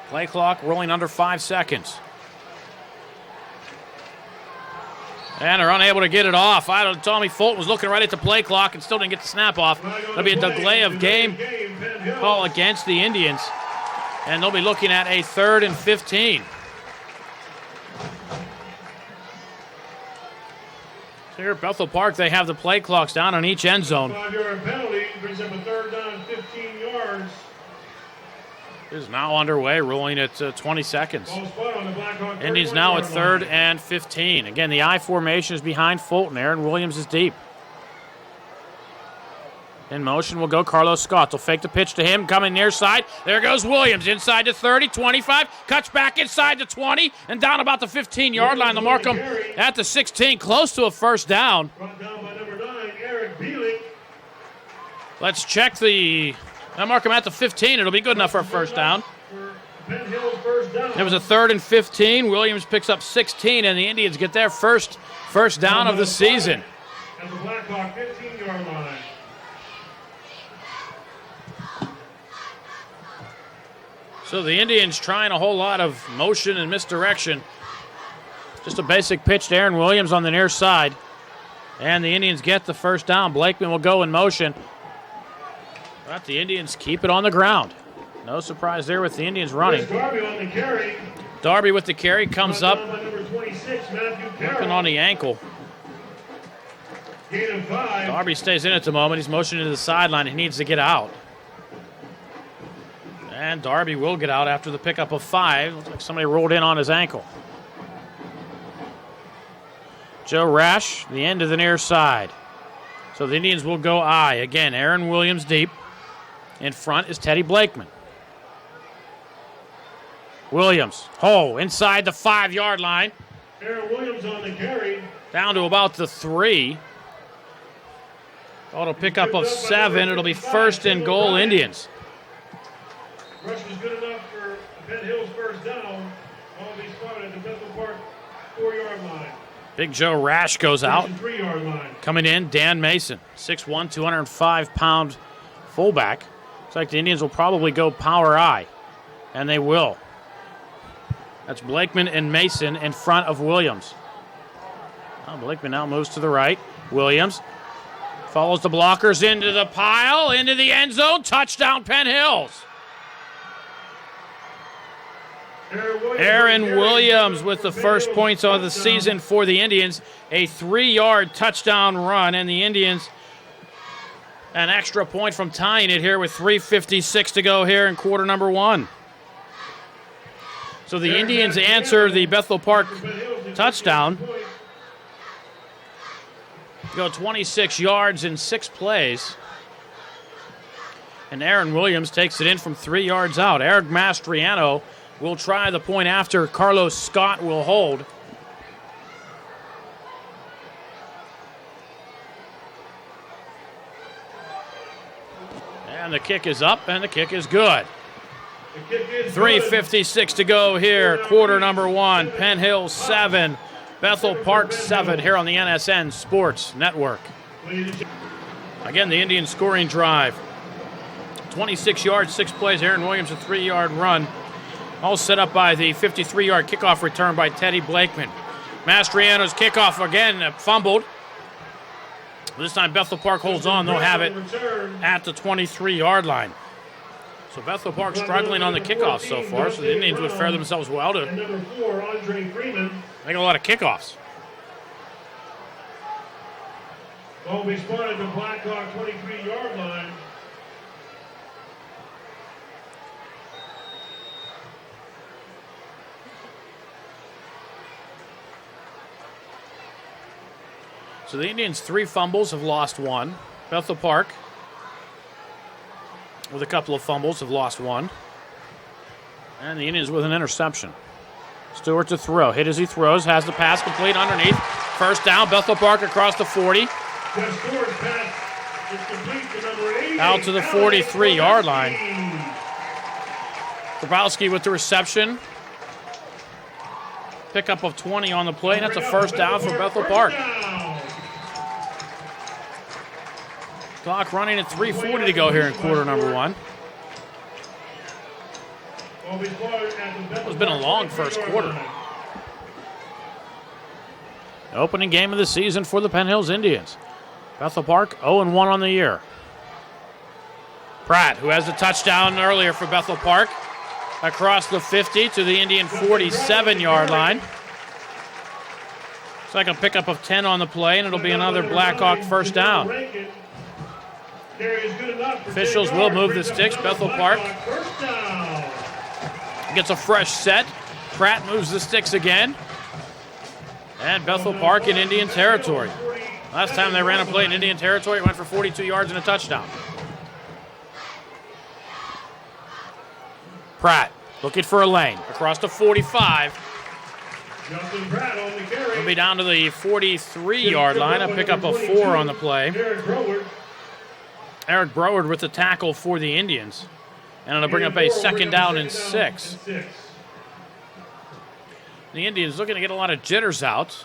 Play clock rolling under 5 seconds. And they're unable to get it off. Tommy Fulton was looking right at the play clock and still didn't get the snap off. There'll be a delay of game call against the Indians. And they'll be looking at a 3rd and 15. Here at Bethel Park, they have the play clocks down on each end zone. 5-yard penalty brings up a 3rd down, 15 yards. It is now underway, rolling at 20 seconds. Indians now at 3rd and 15. Again, the I formation is behind Fulton. Aaron Williams is deep. In motion will go Carlos Scott. They'll fake the pitch to him, coming near side. There goes Williams, inside to 30, 25, cuts back inside to 20, and down about the 15-yard line. They'll mark him at the 16, close to a 1st down. Brought down by number 9, Eric Bielik. Let's check the... They'll mark him at the 15. It'll be good enough for a 1st down. Penn Hill's 1st down. It was a 3rd and 15. Williams picks up 16, and the Indians get their first down of the season. At the Blackhawk 15-yard line. So the Indians trying a whole lot of motion and misdirection. Just a basic pitch to Aaron Williams on the near side. And the Indians get the 1st down. Blakeman will go in motion. But the Indians keep it on the ground. No surprise there with the Indians running. Darby on the carry. Darby with the carry comes up. Number 26, Matthew Working on the ankle. Gain of 5. Darby stays in at the moment. He's motioning to the sideline. He needs to get out. And Darby will get out after the pickup of 5. Looks like somebody rolled in on his ankle. Joe Rash, the end of the near side. So the Indians will go I. Again, Aaron Williams deep. In front is Teddy Blakeman. Williams, inside the 5-yard line. Aaron Williams on the carry. Down to about the 3. Auto pickup of 7. It'll be 1st and goal, Indians. Rush was good enough for Penn Hill's 1st down. All these spotted at the Bethel Park 4-yard line. Big Joe Rash goes out. 3-yard line. Coming in, Dan Mason, 6'1", 205-pound fullback. Looks like the Indians will probably go power I, and they will. That's Blakeman and Mason in front of Williams. Blakeman now moves to the right. Williams follows the blockers into the pile, into the end zone. Touchdown, Penn Hills. Aaron Williams with the first points of the season for the Indians. A 3-yard touchdown run, and the Indians an extra point from tying it here with 3:56 to go here in quarter number 1. So the Indians answer the Bethel Park touchdown. Go 26 yards in 6 plays. And Aaron Williams takes it in from 3 yards out. Eric Mastriano will try the point after. Carlos Scott will hold. And the kick is up, and the kick is good. 3:56 to go here, quarter number 1. Penn Hills 7, Bethel Park 7 here on the NSN Sports Network. Again, the Indian scoring drive. 26 yards, 6 plays. Aaron Williams, a 3-yard run. All set up by the 53-yard kickoff return by Teddy Blakeman. Mastriano's kickoff again fumbled. This time Bethel Park holds on. They'll have it at the 23-yard line. So Bethel Park struggling on the kickoff so far, so the Indians would fare themselves well to And number 4, Andre Freeman. make a lot of kickoffs. Ball will be spotted at the Blackhawk 23-yard line. So the Indians 3 fumbles, have lost 1. Bethel Park, with a couple of fumbles, have lost 1. And the Indians with an interception. Stewart to throw. Hit as he throws. Has the pass complete underneath. First down. Bethel Park across the 40. Jeff Stewart's pass is complete to number 88. Out to the 43-yard line. Grabowski with the reception. Pickup of 20 on the play. And that's a first down for Bethel Park. Clock running at 3:40 to go here in quarter number 1. It's been a long first quarter. Opening game of the season for the Penn Hills Indians. Bethel Park 0-1 on the year. Pratt, who has the touchdown earlier for Bethel Park, across the 50 to the Indian 47-yard line. Second pickup of 10 on the play, and it'll be another Blackhawk first down. Officials will move the sticks. Bethel Park gets a fresh set. Pratt moves the sticks again. And Bethel Park in Indian territory. Last time they ran a play in Indian territory, it went for 42 yards and a touchdown. Pratt looking for a lane across the 45. He'll be down to the 43-yard line. A pickup of 4 on the play. Eric Broward with the tackle for the Indians. And it'll bring up a second down and 6. The Indians looking to get a lot of jitters out.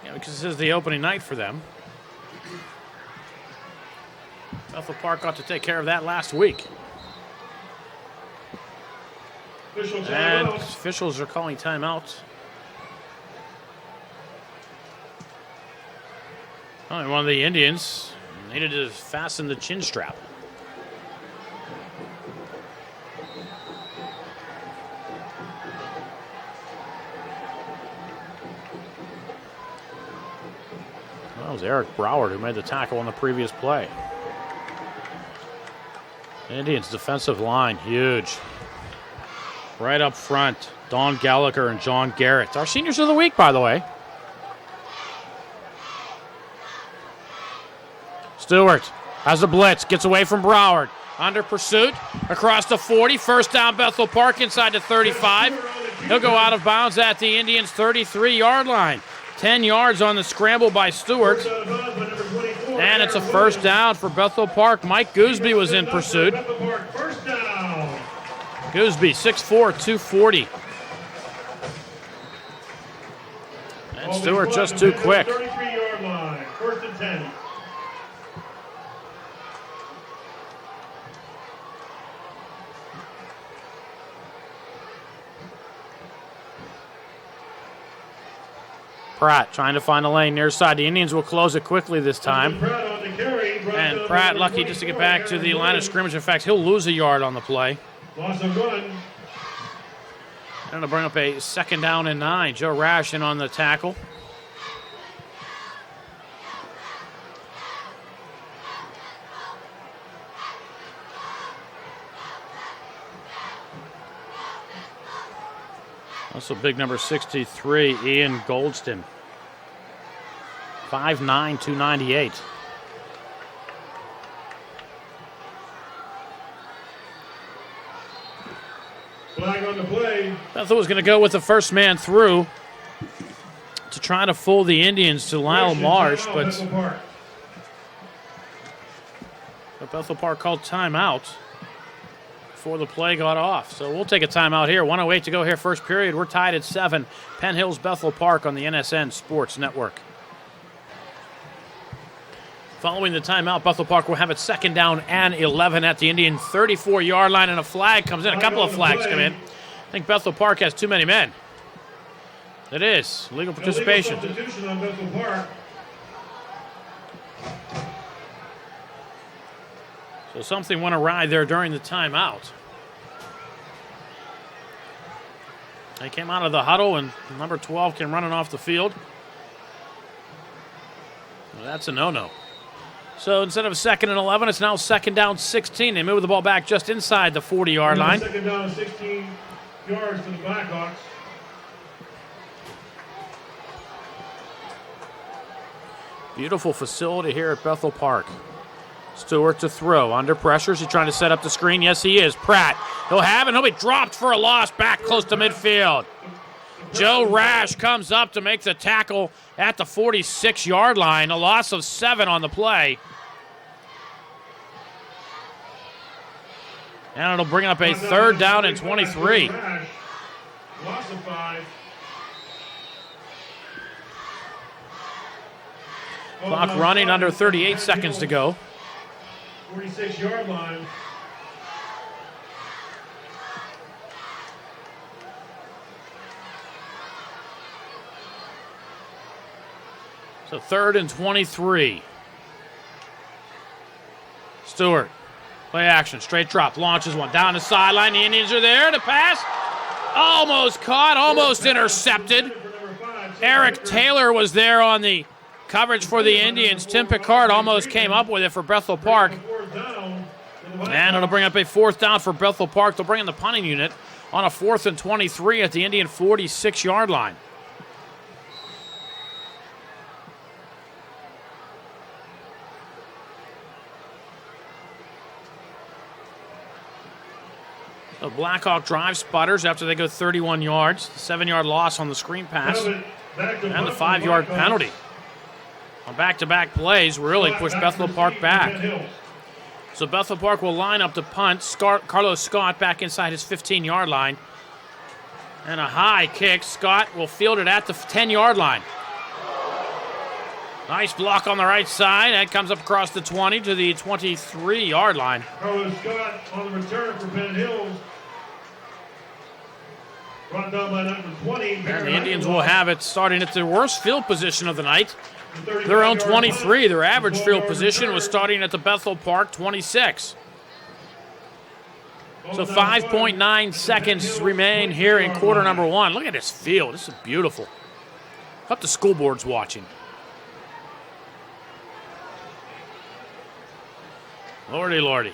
Because this is the opening night for them. Bethel Park got to take care of that last week. And officials are calling timeout. One of the Indians needed to fasten the chin strap. That was Eric Broward who made the tackle on the previous play. Indians defensive line, huge. Right up front, Don Gallagher and John Garrett. Our seniors of the week, by the way. Stewart has a blitz, gets away from Broward. Under pursuit, across the 40. First down, Bethel Park inside the 35. He'll go out of bounds at the Indians' 33-yard line. 10 yards on the scramble by Stewart. And it's a first down for Bethel Park. Mike Gooseby was in pursuit. Gooseby, 6'4", 240. And Stewart just too quick. 33-yard line, first and 10. Pratt trying to find a lane near side. The Indians will close it quickly this time. And Pratt lucky just to get back to the line of scrimmage. In fact, he'll lose a yard on the play. Loss of 1. And it'll bring up a second down and 9. Joe Rash in on the tackle. Also big number 63, Ian Goldston. 5'9", 298. Flag on the play. Bethel was going to go with the first man through to try to fool the Indians to Lyle Marsh, but Bethel Park called timeout before the play got off. So we'll take a timeout here. 1:08 to go here, first period. We're tied at 7. Penn Hills Bethel Park on the NSN Sports Network. Following the timeout, Bethel Park will have it second down and 11 at the Indian 34-yard line, and a flag comes in. A couple of flags come in. I think Bethel Park has too many men. It is. Legal participation. Illegal substitution on Bethel Park. So something went awry there during the timeout. They came out of the huddle, and number 12 came running off the field. Well, that's a no-no. So instead of 2nd and 11, it's now 2nd down 16. They move the ball back just inside the 40-yard line. 2nd down 16 yards for the Blackhawks. Beautiful facility here at Bethel Park. Stewart to throw. Under pressure. Is he trying to set up the screen? Yes, he is. Pratt. He'll have it. He'll be dropped for a loss back close to midfield. Joe Rash comes up to make the tackle at the 46-yard line. A loss of 7 on the play. And it'll bring up a 3rd down and 23. Loss of 5. Clock running, under 38 seconds to go. 46-yard line. So 3rd and 23. Stewart, play action, straight drop, launches one down the sideline. The Indians are there to pass. Almost caught, almost intercepted. Eric Taylor was there on the coverage for the Indians. Tim Picard almost came up with it for Bethel Park. And it'll bring up a 4th down for Bethel Park. They'll bring in the punting unit on a 4th and 23 at the Indian 46-yard line. The Blackhawk drive sputters after they go 31 yards. 7-yard loss on the screen pass. And the 5-yard penalty. On back-to-back plays really pushed Bethel Park back. So Bethel Park will line up to punt. Carlos Scott back inside his 15-yard line. And a high kick. Scott will field it at the 10-yard line. Nice block on the right side. That comes up across the 20 to the 23-yard line. Carlos Scott on the return for Penn Hills. Brought down by number 20. And the Indians will have it starting at their worst field position of the night. Their own 23. Their average field position was starting at the Bethel Park 26. So 5.9 seconds remain here in quarter number 1. Look at this field. This is beautiful. Hope the school board's watching. Lordy, lordy.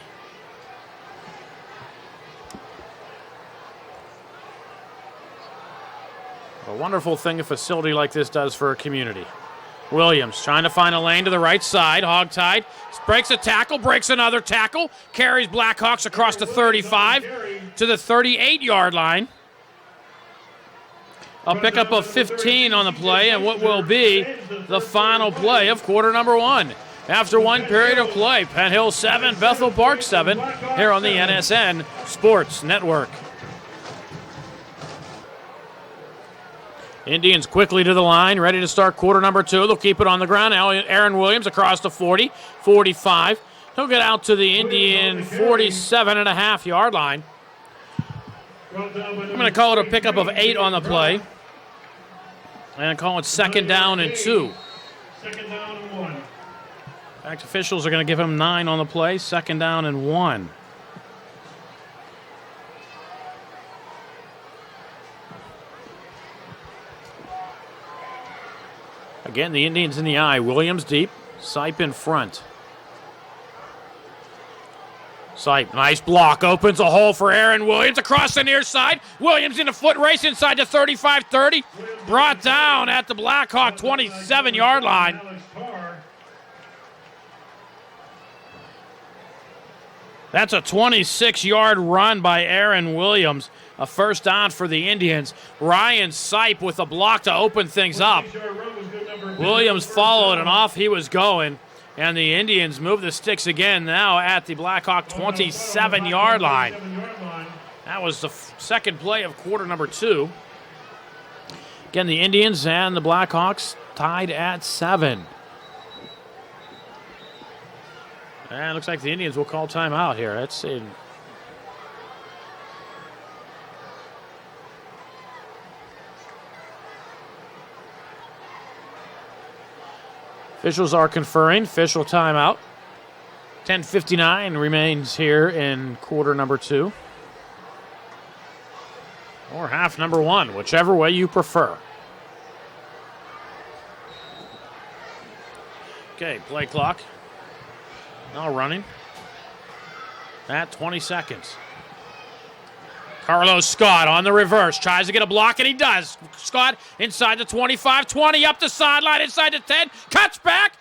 A wonderful thing a facility like this does for a community. Williams trying to find a lane to the right side. Hogtied. Breaks a tackle, breaks another tackle. Carries Blackhawks across the 35 to the 38-yard line. A pickup of 15 on the play, and what will be the final play of quarter number 1. After one period of play, Penn Hill 7, Bethel Park 7, here on the NSN Sports Network. Indians quickly to the line, ready to start quarter number 2. They'll keep it on the ground. Now Aaron Williams across the 40, 45. He'll get out to the Indian 47.5-yard line. I'm going to call it a pickup of 8 on the play. And call it 2nd down and 2. 2nd down and 1. In fact, officials are going to give him 9 on the play, 2nd down and 1. Again, the Indians in the eye. Williams deep, Sipe in front. Sipe, nice block, opens a hole for Aaron Williams across the near side. Williams in a foot race inside the 35-30. Brought down at the Blackhawk 27-yard line. That's a 26-yard run by Aaron Williams. A 1st down for the Indians. Ryan Sipe with a block to open things up. Williams followed and off he was going. And the Indians move the sticks again now at the Blackhawk 27-yard line. That was the second play of quarter number 2. Again, the Indians and the Blackhawks tied at 7. And it looks like the Indians will call timeout here. Let's see. Officials are conferring. Official timeout. 10:59 remains here in quarter number 2. Or half number 1, whichever way you prefer. Okay, play clock. Now running. At 20 seconds. Carlos Scott on the reverse. Tries to get a block, and he does. Scott inside the 25, 20, up the sideline, inside the 10. Cuts back.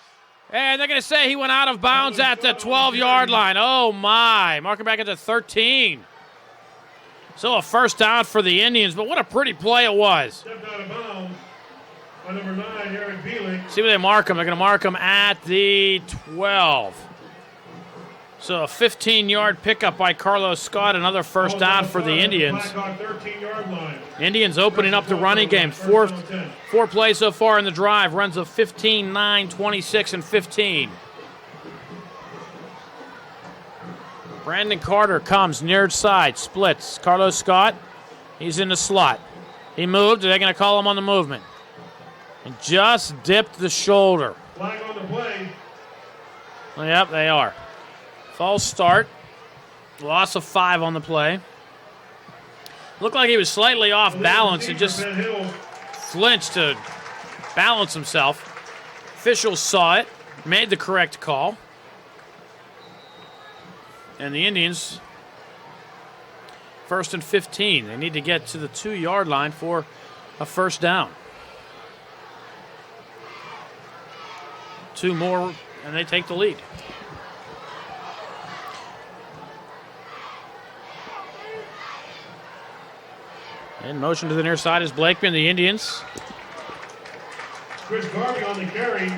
And they're going to say he went out of bounds at the 12-yard line. Oh, my. Marking back at the 13. So a first down for the Indians, but what a pretty play it was. Stepped out of bounds by number 9, Aaron Beelig. See where they mark him. They're going to mark him at the 12. So a 15-yard pickup by Carlos Scott, another first down for the Indians. 13-yard line. Indians opening up the running game. Four plays so far in the drive. Runs of 15, 9, 26, and 15. Brandon Carter comes near side, splits. Carlos Scott, he's in the slot. He moved. They're going to call him on the movement. And just dipped the shoulder. Flag on the play. Yep, they are. False start. Loss of 5 on the play. Looked like he was slightly off balance and just flinched to balance himself. Officials saw it, made the correct call. And the Indians, 1st and 15. They need to get to the 2-yard line for a first down. 2 more, and they take the lead. In motion to the near side is Blakeman, the Indians. Chris Darby on the carry.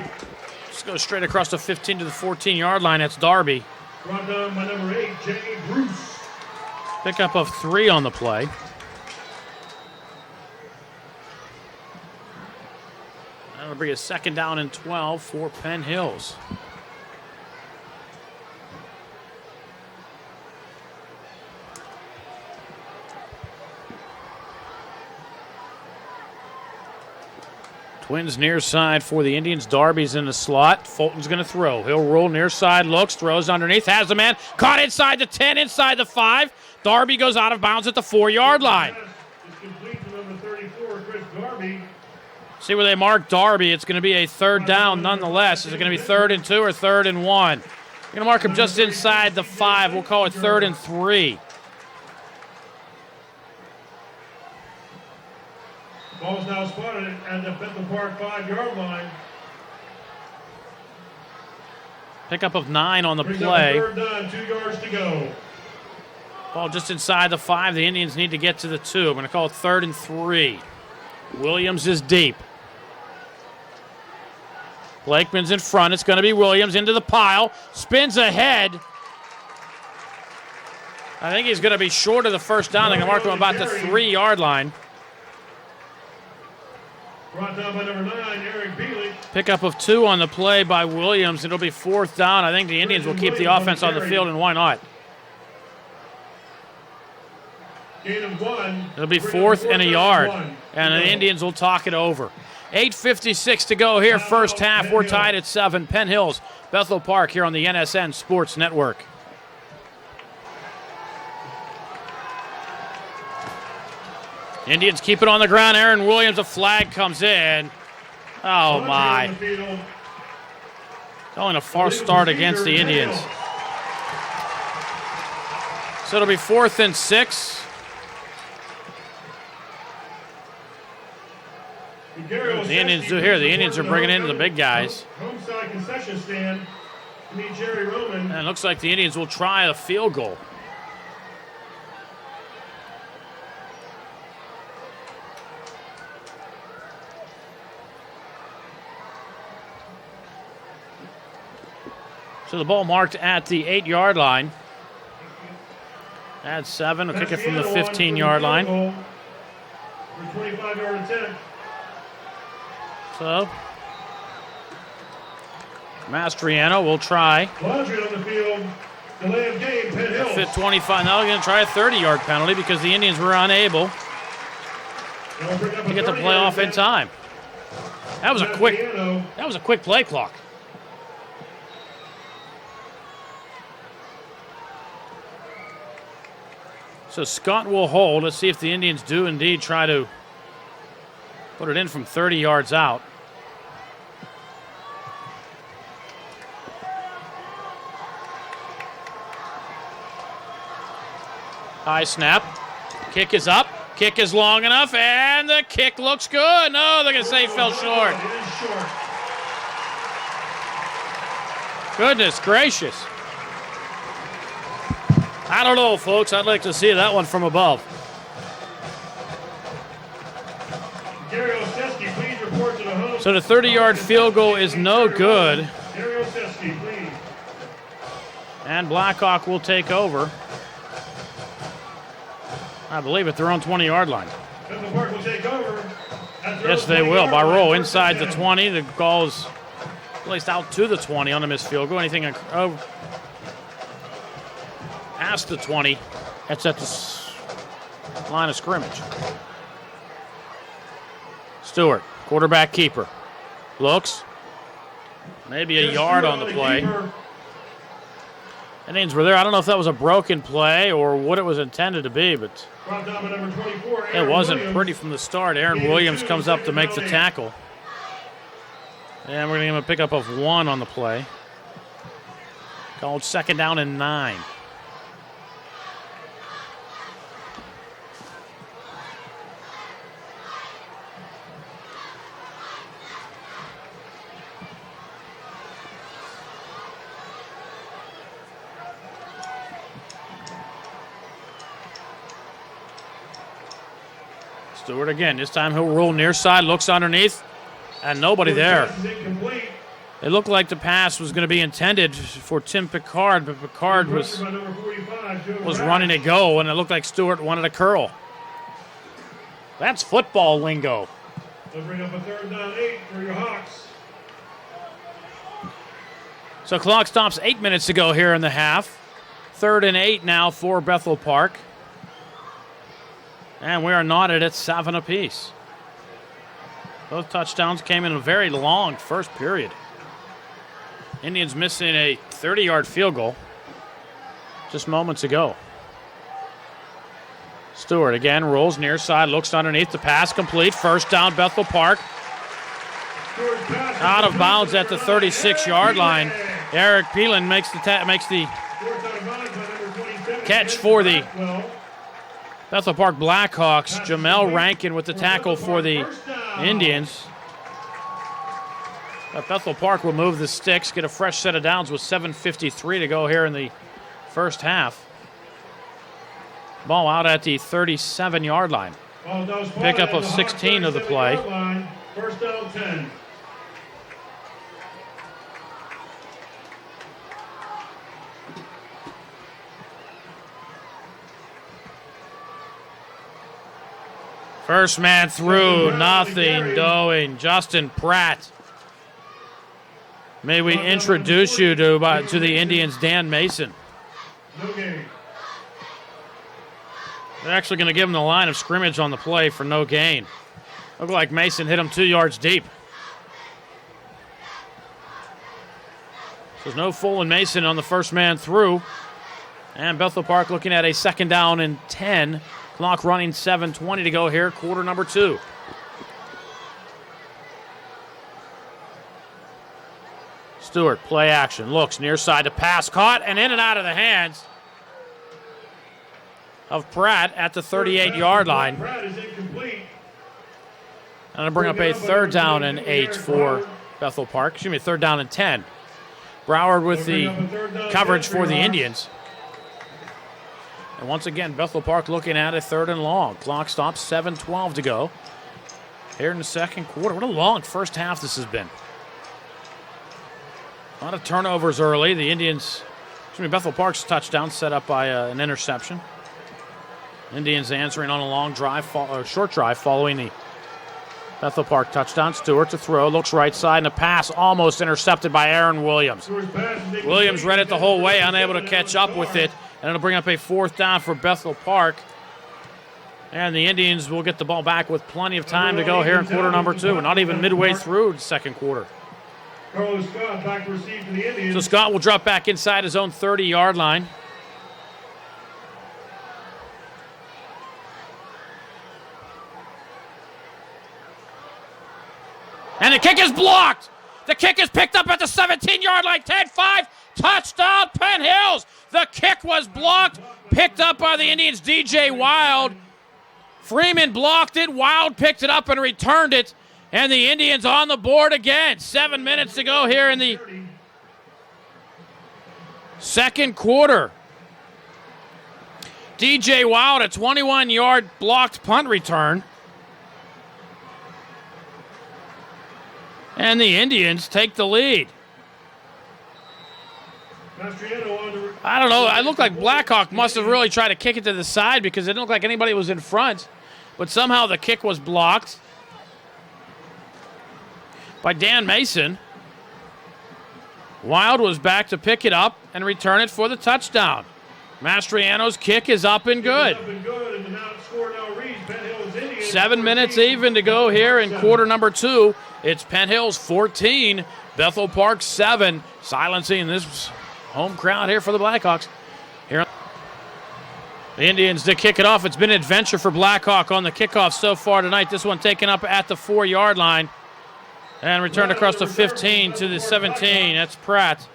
Just go straight across the 15 to the 14-yard line. That's Darby. Brought down by number 8, Jamie Bruce. Pickup of 3 on the play. That'll bring a second down and 12 for Penn Hills. Twins near side for the Indians. Darby's in the slot. Fulton's going to throw. He'll roll near side, looks, throws underneath, has the man. Caught inside the 10, inside the 5. Darby goes out of bounds at the 4-yard line. It's complete to number 34, Chris Darby. See where they mark Darby. It's going to be a third down nonetheless. Is it going to be 3rd and 2 or 3rd and 1? We're going to mark him just inside the 5. We'll call it 3rd and 3. Ball's now spotted at the Bethel Park 5-yard line. Pickup of 9 on the Brings up play. a third down, 2 yards to go. Ball just inside the 5. The Indians need to get to the 2. I'm going to call it 3rd and 3. Williams is deep. Blakeman's in front. It's going to be Williams into the pile. Spins ahead. I think he's going to be short of the first down. They're going to mark him about the 3-yard line. Brought down by number 9, Eric Beelig. Pickup of 2 on the play by Williams. It'll be 4th down. I think the Indians will keep the offense on the field, and why not? Gain of 1. It'll be 4th and a yard, and the Indians will talk it over. 8:56 to go here, first half. We're tied at 7. Penn Hills, Bethel Park here on the NSN Sports Network. Indians keep it on the ground. Aaron Williams, a flag comes in. Oh, my. Going a false start against the Indians. So it'll be 4th and 6. The Indians do here. The Indians are bringing in the big guys. Home side concession stand to meet Jerry Roman. And it looks like the Indians will try a field goal. So the ball marked at the 8-yard line. Add 7. We'll kick it from the 15-yard line. 25-yard attempt. So Mastriano will try. Laundry on the field. Delay of game, Penn Hills. Fit 25. Now they're going to try a 30-yard penalty because the Indians were unable to get the play off in time. That was a quick play clock. So Scott will hold. Let's see if the Indians do indeed try to put it in from 30 yards out. High snap. Kick is up. Kick is long enough, and the kick looks good. No, they're going to say he fell short. Goodness gracious. I don't know, folks. I'd like to see that one from above. So the 30-yard field goal is no good. And Blackhawk will take over. I believe at their own 20-yard line. Yes, they will. By roll inside the 20. The ball is placed out to the 20 on the missed field goal. Anything past the 20, that's at the line of scrimmage. Stewart, quarterback keeper. Looks. Maybe a yard on the play. Indians were there. I don't know if that was a broken play or what it was intended to be, but it wasn't pretty from the start. Aaron Williams comes up to make the tackle. And we're going to give him a pickup of 1 on the play. Called 2nd down and 9. Stewart again. This time he'll roll near side, looks underneath, and nobody there. It looked like the pass was going to be intended for Tim Picard, but Picard was running a go, and it looked like Stewart wanted a curl. That's football lingo. They'll bring up a 3rd down 8 for your Hawks. So clock stops 8 minutes to go here in the half. 3rd and 8 now for Bethel Park. And we are knotted at 7 apiece. Both touchdowns came in a very long first period. Indians missing a 30-yard field goal just moments ago. Stewart again rolls near side, looks underneath, the pass complete. 1st down, Bethel Park. Out of bounds at the 36-yard line. Eric Peelan makes the catch for the Bethel Park Blackhawks. Jamel Rankin with the tackle for the Indians. But Bethel Park will move the sticks, get a fresh set of downs with 7:53 to go here in the first half. Ball out at the 37-yard line. Pickup of 16 of the play. 1st down 10. First man through, nothing doing. Justin Pratt. May we introduce you to the Indians' Dan Mason. They're actually going to give him the line of scrimmage on the play for no gain. Looked like Mason hit him 2 yards deep. There's no full in Mason on the first man through. And Bethel Park looking at a 2nd down and 10. Clock running, 7:20 to go here, quarter number 2. Stewart, play action, looks near side to pass, caught, and in and out of the hands of Pratt at the 38-yard line. And to bring up a 3rd down and 8 for Bethel Park. 3rd down and 10. Broward with the coverage for the Indians. And once again, Bethel Park looking at a 3rd and long. Clock stops, 7:12 to go here in the second quarter. What a long first half this has been. A lot of turnovers early. The Bethel Park's touchdown set up by an interception. Indians answering on a long drive, short drive following the Bethel Park touchdown. Stewart to throw, looks right side, and a pass almost intercepted by Aaron Williams. Williams read it the whole way, unable to catch up with it. And it'll bring up a 4th down for Bethel Park. And the Indians will get the ball back with plenty of time to go here in quarter number 2. Not even midway through the second quarter. So Scott will drop back inside his own 30-yard line. And the kick is blocked. The kick is picked up at the 17-yard line. 10-5, touchdown, Penn Hills. The kick was blocked, picked up by the Indians' DJ Wild. Freeman blocked it. Wild picked it up and returned it. And the Indians on the board again. 7 minutes to go here in the second quarter. DJ Wild, a 21-yard blocked punt return. And the Indians take the lead. I don't know. It looked like Blackhawk must have really tried to kick it to the side because it didn't look like anybody was in front. But somehow the kick was blocked by Dan Mason. Wild was back to pick it up and return it for the touchdown. Mastriano's kick is up and good. 7 minutes even to go here in quarter number 2. It's Penn Hills 14, Bethel Park 7, silencing this home crowd here for the Blackhawks. Here, the Indians to kick it off. It's been an adventure for Blackhawk on the kickoff so far tonight. This one taken up at the 4-yard line and returned across the 15 to the 17. That's Pratt.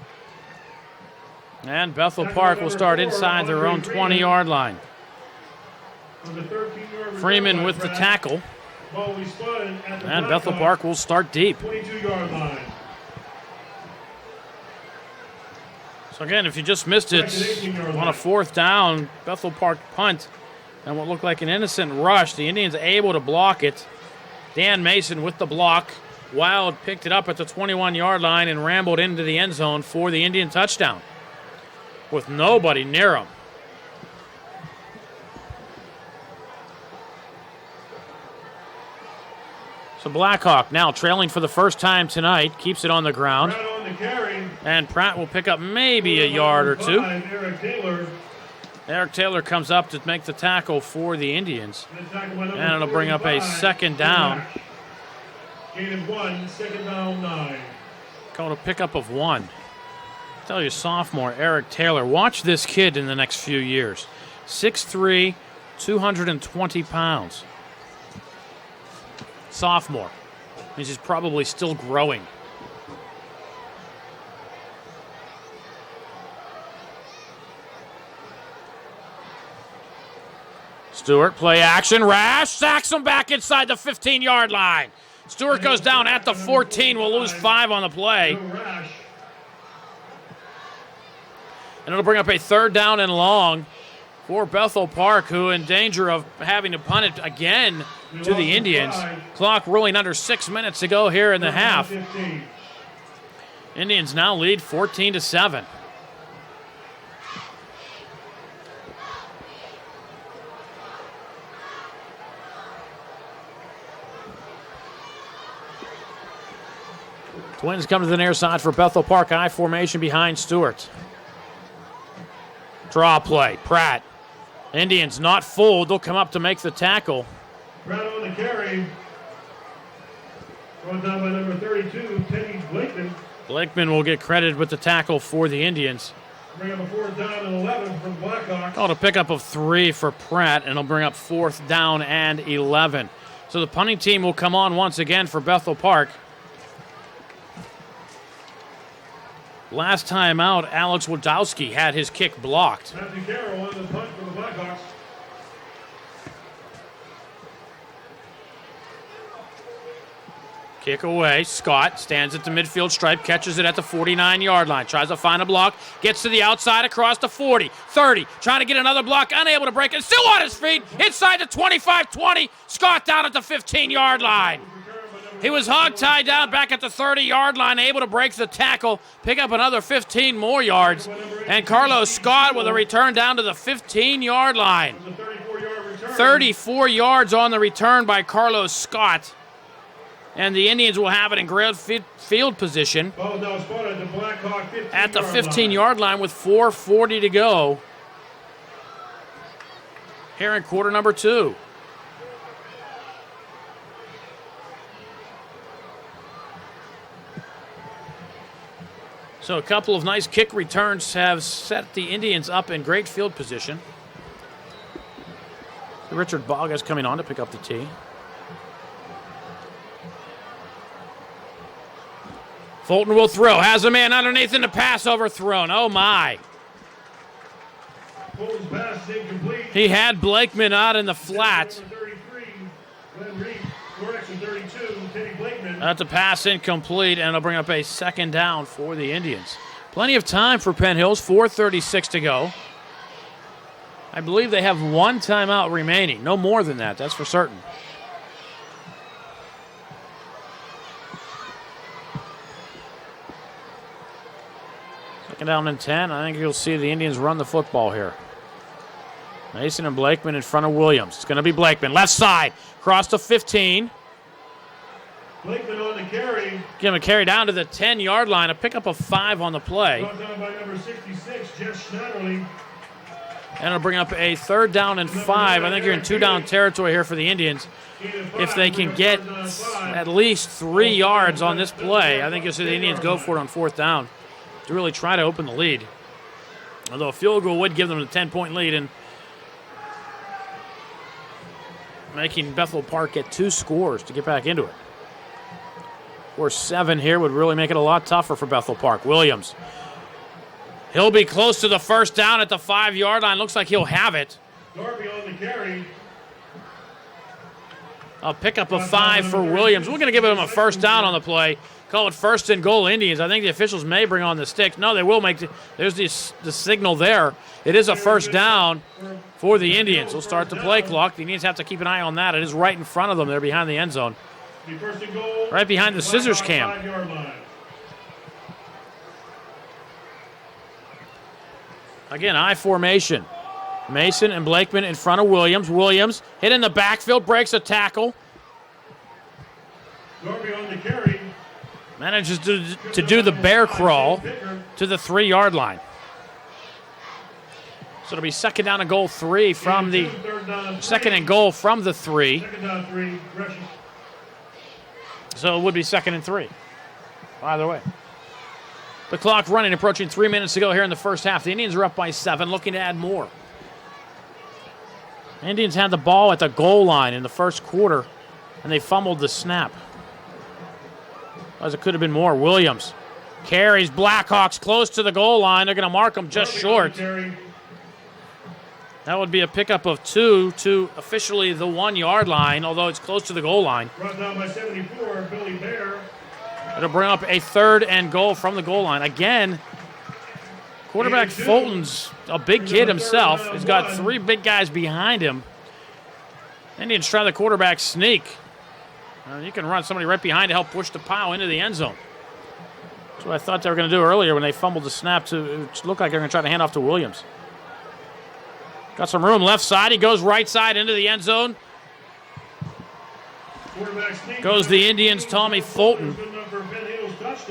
And Bethel Park will start inside their own 20-yard line. Freeman with the tackle. And Bethel Park will start deep. 22-yard line. So again, if you just missed it, on a 4th down, Bethel Park punt, and what looked like an innocent rush, the Indians able to block it. Dan Mason with the block. Wild picked it up at the 21-yard line and rambled into the end zone for the Indian touchdown with nobody near him. So Blackhawk now trailing for the first time tonight, keeps it on the ground. And Pratt will pick up maybe a yard or two. Eric Taylor comes up to make the tackle for the Indians. And it'll bring up a 2nd down. Gain of 1, 2nd down, 9. Going to pick up of 1. I'll tell you, sophomore Eric Taylor. Watch this kid in the next few years. 6'3", 220 pounds. Sophomore. Means he's probably still growing. Stewart, play action, Rash, sacks him back inside the 15-yard line. Stewart goes down at the 14, will lose 5 on the play. And it'll bring up a 3rd down and long for Bethel Park, who in danger of having to punt it again to the Indians. Clock rolling under 6 minutes to go here in the half. Indians now lead 14-7. Twins come to the near side for Bethel Park. I formation behind Stewart. Draw play. Pratt. Indians not full. They'll come up to make the tackle. Pratt on the carry. Brought down by number 32, Teddy Blakeman. Blakeman will get credited with the tackle for the Indians. Bring up a 4th down and 11 from Blackhawks. Called a pickup of 3 for Pratt, and he'll bring up 4th down and 11. So the punting team will come on once again for Bethel Park. Last time out, Alex Wadowski had his kick blocked. Matthew Carroll on the punt for the Blackhawks. Kick away. Scott stands at the midfield stripe, catches it at the 49-yard line. Tries to find a block, gets to the outside across the 40, 30. Trying to get another block, unable to break it. Still on his feet, inside the 25-20. Scott down at the 15-yard line. He was hog-tied down back at the 30-yard line, able to break the tackle, pick up another 15 more yards. And Carlos Scott with a return down to the 15-yard line. 34 yards on the return by Carlos Scott. And the Indians will have it in great field position at the 15-yard line with 4:40 to go here in quarter number 2. So a couple of nice kick returns have set the Indians up in great field position. Richard Bogas coming on to pick up the tee. Fulton will throw. Has a man underneath and the pass overthrown. Oh, my. Fulton's pass is incomplete. He had Blakeman out in the flat. Number 33, Glenn Reed. Correction, 32, Teddy Blakeman. That's a pass incomplete, and it'll bring up a second down for the Indians. Plenty of time for Penn Hills, 4:36 to go. I believe they have one timeout remaining. No more than that, that's for certain. Second down and 10. I think you'll see the Indians run the football here. Mason and Blakeman in front of Williams. It's going to be Blakeman. Left side. Cross to 15. Blakeman on the carry. Give him a carry down to the 10-yard line. A pickup of 5 on the play. Brought down by number 66, Jeff Schneiderly. And it'll bring up a 3rd down and 5. I think you're in 2-down territory here for the Indians. If they can get at least 3 yards on this play, I think you'll see the Indians go for it on 4th down to really try to open the lead. Although a field goal would give them a 10-point lead and making Bethel Park get 2 scores to get back into it. Or 7 here would really make it a lot tougher for Bethel Park. Williams. He'll be close to the 1st down at the 5-yard line. Looks like he'll have it. Darby on the carry. A pickup of 5 for Williams. We're going to give him a 1st down on the play. Call it 1st and goal Indians. I think the officials may bring on the sticks. No, they will make there's the signal there. It is a 1st down for the Indians. We'll start the play clock. The Indians have to keep an eye on that. It is right in front of them. They're behind the end zone. Right behind the scissors cam. Again, I formation. Mason and Blakeman in front of Williams. Williams hit in the backfield, breaks a tackle. Darby on the carry. Manages to do the bear crawl to the 3-yard line. So it'll be 2nd down and goal 3 from the 2nd and goal from the 3. 2nd down 3. Russian. So it would be 2nd and 3. Either way. The clock running, approaching 3 minutes to go here in the first half. The Indians are up by 7, looking to add more. The Indians had the ball at the goal line in the first quarter, and they fumbled the snap. As it could have been more. Williams carries Blackhawks close to the goal line. They're going to mark them just short. That would be a pickup of 2 to officially the 1-yard line, although it's close to the goal line. Brought down by 74, Billy Bear. It'll bring up a 3rd and goal from the goal line. Again, quarterback Fulton's a big kid himself. He's got 3 big guys behind him. Indians try the quarterback sneak. You can run somebody right behind to help push the pile into the end zone. That's what I thought they were going to do earlier when they fumbled the snap. It looked like they were going to try to hand off to Williams. Got some room left side. He goes right side into the end zone. Goes the Indians' Tommy Fulton.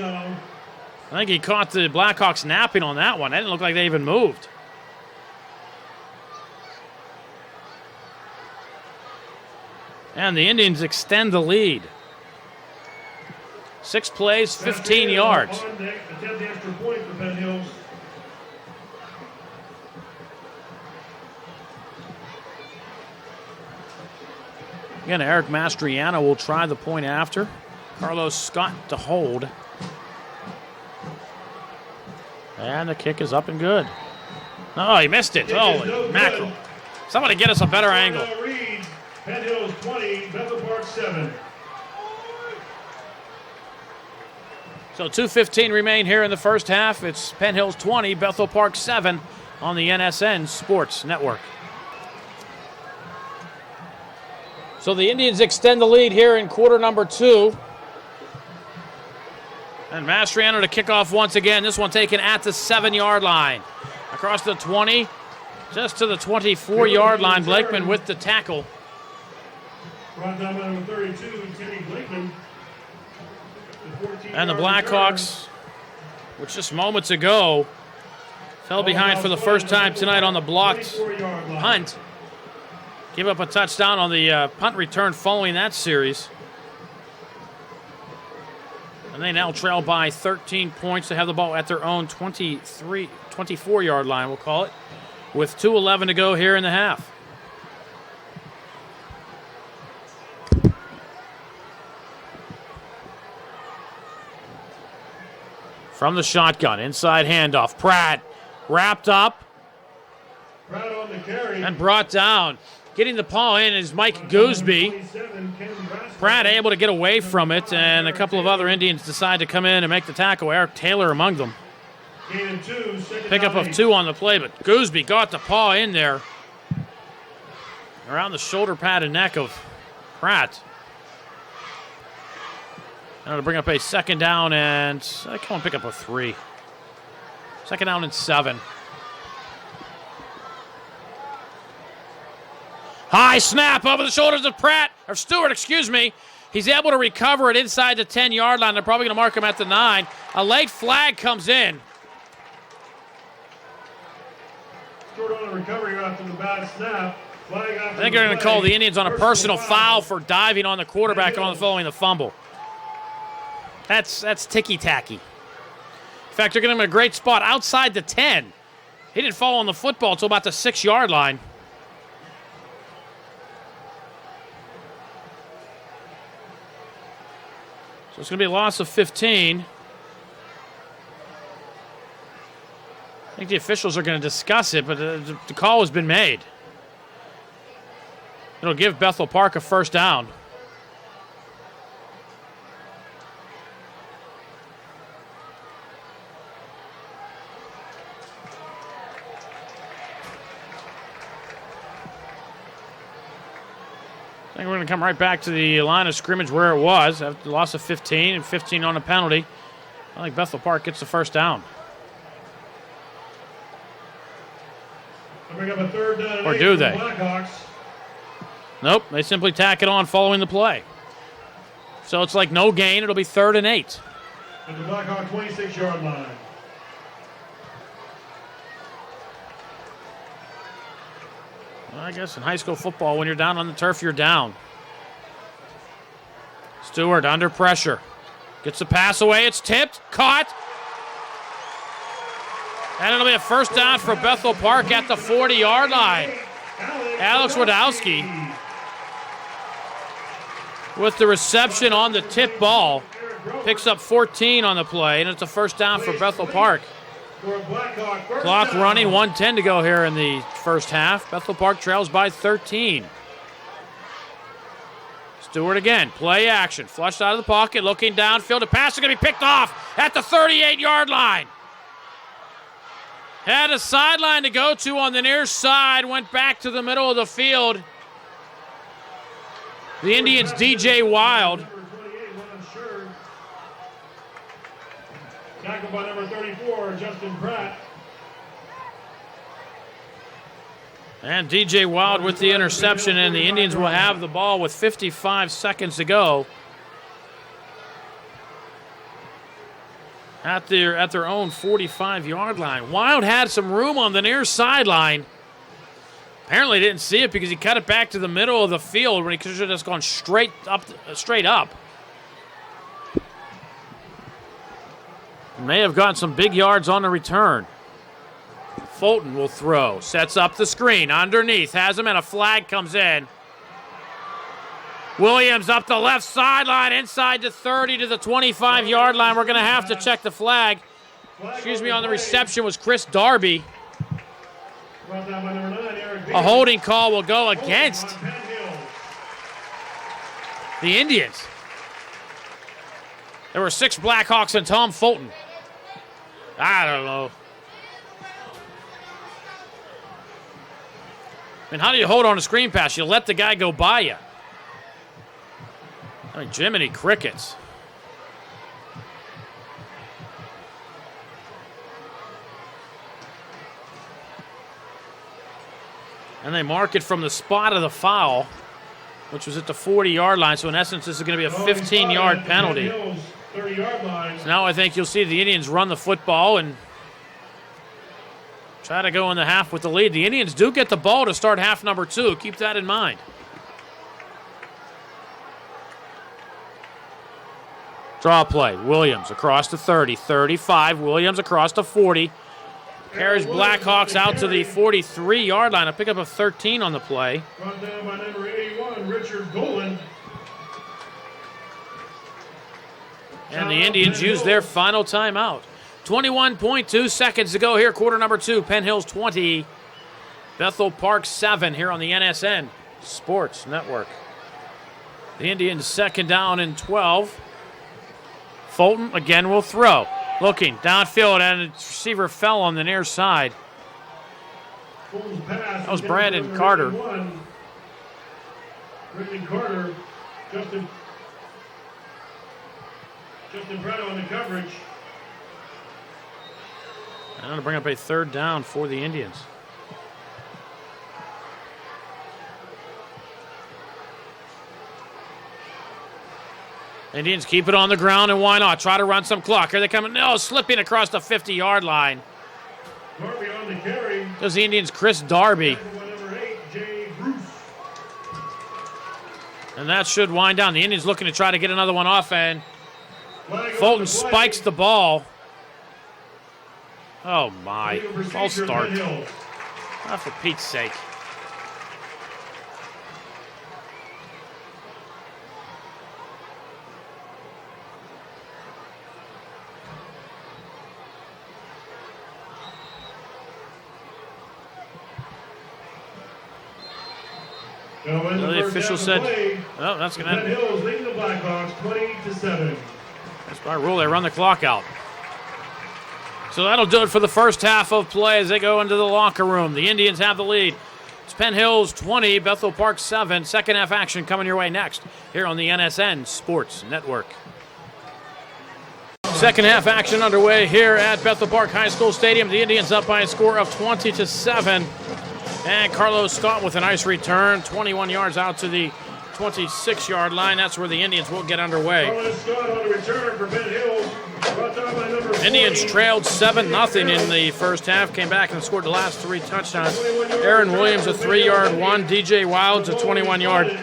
I think he caught the Blackhawks napping on that one. That didn't look like they even moved. And the Indians extend the lead. 6 plays, 15 yards. Again, Eric Mastriano will try the point after. Carlos Scott to hold. And the kick is up and good. Oh, he missed it. Holy mackerel. Somebody get us a better angle. Penn Hills 20, Bethel Park 7. So 2:15 remain here in the first half. It's Penn Hills 20, Bethel Park 7 on the NSN Sports Network. So the Indians extend the lead here in quarter number 2. And Mastriano to kick off once again. This one taken at the 7-yard line. Across the 20, just to the 24-yard line. Blakeman with the tackle. Brought down by number 32, Teddy Blakeman. And the Blackhawks, which just moments ago fell behind for the first time tonight on the blocked punt. Give up a touchdown on the punt return following that series. And they now trail by 13 points. They have the ball at their own 24-yard line, we'll call it, with 2:11 to go here in the half. From the shotgun, inside handoff. Pratt wrapped up Pratt on the carry. and brought down. Getting the ball in is Mike Gooseby. Pratt able to get away from it, and a couple of other Indians decide to come in and make the tackle. Eric Taylor among them. Pickup of 2 on the play, but Gooseby got the paw in there around the shoulder pad and neck of Pratt. Now to bring up a second down and come on, pick up a 3. Second down and 7. High snap over the shoulders of Stewart, excuse me. He's able to recover it inside the 10-yard line. They're probably going to mark him at the 9. A late flag comes in. Short on a recovery after the bad snap. Flag after I think they're going to call the Indians on a personal foul for diving on the quarterback following the fumble. That's ticky-tacky. In fact, they're getting him in a great spot outside the 10. He didn't fall on the football until about the 6-yard line. So it's going to be a loss of 15. I think the officials are going to discuss it, but the call has been made. It'll give Bethel Park a first down. I think we're going to come right back to the line of scrimmage where it was. After the loss of 15 and 15 on a penalty. I think Bethel Park gets the first down. Bring up a third down and Or 8 do for the they? Blackhawks. Nope, they simply tack it on following the play. So it's like no gain. It'll be 3rd and 8. At the Blackhawk 26-yard line. Well, I guess in high school football, when you're down on the turf, you're down. Stewart under pressure. Gets the pass away. It's tipped. Caught. And it'll be a first down for Bethel Park at the 40-yard line. Alex Wadowski with the reception on the tip ball. Picks up 14 on the play, and it's a first down for Bethel Park. Clock running, 1:10 to go here in the first half. Bethel Park trails by 13. Stewart again, play action. Flushed out of the pocket, looking downfield. The pass is going to be picked off at the 38-yard line. Had a sideline to go to on the near side, went back to the middle of the field. The Indians' DJ Wild. Tackled by number 34, Justin Pratt. And DJ Wild with the interception, and the Indians will have the ball with 55 seconds to go. At their own 45-yard line. Wild had some room on the near sideline. Apparently didn't see it because he cut it back to the middle of the field when he could have just gone straight up. May have gotten some big yards on the return. Fulton will throw. Sets up the screen. Underneath. Has him, and a flag comes in. Williams up the left sideline, inside the 30 to the 25-yard line. We're going to have to check the flag. On the reception was Chris Darby. A holding call will go against the Indians. There were 6 Blackhawks and Tom Fulton. I don't know. I mean, how do you hold on a screen pass? You let the guy go by you. I mean, Jiminy Crickets. And they mark it from the spot of the foul, which was at the 40-yard line. So, in essence, this is going to be a 15-yard penalty. 30-yard line. So now I think you'll see the Indians run the football and try to go in the half with the lead. The Indians do get the ball to start half number 2. Keep that in mind. Draw play. Williams across the 30, 35. Williams across the 40. Carries Blackhawks out to the 43-yard line. A pickup of 13 on the play. Brought down by number 81, Richard Dolan. And the Indians use their final timeout. 21.2 seconds to go here, quarter number 2. Penn Hills 20, Bethel Park 7 here on the NSN Sports Network. The Indians second down and 12. Fulton again will throw. Looking downfield, and the receiver fell on the near side. That was Brandon Carter. Brandon Carter, Justin Brett on the coverage. I'm going to bring up a third down for the Indians. Indians keep it on the ground, and why not? Try to run some clock. Here they come. No, slipping across the 50-yard line. Darby on the carry. Does the Indians Chris Darby. Number 8, Jay Bruce. And that should wind down. The Indians looking to try to get another one off, and Fulton spikes the ball. Oh, my. False start. Oh, for Pete's sake. The official said, oh, that's going to Penn Hills leading the Blackhawks 20-7. That's by rule. They run the clock out. So that'll do it for the first half of play as they go into the locker room. The Indians have the lead. It's Penn Hills 20, Bethel Park 7. Second half action coming your way next here on the NSN Sports Network. Second half action underway here at Bethel Park High School Stadium. The Indians up by a score of 20-7. And Carlos Scott with a nice return, 21 yards out to the 26-yard line. That's where the Indians will get underway. Carlos Scott on the return for Penn Hills. Brought down by number 40. Indians trailed 7-0 in the first half, came back and scored the last 3 touchdowns. Aaron Williams, a 3-yard one. DJ Wilds, a 21-yard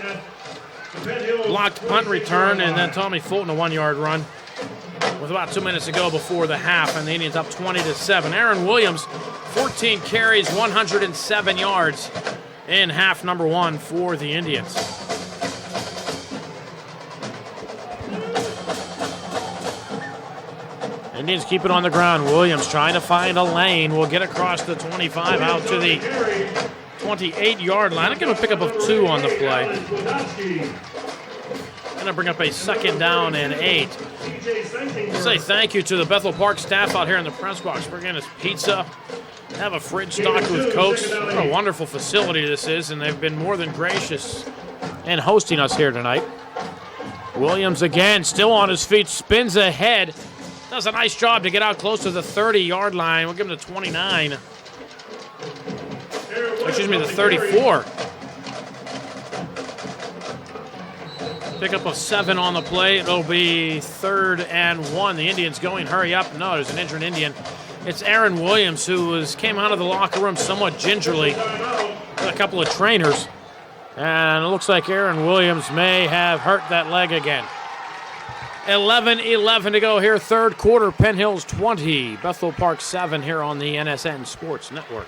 blocked punt return. And then Tommy Fulton, a 1-yard run with about 2 minutes to go before the half. And the Indians up 20-7. Aaron Williams, 14 carries, 107 yards in half number 1 for the Indians. Indians keep it on the ground. Williams trying to find a lane. Will get across the 25 out to the 28-yard line. I'm going to pick up a 2 on the play. Going to bring up a second down and 8. Say thank you to the Bethel Park staff out here in the press box. Bringing us pizza. Have a fridge stocked with Cokes. What a wonderful facility this is, and they've been more than gracious in hosting us here tonight. Williams again, still on his feet, spins ahead. Does a nice job to get out close to the 30-yard line. We'll give him the 29. Excuse me, the 34. Pick up a 7 on the play. It'll be 3rd and 1. The Indians going, hurry up. No, there's an injured Indian. It's Aaron Williams, who came out of the locker room somewhat gingerly with a couple of trainers. And it looks like Aaron Williams may have hurt that leg again. 11-11 to go here, third quarter. Penn Hills 20, Bethel Park 7 here on the NSN Sports Network.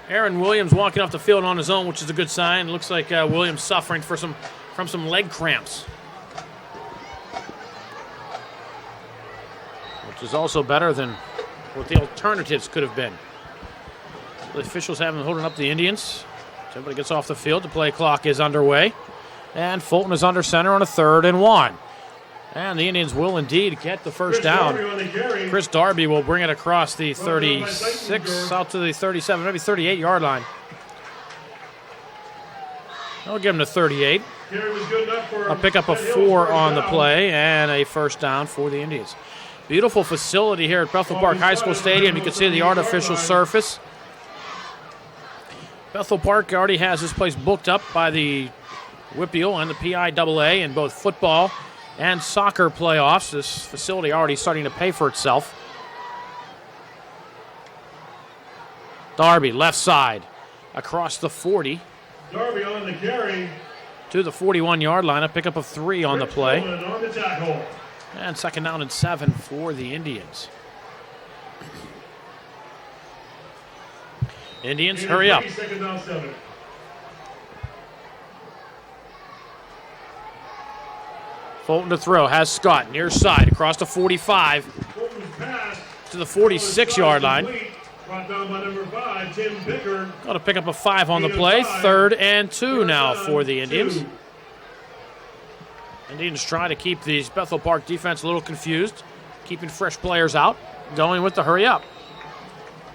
Aaron Williams walking off the field on his own, which is a good sign. Looks like Williams suffering from some leg cramps, which is also better than what the alternatives could have been. The officials have him holding up the Indians. Everybody gets off the field. The play clock is underway. And Fulton is under center on a 3rd and 1. And the Indians will indeed get the first down. Chris Darby will bring it across the 36 out to the 37, maybe 38-yard line. I'll give him the 38. I'll pick up a 4 on the play and a first down for the Indians. Beautiful facility here at Bethel Park High School Stadium. You can see the artificial surface. Bethel Park already has this place booked up by the WPIAL and the PIAA in both football and soccer playoffs. This facility already starting to pay for itself. Darby, left side, across the 40. Darby on the carry. To the 41-yard line. A pickup of 3 on the play. On the tackle. And second down and 7 for the Indians. Indians, hurry up. Second down, 7. Fulton to throw, has Scott near side across the 45 Fulton's pass. to the 46-yard line. Brought down by number 5, Tim Pickard. Got to pick up a 5 on the play. 3rd and 2 now for the Indians. Indians try to keep the Bethel Park defense a little confused, keeping fresh players out, going with the hurry up.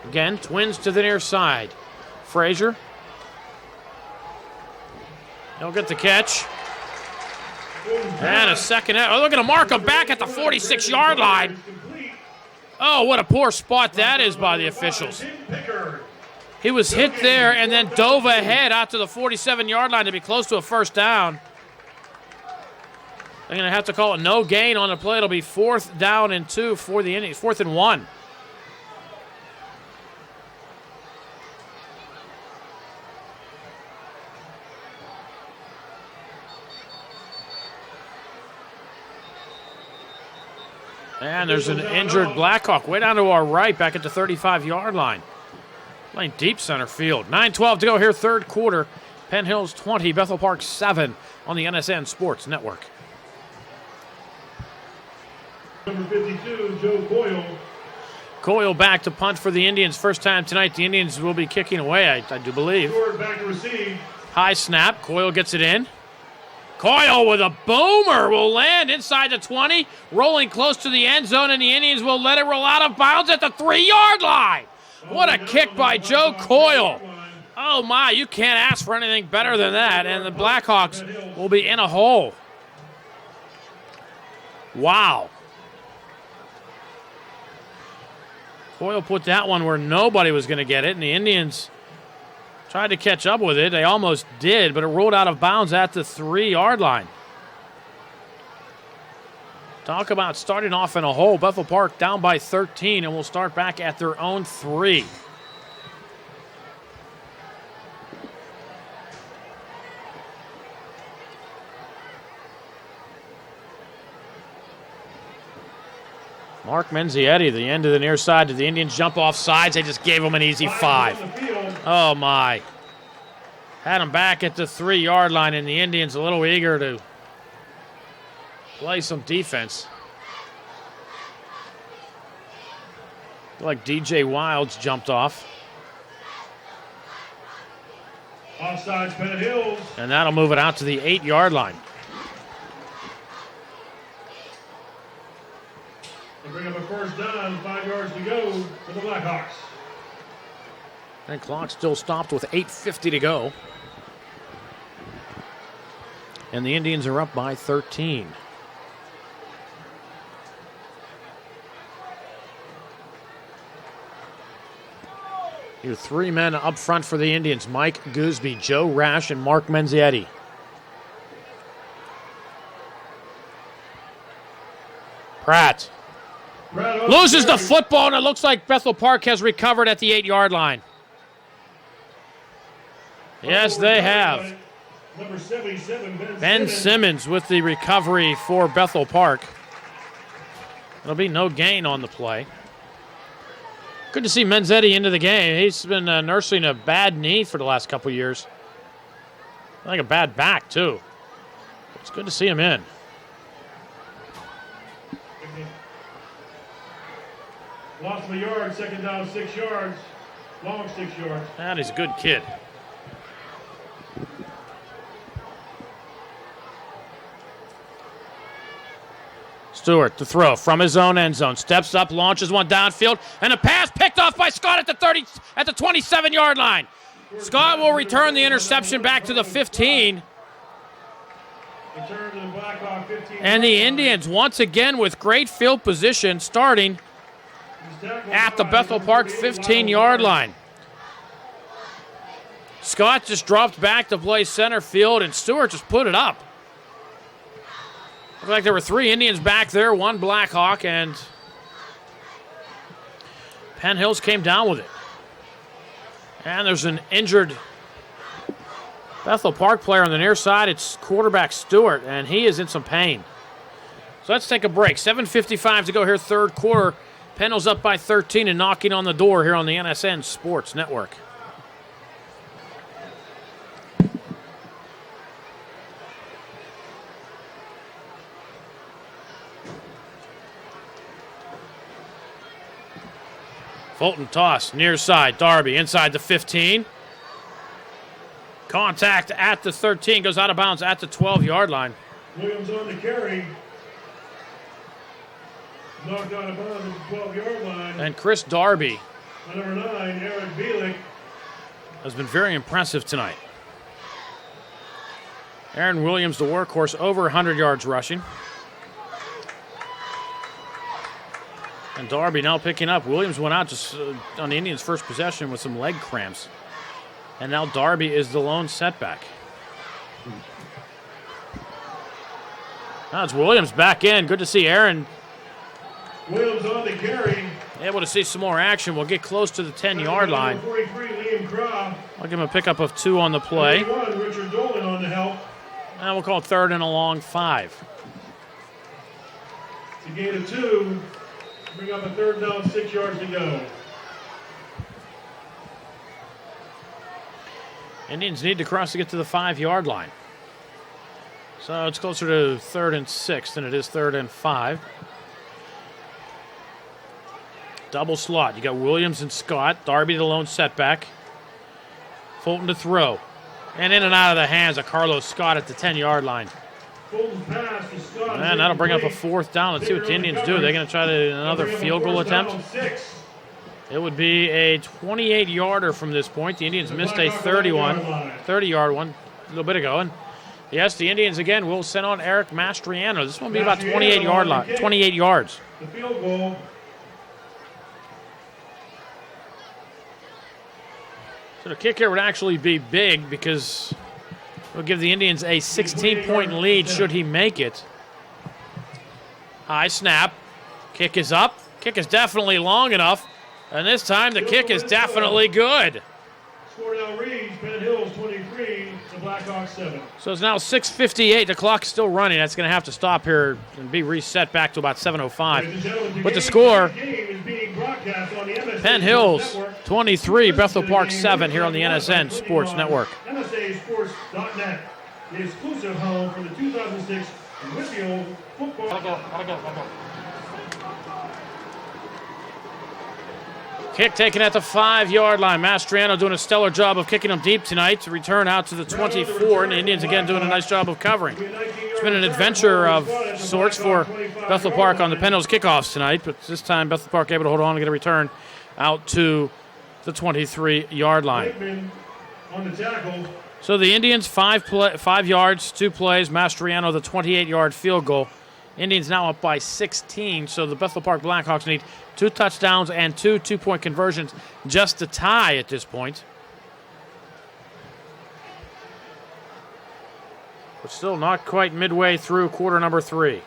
Again, Twins to the near side. Frazier. He'll get the catch. And a second. Oh, they're going to mark him back at the 46-yard line. Oh, what a poor spot that is by the officials. He was hit there and then dove ahead out to the 47-yard line to be close to a first down. They're going to have to call it no gain on the play. It'll be 4th down and 2 for the Indians. 4th and 1. And there's an injured Blackhawk way down to our right, back at the 35-yard line. Playing deep center field. 9:12 to go here, third quarter. Penn Hills 20, Bethel Park 7 on the NSN Sports Network. Number 52, Joe Coyle. Coyle back to punt for the Indians. First time tonight, the Indians will be kicking away, I do believe. Stewart back to receive. High snap. Coyle gets it in. Coyle with a boomer will land inside the 20, rolling close to the end zone, and the Indians will let it roll out of bounds at the 3-yard line. What a kick by Joe Coyle. Oh, my, you can't ask for anything better than that, and the Blackhawks will be in a hole. Wow. Coyle put that one where nobody was going to get it, and the Indians tried to catch up with it. They almost did, but it rolled out of bounds at the 3-yard line. Talk about starting off in a hole. Bethel Park down by 13, and will start back at their own 3. Mark Menzietti, the end of the near side. Did the Indians jump off sides? They just gave him an easy 5. Oh, my. Had him back at the 3-yard line, and the Indians a little eager to play some defense. Feel like DJ Wilds jumped off. Offside, Penn Hills. And that'll move it out to the 8-yard line. They bring up a first down, 5 yards to go for the Blackhawks. And clock still stopped with 8:50 to go. And the Indians are up by 13. Your 3 men up front for the Indians: Mike Gooseby, Joe Rash, and Mark Menzietti. Pratt loses the football, and it looks like Bethel Park has recovered at the 8-yard line. Yes, they have. Number 77, Ben Simmons with the recovery for Bethel Park. There'll be no gain on the play. Good to see Menzietti into the game. He's been nursing a bad knee for the last couple years. I think a bad back, too. It's good to see him in. Lost of a yard, second down, 6 yards. Long 6 yards. And he's a good kid. Stewart to throw from his own end zone. Steps up, launches one downfield, and a pass picked off by Scott at the 27-yard line. Scott will return the interception back to the 15. Return to the Blackhawk 15. And the Indians once again with great field position starting at the Bethel Park 15-yard line. Scott just dropped back to play center field, and Stewart just put it up. Looked like there were 3 Indians back there, 1 Blackhawk, and Penn Hills came down with it. And there's an injured Bethel Park player on the near side. It's quarterback Stewart, and he is in some pain. So let's take a break. 7:55 to go here, third quarter. Penn Hills up by 13 and knocking on the door here on the NSN Sports Network. Fulton toss, near side. Darby inside the 15. Contact at the 13, goes out of bounds at the 12-yard line. Williams on the carry. Knocked out of bounds at the 12-yard line. And Chris Darby Number 9, Eric Bielik. has been very impressive tonight. Aaron Williams, the workhorse, over 100 yards rushing. And Darby now picking up. Williams went out just on the Indians' first possession with some leg cramps. And now Darby is the lone setback. Now it's Williams back in. Good to see Aaron Williams on the carry. able to see some more action. We'll get close to the 10-yard line. 43, Liam Croft. I'll give him a pickup of 2 on the play. 31, Richard Dolan on the help. And we'll call it 3rd and a long 5. It's a gain of 2. Bring up a 3rd down, 6 yards to go. Indians need to cross to get to the 5-yard line. So it's closer to 3rd and 6 than it is 3rd and 5. Double slot. You got Williams and Scott. Darby the lone setback. Fulton to throw. And in and out of the hands of Carlos Scott at the 10-yard line. Fulton's pass to Scott. And that'll bring up a 4th down. Let's see what the Indians do. They're going to try another field goal attempt. It would be a 28-yarder from this point. The Indians missed a 30-yard one a little bit ago. And yes, the Indians again will send on Eric Mastriano. This one will be about 28 yards. The field goal. So the kick here would actually be big because it would give the Indians a 16-point lead should he make it. High snap. Kick is up. Kick is definitely long enough. And this time the kick is definitely good. Score now reads Penn Hills 23, the Blackhawks 7. So it's now 6:58. The clock's still running. That's going to have to stop here and be reset back to about 7:05. With the score, Penn Hills 23, Bethel Park 7 here on the NSN Sports Network. NSASports.net, the exclusive home for the 2006 WPIAL football. Kick taken at the 5-yard line. Mastriano doing a stellar job of kicking them deep tonight to return out to the 24. And the Indians again doing a nice job of covering. It's been an adventure of sorts for Bethel Park on the Penn Hills kickoffs tonight. But this time Bethel Park able to hold on and get a return out to the 23-yard line. So the Indians 5 yards, 2 plays. Mastriano the 28-yard field goal. Indians now up by 16, so the Bethel Park Blackhawks need 2 touchdowns and 2 two-point conversions just to tie at this point. But still not quite midway through quarter number 3.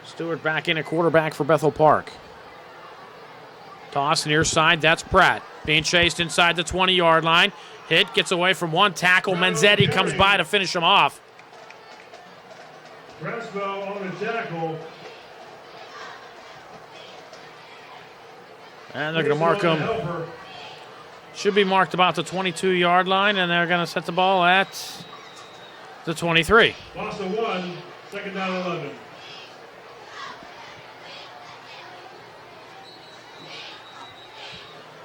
Stewart back in at quarterback for Bethel Park. Toss near side, that's Pratt. Being chased inside the 20-yard line. Hit, gets away from one tackle. Menzetti comes by to finish him off. Braswell on the tackle. And they're going to mark him. Should be marked about the 22-yard line, and they're going to set the ball at the 23. Loss of 1, 2nd down 11.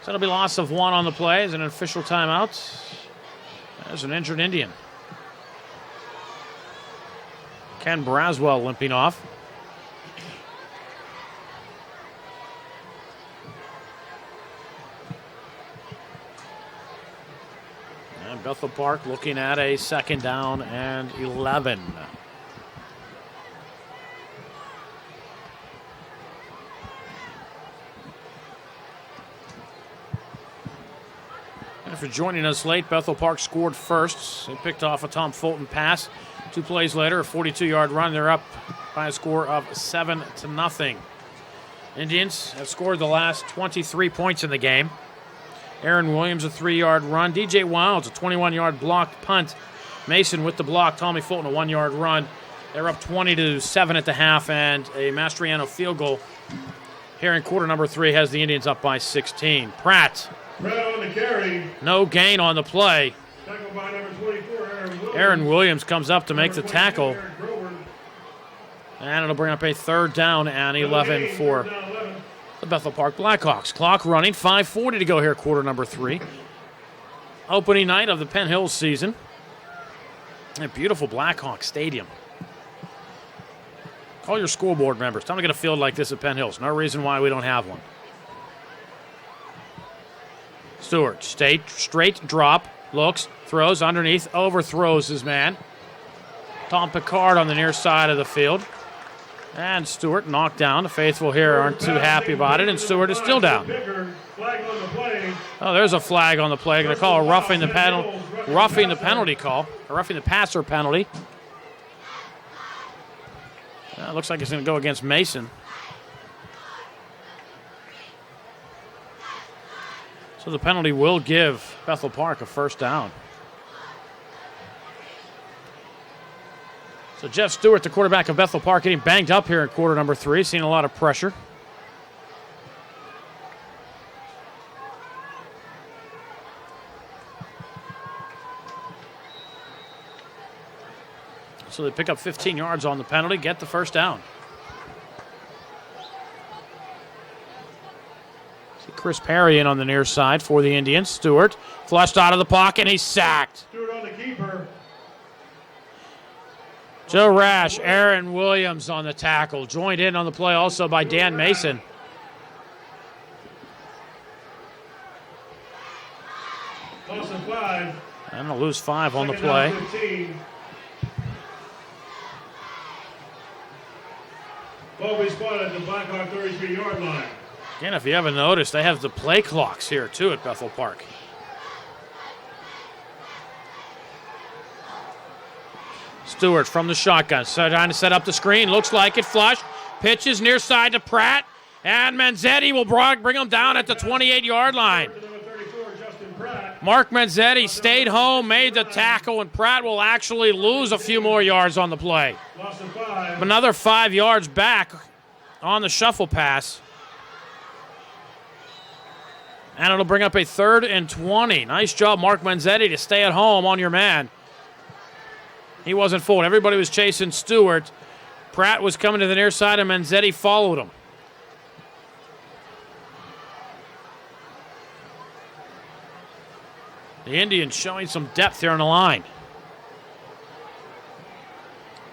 So it'll be loss of 1 on the play as an official timeout. There's an injured Indian. Ken Braswell limping off. And Bethel Park looking at a 2nd down and 11. For joining us late, Bethel Park scored first. They picked off a Tom Fulton pass. 2 plays later, a 42-yard run. They're up by a score of 7-0. Indians have scored the last 23 points in the game. Aaron Williams, a 3-yard run. DJ Wilds, a 21-yard blocked punt. Mason with the block. Tommy Fulton, a 1-yard run. They're up 20-7 at the half, and a Mastriano field goal here in quarter number 3 has the Indians up by 16. Pratt on the carry. No gain on the play. Tackle by number 24, Aaron Williams comes up to make the tackle. And it'll bring up a third down and 11 for the Bethel Park Blackhawks. Clock running, 5:40 to go here, quarter number 3. Opening night of the Penn Hills season. A beautiful Blackhawk Stadium. Call your school board members. Time to get a field like this at Penn Hills. No reason why we don't have one. Stewart, straight drop, looks, throws underneath, overthrows his man. Tom Picard on the near side of the field. And Stewart knocked down. The faithful here aren't too happy about it, and Stewart is still down. Oh, there's a flag on the play. Going to call a roughing the penalty call, a roughing the passer penalty. Looks like it's going to go against Mason. So the penalty will give Bethel Park a first down. So Jeff Stewart, the quarterback of Bethel Park, getting banged up here in quarter number 3, seeing a lot of pressure. So they pick up 15 yards on the penalty, get the first down. See Chris Perry in on the near side for the Indians. Stewart flushed out of the pocket, and he's sacked. Stewart on the keeper. Joe Rash, Aaron Williams on the tackle. Joined in on the play also by Dan Mason. Loss of 5. And they'll lose 5 on the play. 15. Ball be spotted at the Blackhawk 33-yard line. Again, if you haven't noticed, they have the play clocks here too at Bethel Park. Stewart from the shotgun, trying to set up the screen. Looks like it, flush. Pitches near side to Pratt. And Manzetti will bring him down at the 28-yard line. Mark Manzetti stayed home, made the tackle, and Pratt will actually lose a few more yards on the play. Another 5 yards back on the shuffle pass. And it'll bring up a 3rd and 20. Nice job, Mark Manzetti, to stay at home on your man. He wasn't fooled. Everybody was chasing Stewart. Pratt was coming to the near side, and Manzetti followed him. The Indians showing some depth here on the line.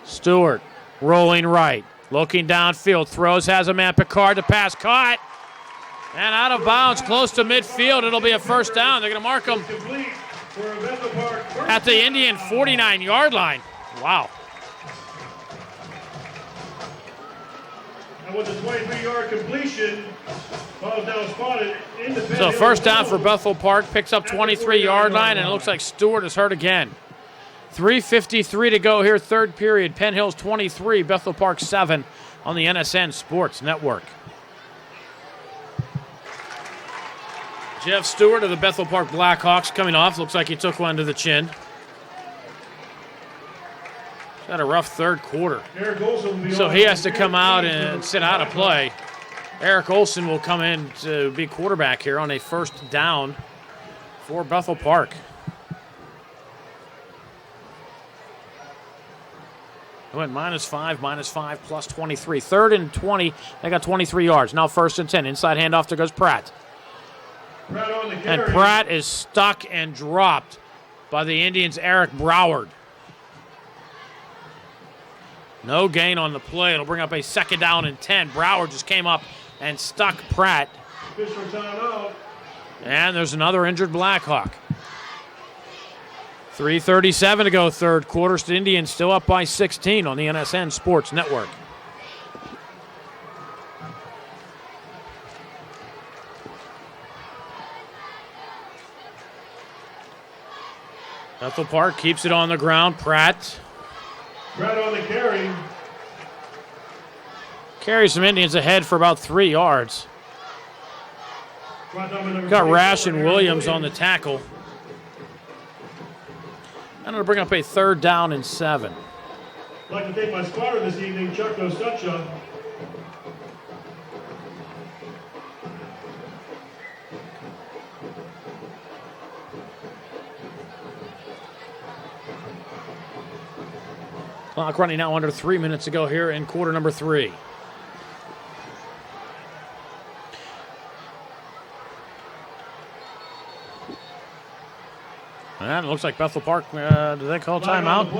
Stewart rolling right, looking downfield, throws, has a man, Picard to pass, caught, and out of bounds, close to midfield. It'll be a first down. They're going to mark him at the Indian 49-yard line. Wow. And with the 23-yard completion, ball now spotted in the Penn So Hills first down zone. for Bethel Park, picks up 23-yard line, and it looks like Stewart is hurt again. 3:53 to go here, third period. Penn Hills 23, Bethel Park 7 on the NSN Sports Network. Jeff Stewart of the Bethel Park Blackhawks coming off. Looks like he took one to the chin. He's had a rough third quarter. Eric Olson will be So on he has to the come out team and for sit out of Blackhawks. play. Eric Olson will come in to be quarterback here on a first down for Bethel Park. They went -5, plus 23. 3rd and 20. They got 23 yards. Now 1st and 10. Inside handoff. There goes Pratt. Pratt on the And carry. Pratt is stuck and dropped by the Indians' Eric Broward. No gain on the play. It'll bring up a 2nd down and 10. Broward just came up and stuck Pratt. Fish for timeout. And there's another injured Blackhawk. 3:37 to go, third quarter. The Indians still up by 16 on the NSN Sports Network. Bethel Park keeps it on the ground. Pratt Pratt on the carry. carries some Indians ahead for about 3 yards. Pratt number Got 24, Rash and Aaron Williams on the tackle. And it'll bring up a 3rd down and 7. I'd like to thank my spotter this evening, Chuck Osucha. Clock running now under 3 minutes to go here in quarter number 3. And it looks like Bethel Park, do they call timeout?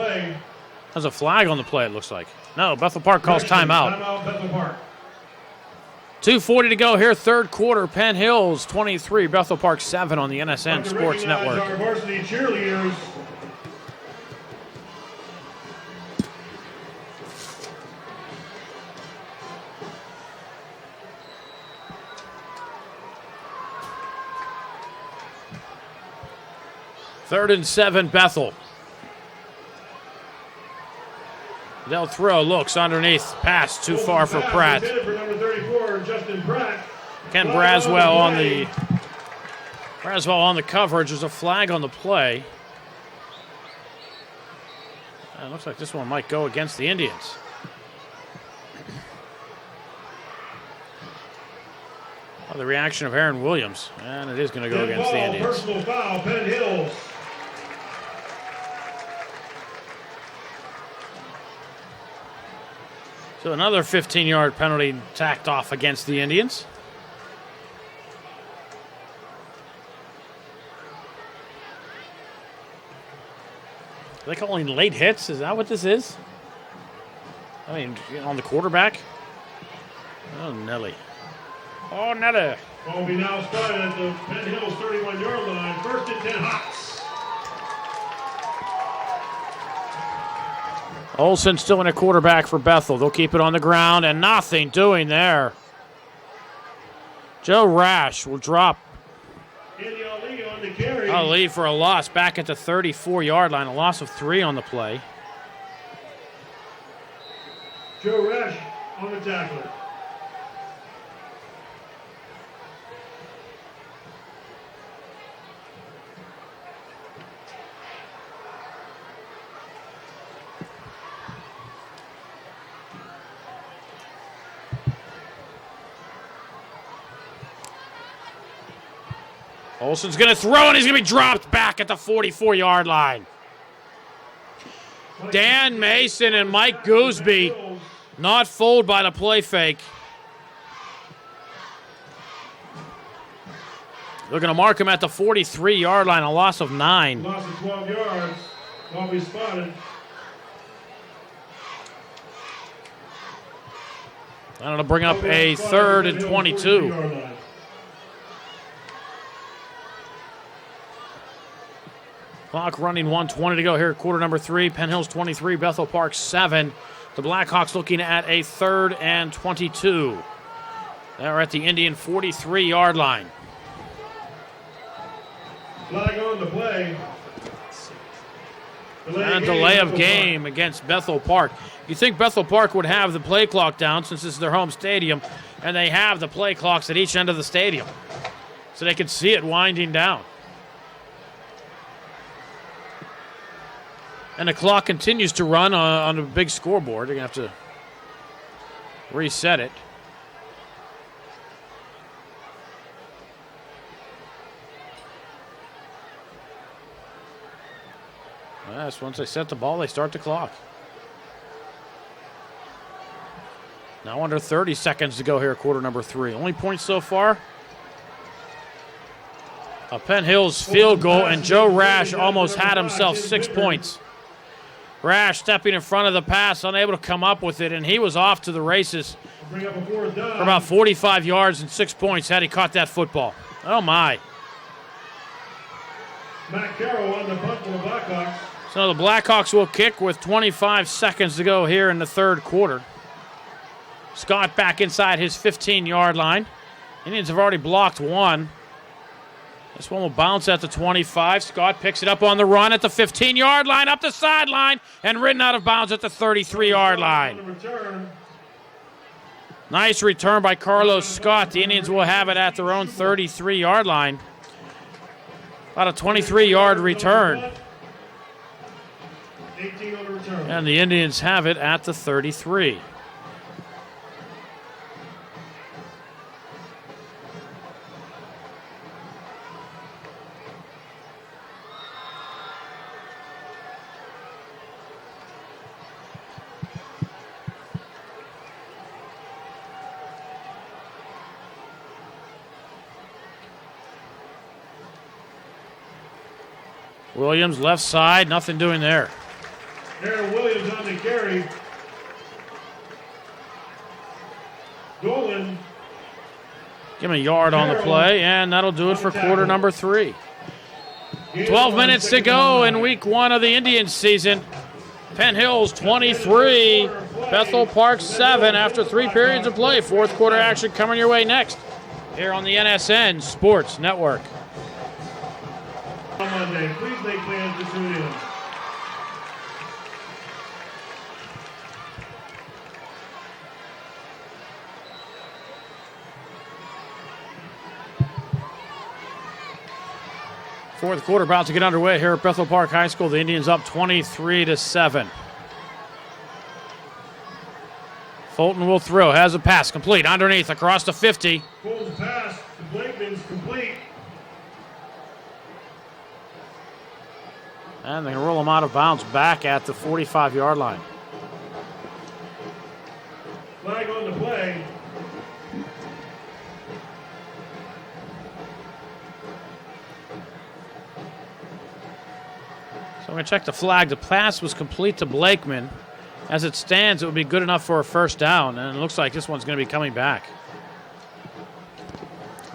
There's a flag on the play, it looks like. No, Bethel Park calls timeout. Timeout, Bethel Park. 2:40 to go here, third quarter. Penn Hills 23, Bethel Park 7 on the NSN To Sports recognize Network. Our varsity cheerleaders. Third and 7, Bethel. They'll throw, looks underneath, pass too far for Pratt. For number 34, Justin Pratt. Ken Braswell on the coverage. There's a flag on the play. It looks like this one might go against the Indians. Oh, the reaction of Aaron Williams, and it is going to go against the Indians. Personal foul, Penn Hills. So another 15-yard penalty tacked off against the Indians. Are they calling late hits? Is that what this is? I mean, on the quarterback? Oh, Nelly. Oh, Nelly. Ball will be now spotted at the Penn Hills 31-yard line. First and 10 Hawks. Olsen still in a quarterback for Bethel. They'll keep it on the ground, and nothing doing there. Joe Rash will drop. Ali on the carry. Ali for a loss back at the 34-yard line. A loss of 3 on the play. Joe Rash on the tackler. Olsen's going to throw, and he's going to be dropped back at the 44-yard line. Dan Mason and Mike Gooseby not fooled by the play fake. They're going to mark him at the 43-yard line, a loss of 9. Loss of 12 yards. Ball be spotted. That'll bring up a third and 22. Clock running, 1:20 to go here, quarter number 3. Penn Hills 23, Bethel Park 7. The Blackhawks looking at a third and 22. They're at the Indian 43-yard line. Flag on the play. And delay of game against Bethel Park. You think Bethel Park would have the play clock down since this is their home stadium, and they have the play clocks at each end of the stadium, so they could see it winding down. And the clock continues to run on a big scoreboard. They're going to have to reset it. Yes, once they set the ball, they start the clock. Now under 30 seconds to go here, quarter number 3. Only points so far. A Penn Hills field goal, and Joe Rash almost had himself 6 points. Rash stepping in front of the pass, unable to come up with it, and he was off to the races for about 45 yards and 6 points had he caught that football. Oh, my. Matt Carroll on the punt for the Blackhawks. So the Blackhawks will kick with 25 seconds to go here in the third quarter. Scott back inside his 15-yard line. Indians have already blocked one. This one will bounce at the 25. Scott picks it up on the run at the 15-yard line, up the sideline, and ridden out of bounds at the 33-yard line. Nice return by Carlos Scott. The Indians will have it at their own 33-yard line. About a 23-yard return. 18 on the return. And the Indians have it at the 33. Williams, left side, nothing doing there. Aaron Williams on the carry. Dolan. Give him a yard on the play, and that'll do it for quarter number 3. 12 minutes to go in week 1 of the Indians season. Penn Hills 23, Bethel Park 7 after 3 periods of play. Fourth quarter action coming your way next here on the NSN Sports Network. On Monday, please make plans to tune in. Fourth quarter about to get underway here at Bethel Park High School. The Indians up 23-7. Fulton will throw, has a pass complete underneath across the 50. Fulton's pass to Blakeman's complete. And they can roll him out of bounds back at the 45-yard line. Flag on the play. So I'm going to check the flag. The pass was complete to Blakeman. As it stands, it would be good enough for a first down, and it looks like this one's going to be coming back.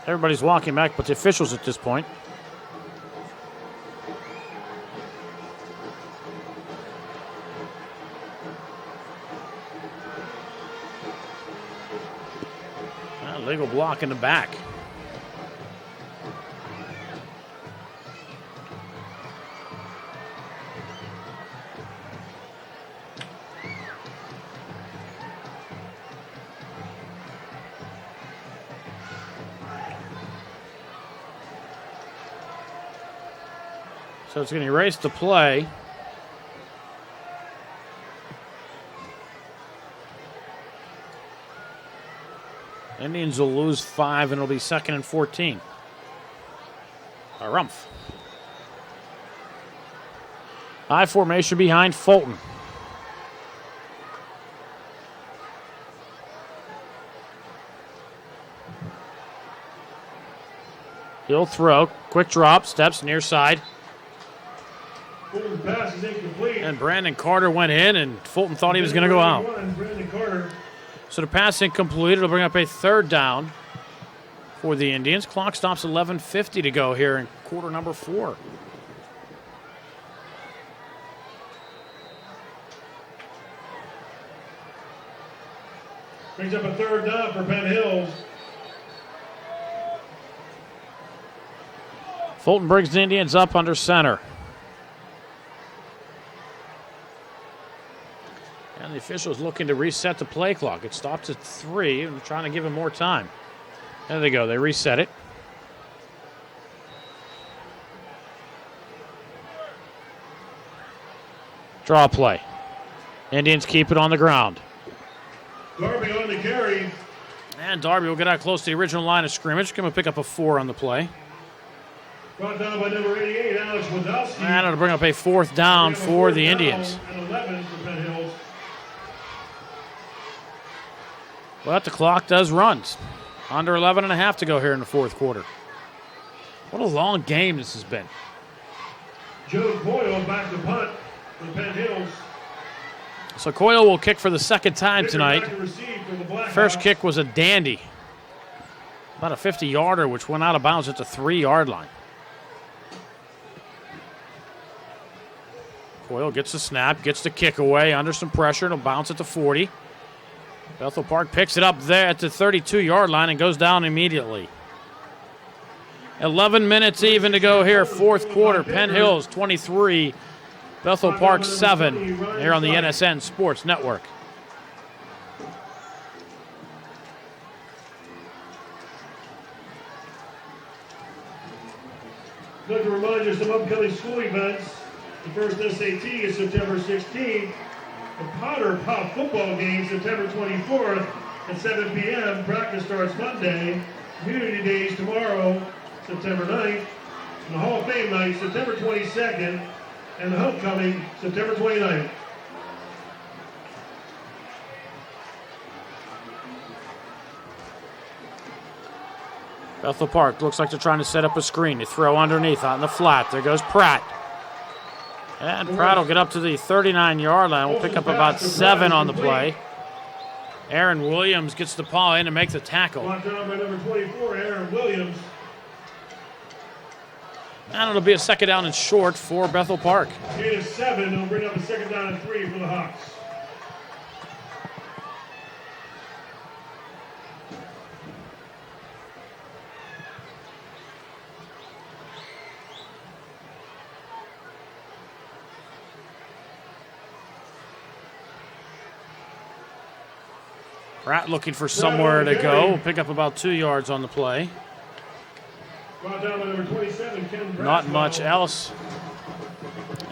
Everybody's walking back, but the officials at this point. Legal block in the back. So it's going to erase the play. Indians will lose 5, and it'll be 2nd and 14. A Rumpf. High formation behind Fulton. He'll throw. Quick drop. Steps near side. Fulton's pass is incomplete. And Brandon Carter went in, and Fulton thought he was going to go out. Brandon Carter. So the pass incomplete. It'll bring up a third down for the Indians. Clock stops 11:50 to go here in quarter number 4. Brings up a third down for Penn Hills. Fulton brings the Indians up under center. And the officials looking to reset the play clock. It stops at 3 and trying to give him more time. There they go. They reset it. Draw play. Indians keep it on the ground. Darby on the carry. And Darby will get out close to the original line of scrimmage. Going to pick up a 4 on the play. Brought down by number 88, Alex Wazowski. And it'll bring up a 4th down for the Indians. And 11 for Penn Hills. But the clock does run. Under 11 and a half to go here in the fourth quarter. What a long game this has been. Joe Coyle back to punt for Penn Hills. So Coyle will kick for the second time tonight. First kick was a dandy. About a 50-yarder, which went out of bounds at the 3-yard line. Coyle gets the snap, gets the kick away under some pressure. It'll bounce at the 40. Bethel Park picks it up there at the 32-yard line and goes down immediately. 11 minutes even to go here, fourth quarter. Penn Hills 23, Bethel Park 7 here on the NSN Sports Network. I'd like to remind you of some upcoming school events. The first SAT is September 16th. The Potter Pop football game September 24th at 7 p.m. Practice starts Monday. Community Days tomorrow, September 9th. And the Hall of Fame night, September 22nd. And the homecoming, September 29th. Bethel Park looks like they're trying to set up a screen. They throw underneath on the flat. There goes Pratt. And Pratt will get up to the 39-yard line. We'll pick up about 7 on the play. Aaron Williams gets the ball in to make the tackle. Brought down by number 24, Aaron Williams. And it'll be a second down and short for Bethel Park. Gain of 7. It'll bring up a second down and 3 for the Hawks. Pratt looking for somewhere to go. We'll pick up about 2 yards on the play. Brought down by number 27, Ken Braswell. Not much else.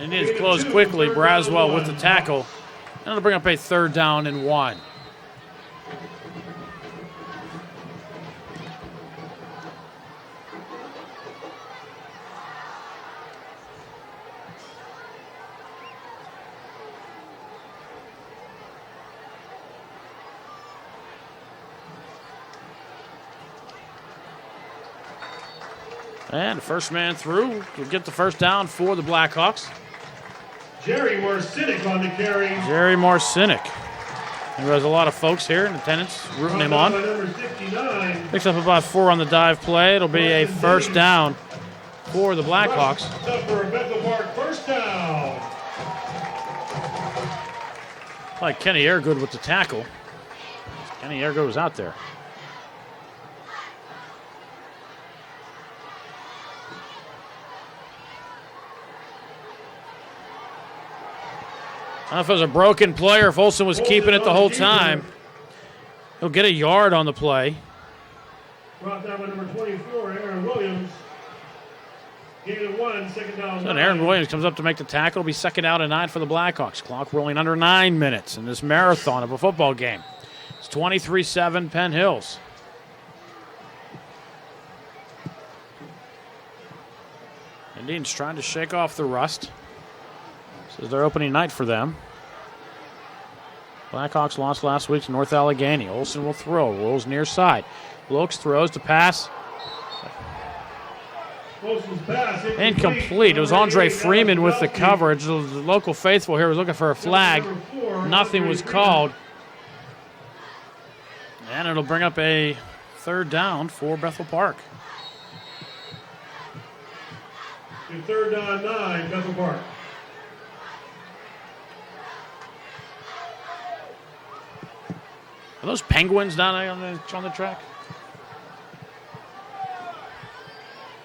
Indians close quickly. Braswell with the tackle. And it'll bring up a 3rd down and 1. And first man through will get the first down for the Blackhawks. Jerry Marcinic on the carry. Jerry Marcinic. There's a lot of folks here in attendance rooting him on. Number 59. Picks up about 4 on the dive play. It'll be a first down for the Blackhawks. Up for a Bethel Park first down. Like Kenny Airgood with the tackle. Kenny Airgood was out there. I don't know if it was a broken play or if Olsen was keeping it the whole time. He'll get a yard on the play. Brought down by number 24, Aaron Williams. Gain of 1, second down. And Aaron Williams comes up to make the tackle. It'll be second down and 9 for the Blackhawks. Clock rolling under 9 minutes in this marathon of a football game. It's 23-7 Penn Hills. Indians trying to shake off the rust. This is their opening night for them. Blackhawks lost last week to North Allegheny. Olsen will throw. Rolls near side. Looks, throws to pass. Incomplete. It was Andre Freeman with the coverage. The local faithful here was looking for a flag. Nothing was called. And it'll bring up a 3rd down for Bethel Park. 3rd down 9, Bethel Park. Are those penguins down there on the track?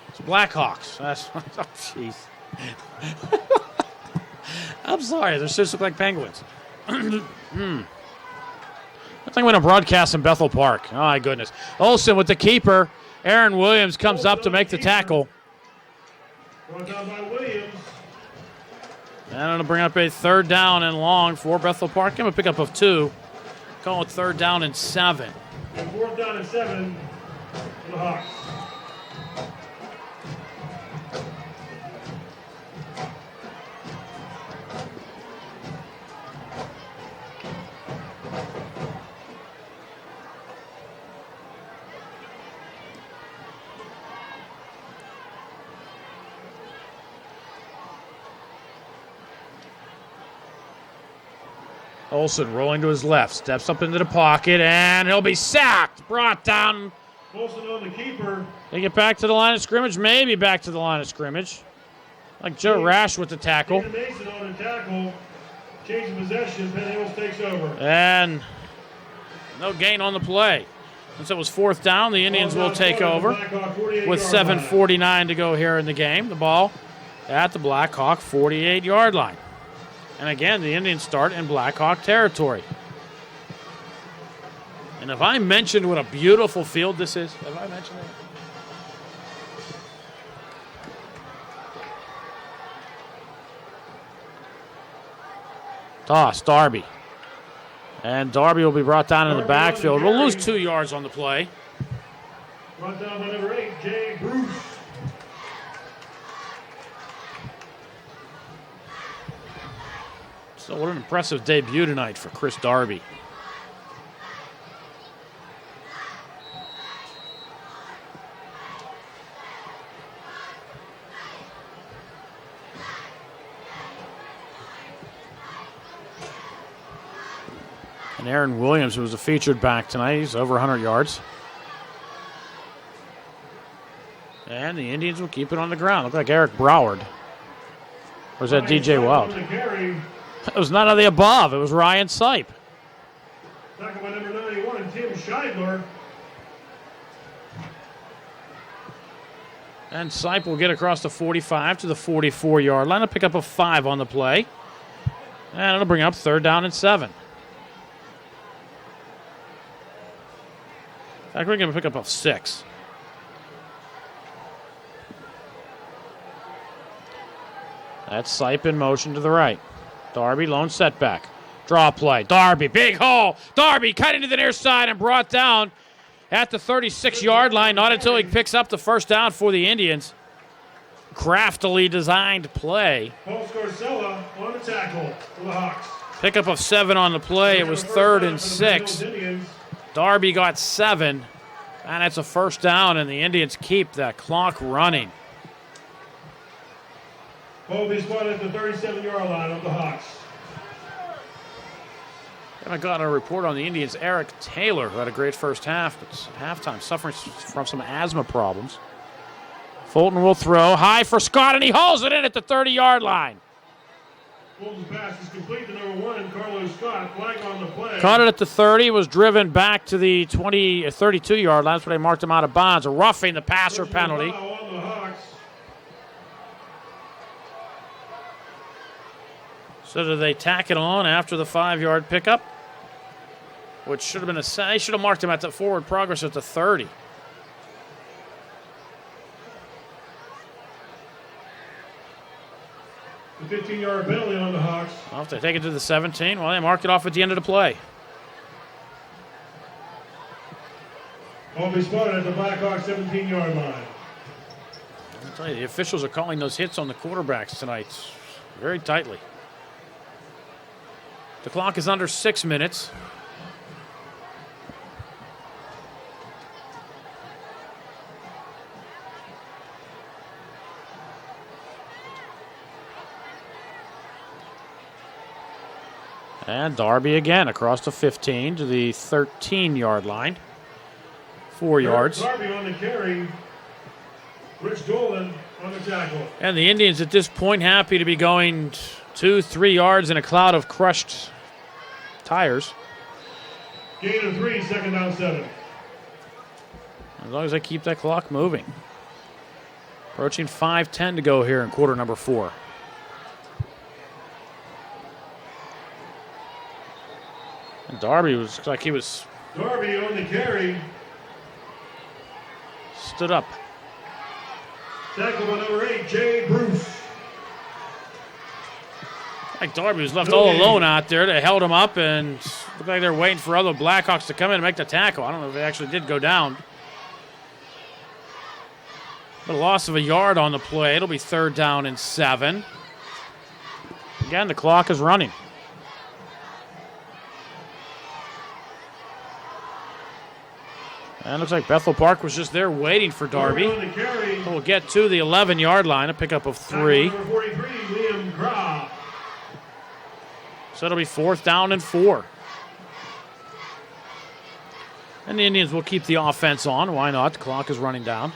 It's Blackhawks. That's, oh, jeez. I'm sorry. They just look like penguins. I think we're going to broadcast in Bethel Park. Oh, my goodness. Olsen with the keeper. Aaron Williams comes up to make the tackle. Brought down by Williams. And it'll bring up a 3rd down and long for Bethel Park. Give him a pickup of 2. Call it 3rd down and 7. And 4th down and 7 for the Hawks. Olsen rolling to his left, steps up into the pocket, and he'll be sacked. Brought down. Olsen on the keeper. They get back to the line of scrimmage, maybe back to the line of scrimmage. Like Joe Rash with the tackle. Mason on the tackle. Change of possession. Penn Hills takes over. And no gain on the play. Since it was 4th down, the Indians will take over with 7:49 to go here in the game. The ball at the Blackhawk 48-yard line. And again, the Indians start in Blackhawk territory. And if I mentioned what a beautiful field this is, have I mentioned it? Toss, Darby. And Darby will be brought down in the backfield. We'll lose 2 yards on the play. Brought down by number 8, Jay Bruce. So what an impressive debut tonight for Chris Darby. And Aaron Williams, who was a featured back tonight, he's over 100 yards. And the Indians will keep it on the ground. Look like Eric Broward. Or is that DJ Wild? It was none of the above. It was Ryan Sipe. Tackle by number 91, Tim Scheidler. And Sipe will get across the 45 to the 44-yard line. A pick up a 5 on the play. And it'll bring up 3rd down and 7. In fact, we're going to pick up a 6. That's Sipe in motion to the right. Darby, lone setback. Draw play. Darby, big hole. Darby cut into the near side and brought down at the 36-yard line. Not until he picks up the 1st down for the Indians. Craftily designed play. Paul Scarcella on the tackle for the Hawks. Pickup of 7 on the play. It was 3rd and 6. Darby got 7. And it's a 1st down, and the Indians keep that clock running. Ball be spotted at the 37-yard line of the Hawks. And I got a report on the Indians' Eric Taylor, who had a great first half, but halftime suffering from some asthma problems. Fulton will throw high for Scott, and he hauls it in at the 30-yard line. Fulton's pass is complete to number 1, Carlos Scott. Flag on the play. Caught it at the 30, was driven back to the 32-yard line. That's where they marked him out of bounds. A roughing the passer penalty. On the Hawks. So do they tack it on after the 5-yard pickup? Which should have been they should have marked him at the forward progress at the 30. The 15-yard penalty on the Hawks. Well, if they take it to the 17, well, they mark it off at the end of the play. Ball be spotted at the Blackhawks 17-yard line. I'll tell you, the officials are calling those hits on the quarterbacks tonight very tightly. The clock is under 6 minutes. And Darby again across the 15 to the 13-yard line. 4 yards. Darby on the carry. Rich Dolan on the tackle. And the Indians at this point happy to be going 2-3 yards in a cloud of crushed tires. Gain of 3, 2nd down 7. As long as they keep that clock moving. Approaching 5:10 to go here in quarter number 4. And Darby was like he was. Darby on the carry. Stood up. Tackle by number 8, Jay Bruce. Like Darby was left all alone out there. They held him up and looked like they're waiting for other Blackhawks to come in and make the tackle. I don't know if they actually did go down. But a loss of a yard on the play. It'll be 3rd down and 7. Again, the clock is running. And it looks like Bethel Park was just there waiting for Darby. We'll get to the 11-yard line, a pickup of 3. Number 43, Liam Craw. So it'll be 4th down and 4. And the Indians will keep the offense on. Why not? The clock is running down.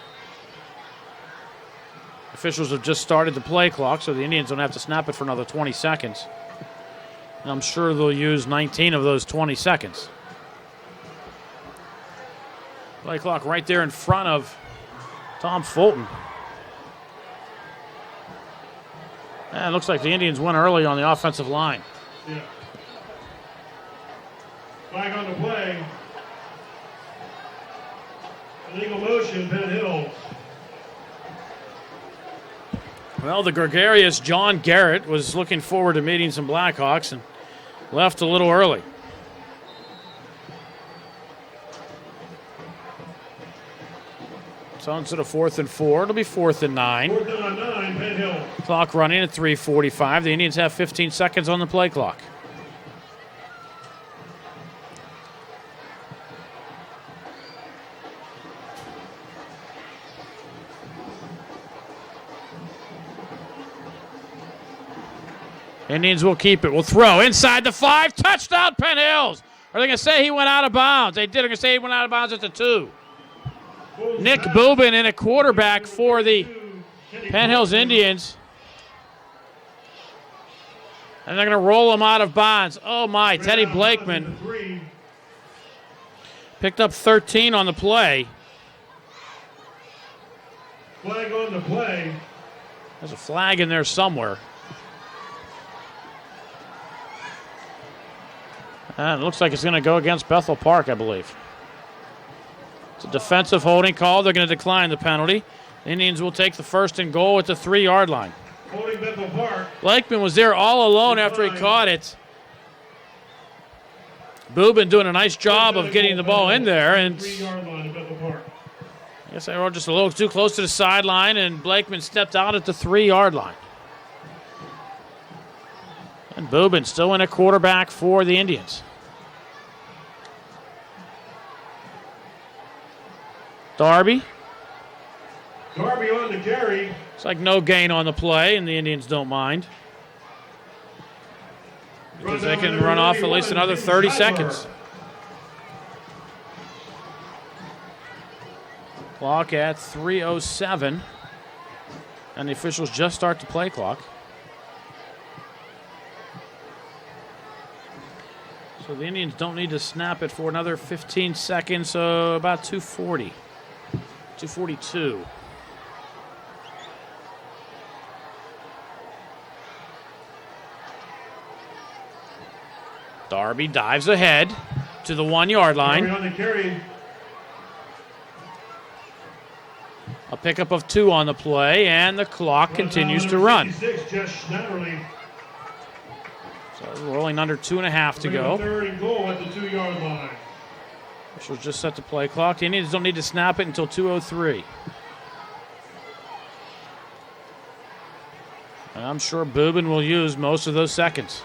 Officials have just started the play clock, so the Indians don't have to snap it for another 20 seconds. And I'm sure they'll use 19 of those 20 seconds. Play clock right there in front of Tom Fulton. And it looks like the Indians went early on the offensive line. Yeah. Flag on the play. Illegal motion, Penn Hills. Well, the gregarious John Garrett was looking forward to meeting some Blackhawks and left a little early. So instead of 4th and 4, it'll be 4th and 9. 4th and 9, Penn Hills. Clock running at 3:45. The Indians have 15 seconds on the play clock. Indians will keep it. Will throw inside the 5. Touchdown, Penn Hills. Are they going to say he went out of bounds? They did. They're going to say he went out of bounds at the 2. Nick Boobin in a quarterback for the Penn Hills Indians. And they're going to roll him out of bounds. Oh, my. Teddy Blakeman picked up 13 on the play. Flag on the play. There's a flag in there somewhere. And it looks like it's going to go against Bethel Park, I believe. It's a defensive holding call. They're going to decline the penalty. The Indians will take the first and goal at the 3-yard line. Holding Bethel Park. Blakeman was there all alone after he caught it. Boobin doing a nice job of getting the ball in there. And 3-yard line at Bethel Park. I guess they were just a little too close to the sideline, and Blakeman stepped out at the 3-yard line. And Boobin still in a quarterback for the Indians. Darby. Darby on the carry. It's like no gain on the play, and the Indians don't mind. Because they can run off at least another 30 seconds. Clock at 3:07. And the officials just start the play clock. So the Indians don't need to snap it for another 15 seconds, so about 2:40. 2:42. Darby dives ahead to the 1-yard line. Darby on the carry. A pickup of 2 on the play, and the clock continues to run. 66, Jess Schnatterly. So rolling under 2.5 to go. Third and goal at the 2-yard line. Officials just set the play clock. The Indians don't need to snap it until 2:03. And I'm sure Boobin will use most of those seconds.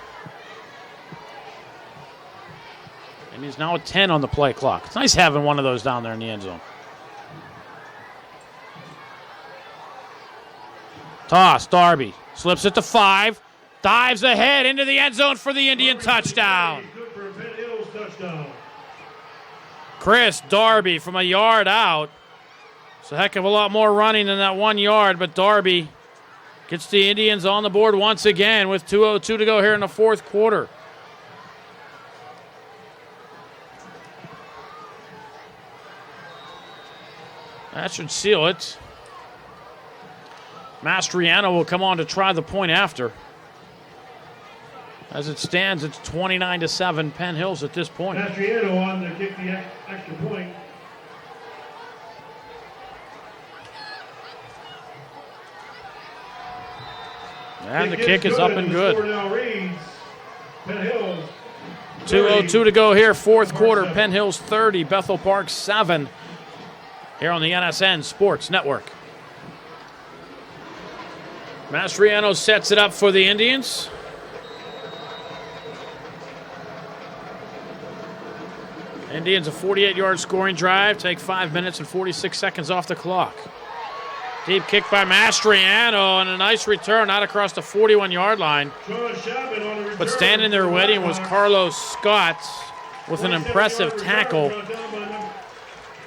And he's now at 10 on the play clock. It's nice having one of those down there in the end zone. Toss, Darby. Slips it to 5. Dives ahead into the end zone for the Indian touchdown. Good for a Penn Hills touchdown. Chris Darby from a yard out. It's a heck of a lot more running than that 1 yard, but Darby gets the Indians on the board once again with 2:02 to go here in the fourth quarter. That should seal it. Mastriano will come on to try the point after. As it stands, it's 29-7 Penn Hills at this point. Mastriano on to kick the extra point. And the kick is up and good. The score now reads Penn Hills 2:02 to go here, fourth quarter. Penn Hills 30, Bethel Park 7. Here on the NSN Sports Network. Mastriano sets it up for the Indians. Indians a 48-yard scoring drive. Take 5 minutes and 46 seconds off the clock. Deep kick by Mastriano and a nice return out across the 41-yard line. But standing there waiting was Carlos Scott with an impressive tackle.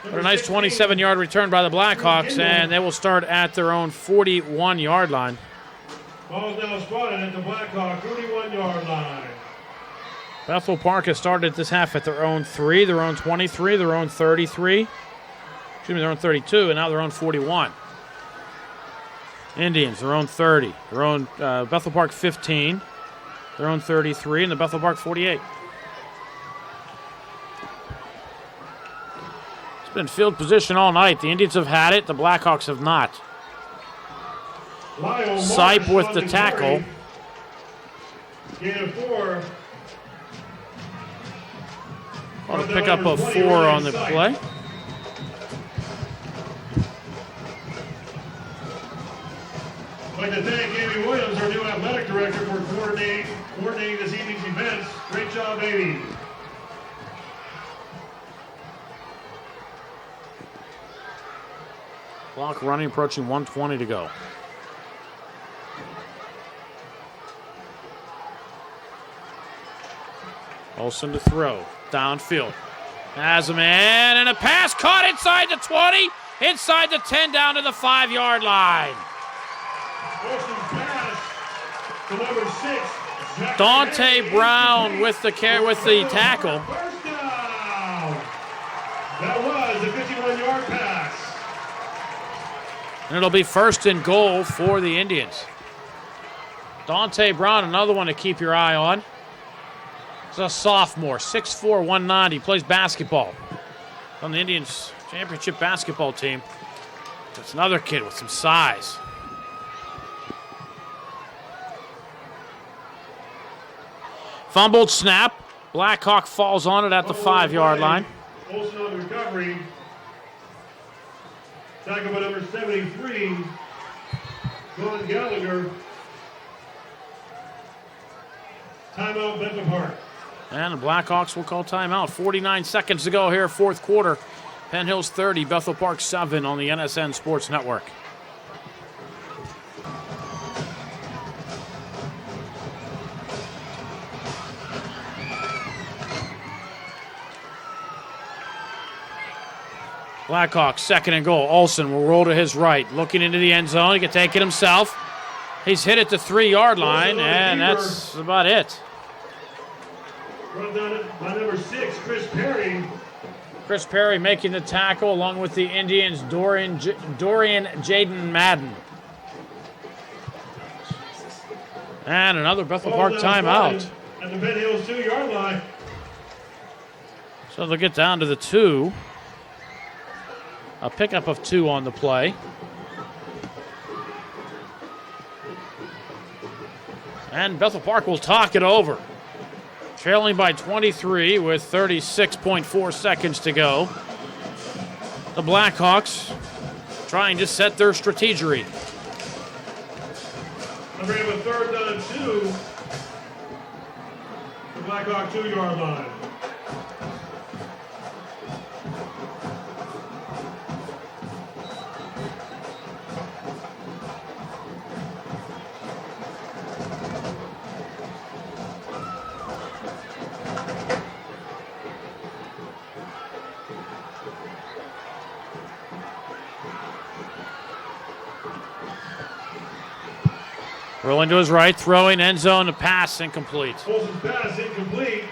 But a nice 27-yard return by the Blackhawks, and they will start at their own 41-yard line. Ball's now spotted at the Blackhawk 41-yard line. Bethel Park has started this half at their own 3, their own 23, their own 33. Their own 32, and now their own 41. Indians, their own 30. Their own Bethel Park 15. Their own 33, and the Bethel Park 48. It's been field position all night. The Indians have had it. The Blackhawks have not. Sipe with the tackle. Gain of 4. On a pickup of 4 on the play. I'd like to thank Amy Williams, our new athletic director, for coordinating this evening's events. Great job, Amy. Clock running, approaching 1:20 to go. Olsen to throw. downfield. Has a man and a pass caught inside the 20, inside the 10, down to the 5-yard line. Wilson's pass to number 6. Dante Brown with the tackle. First down. That was a 51-yard pass. And it'll be 1st and goal for the Indians. Dante Brown, another one to keep your eye on. He's a sophomore, 6'4", 190, plays basketball on the Indians championship basketball team. That's another kid with some size. Fumbled snap. Blackhawk falls on it at the 5-yard line. Olsen on the recovery. Tackle by number 73, John Gallagher. Timeout, Bethel Park. And the Blackhawks will call timeout. 49 seconds to go here, 4th quarter. Penn Hills 30, Bethel Park 7 on the NSN Sports Network. Blackhawks, 2nd and goal. Olsen will roll to his right, looking into the end zone. He can take it himself. He's hit at the 3-yard line, and that's about it. Run down by number 6, Chris Perry. Chris Perry making the tackle along with the Indians' Dorian Jaden Madden. And another Bethel Park timeout. At the Penn Hills 2-yard line. So they'll get down to the 2. A pickup of 2 on the play. And Bethel Park will talk it over. Trailing by 23 with 36.4 seconds to go. The Blackhawks trying to set their strategy. And we have a 3rd down 2. The Blackhawk 2-yard line. Rolling to his right, throwing end zone, a pass incomplete. Olsen's pass incomplete.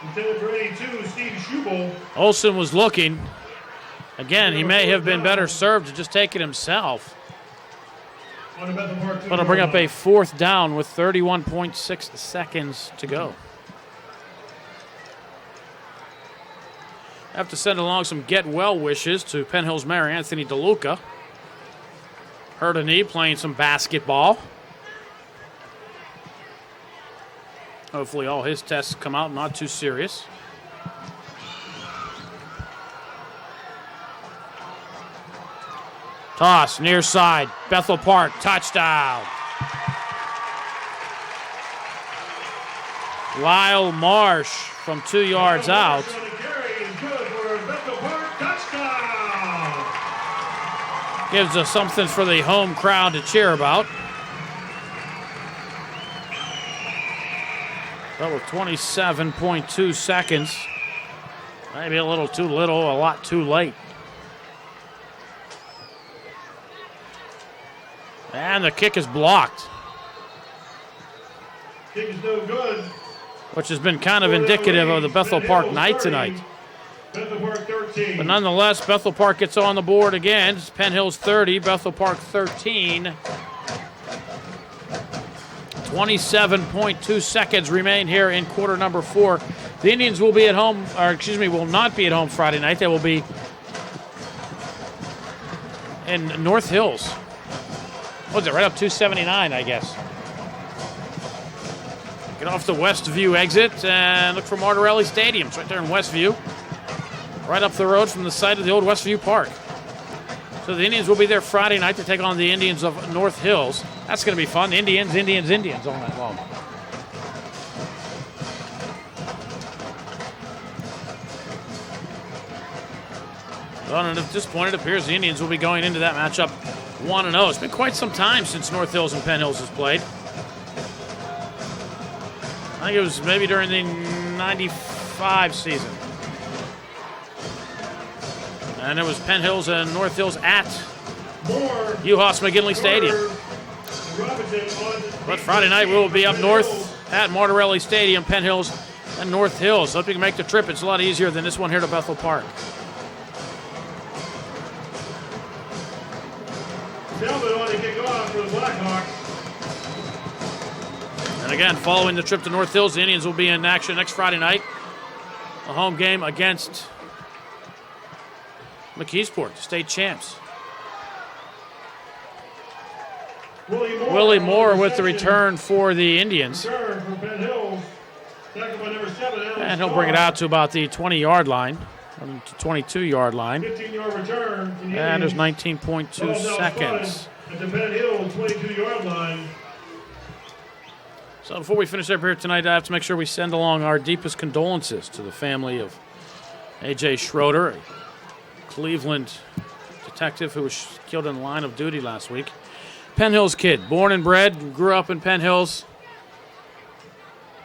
Intended for 82, Steve Schubel. Olsen was looking. Again, he may have been better served to just take it himself. On the Bethel Park 2-yard But it'll bring up a line. 4th down with 31.6 seconds to go. I have to send along some get well wishes to Penn Hills Mayor Anthony DeLuca. Hurt a knee playing some basketball. Hopefully all his tests come out not too serious. Toss near side. Bethel Park touchdown. Lyle Marsh from 2 yards out. Gives us something for the home crowd to cheer about. But with 27.2 seconds, maybe a little too little, a lot too late. And the kick is blocked. Kick is no good. Which has been kind of indicative of the Bethel Park night tonight. Bethel Park 13. But nonetheless, Bethel Park gets on the board again. It's Penn Hills 30, Bethel Park 13. 27.2 seconds remain here in quarter number 4. The Indians will be at home, will not be at home Friday night. They will be in North Hills. What is it, right up 279, I guess. Get off the Westview exit and look for Martirelli Stadium. It's right there in Westview. Right up the road from the site of the old Westview Park. So the Indians will be there Friday night to take on the Indians of North Hills. That's going to be fun. Indians all night long. Well, and at this point, it appears the Indians will be going into that matchup 1-0. It's been quite some time since North Hills and Penn Hills has played. I think it was maybe during the 95 season. And it was Penn Hills and North Hills at Uhas McGinley Stadium. But Friday night we'll be up north at Martirelli Stadium, Penn Hills and North Hills. Hope you can make the trip. It's a lot easier than this one here to Bethel Park. Talbot on to kick off for the Blackhawks. And again, following the trip to North Hills, the Indians will be in action next Friday night. A home game against McKeesport, the state champs. Willie Moore with the return for the Indians. Return from Penn Hills. Tackled by number 7, Alan And he'll Starr. bring it out to about the 20-yard line, to 22-yard line. 15-yard return from the And there's Indians. 19.2 Ball's now seconds. spotted at the Penn Hill 22-yard line. So before we finish up here tonight, I have to make sure we send along our deepest condolences to the family of A.J. Schroeder, a Cleveland detective who was killed in the line of duty last week. Penn Hills kid, born and bred, grew up in Penn Hills,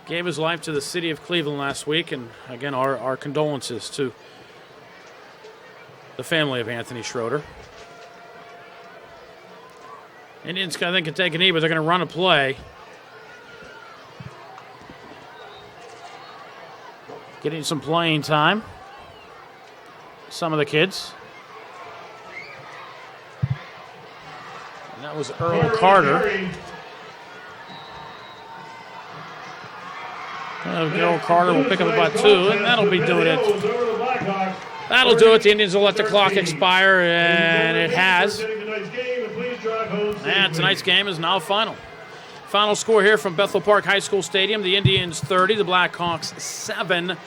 gave his life to the city of Cleveland last week. And again, our condolences to the family of Anthony Schroeder. Indians, I think, can take a knee, but they're going to run a play. Getting some playing time. Some of the kids. And that was Earl Carter. Earl Carter will pick up about 2, and that'll be doing it. That'll do it. The Indians will let the clock expire, and it has. And tonight's game is now final. Final score here from Bethel Park High School Stadium. The Indians 30, the Blackhawks 7. A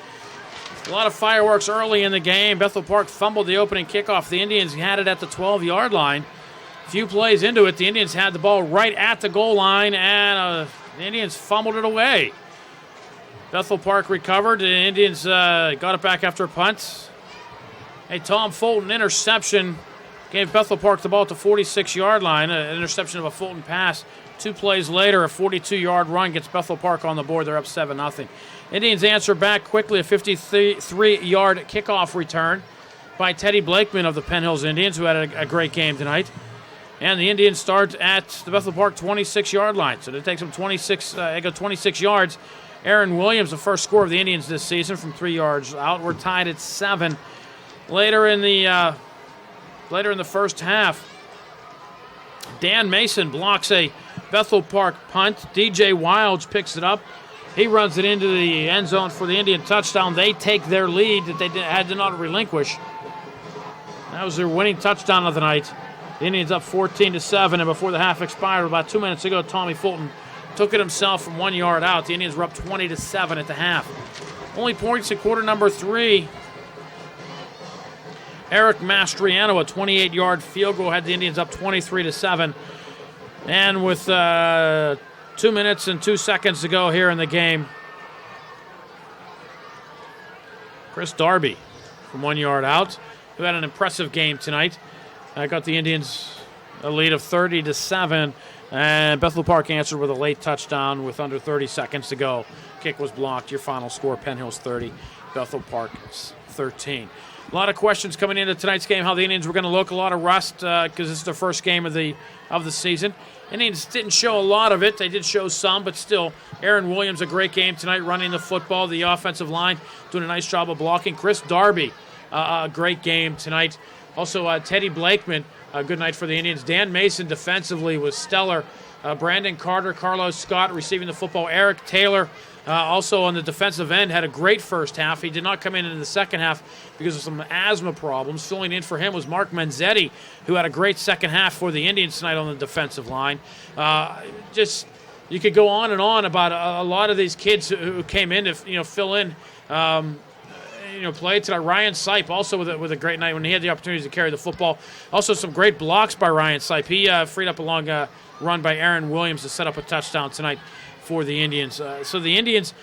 lot of fireworks early in the game. Bethel Park fumbled the opening kickoff. The Indians had it at the 12-yard line. A few plays into it, the Indians had the ball right at the goal line, and the Indians fumbled it away. Bethel Park recovered. The Indians got it back after a punt. A Tom Fulton interception gave Bethel Park the ball at the 46-yard line. An interception of a Fulton pass. 2 plays later, a 42-yard run gets Bethel Park on the board. They're up 7-0. Indians answer back quickly, a 53-yard kickoff return by Teddy Blakeman of the Penn Hills Indians, who had a great game tonight. And the Indians start at the Bethel Park 26-yard line. So it takes them 26 yards. Aaron Williams, the first score of the Indians this season from 3 yards out. We're tied at 7. Later in the first half, Dan Mason blocks a Bethel Park punt. DJ Wilds picks it up. He runs it into the end zone for the Indian touchdown. They take their lead that they had to not relinquish. That was their winning touchdown of the night. The Indians up 14-7, and before the half expired, about 2 minutes ago, Tommy Fulton took it himself from 1 yard out. The Indians were up 20-7 at the half. Only points in quarter number 3. Eric Mastriano, a 28-yard field goal, had the Indians up 23-7. And with 2 minutes and 2 seconds to go here in the game, Chris Darby from 1 yard out, who had an impressive game tonight, got the Indians a lead of 30-7. And Bethel Park answered with a late touchdown with under 30 seconds to go. Kick was blocked. Your final score, Penn Hills 30, Bethel Park 13. A lot of questions coming into tonight's game, how the Indians were going to look. A lot of rust because this is their first game of the season. Indians didn't show a lot of it. They did show some, but still, Aaron Williams, a great game tonight, running the football. The offensive line doing a nice job of blocking. Chris Darby, a great game tonight. Also, Teddy Blakeman, a good night for the Indians. Dan Mason defensively was stellar. Brandon Carter, Carlos Scott receiving the football. Eric Taylor, also on the defensive end, had a great first half. He did not come in the second half because of some asthma problems. Filling in for him was Mark Menzetti, who had a great second half for the Indians tonight on the defensive line. You could go on and on about a lot of these kids who came in to fill in. Play tonight. Ryan Sipe also with a great night when he had the opportunity to carry the football. Also some great blocks by Ryan Sipe. He freed up a long run by Aaron Williams to set up a touchdown tonight for the Indians. So the Indians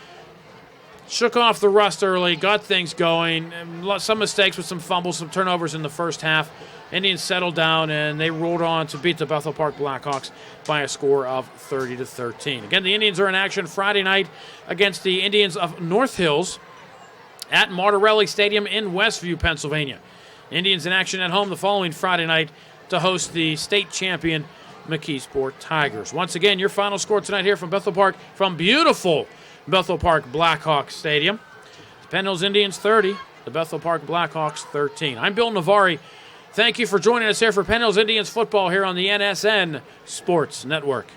shook off the rust early, got things going. Some mistakes with some fumbles, some turnovers in the first half. Indians settled down, and they rolled on to beat the Bethel Park Blackhawks by a score of 30-13. Again, the Indians are in action Friday night against the Indians of North Hills at Martirelli Stadium in Westview, Pennsylvania. Indians in action at home the following Friday night to host the state champion McKeesport Tigers. Once again, your final score tonight here from Bethel Park, from beautiful Bethel Park Blackhawks Stadium. Penn Hills Indians 30, the Bethel Park Blackhawks 13. I'm Bill Navari. Thank you for joining us here for Penn Hills Indians football here on the NSN Sports Network.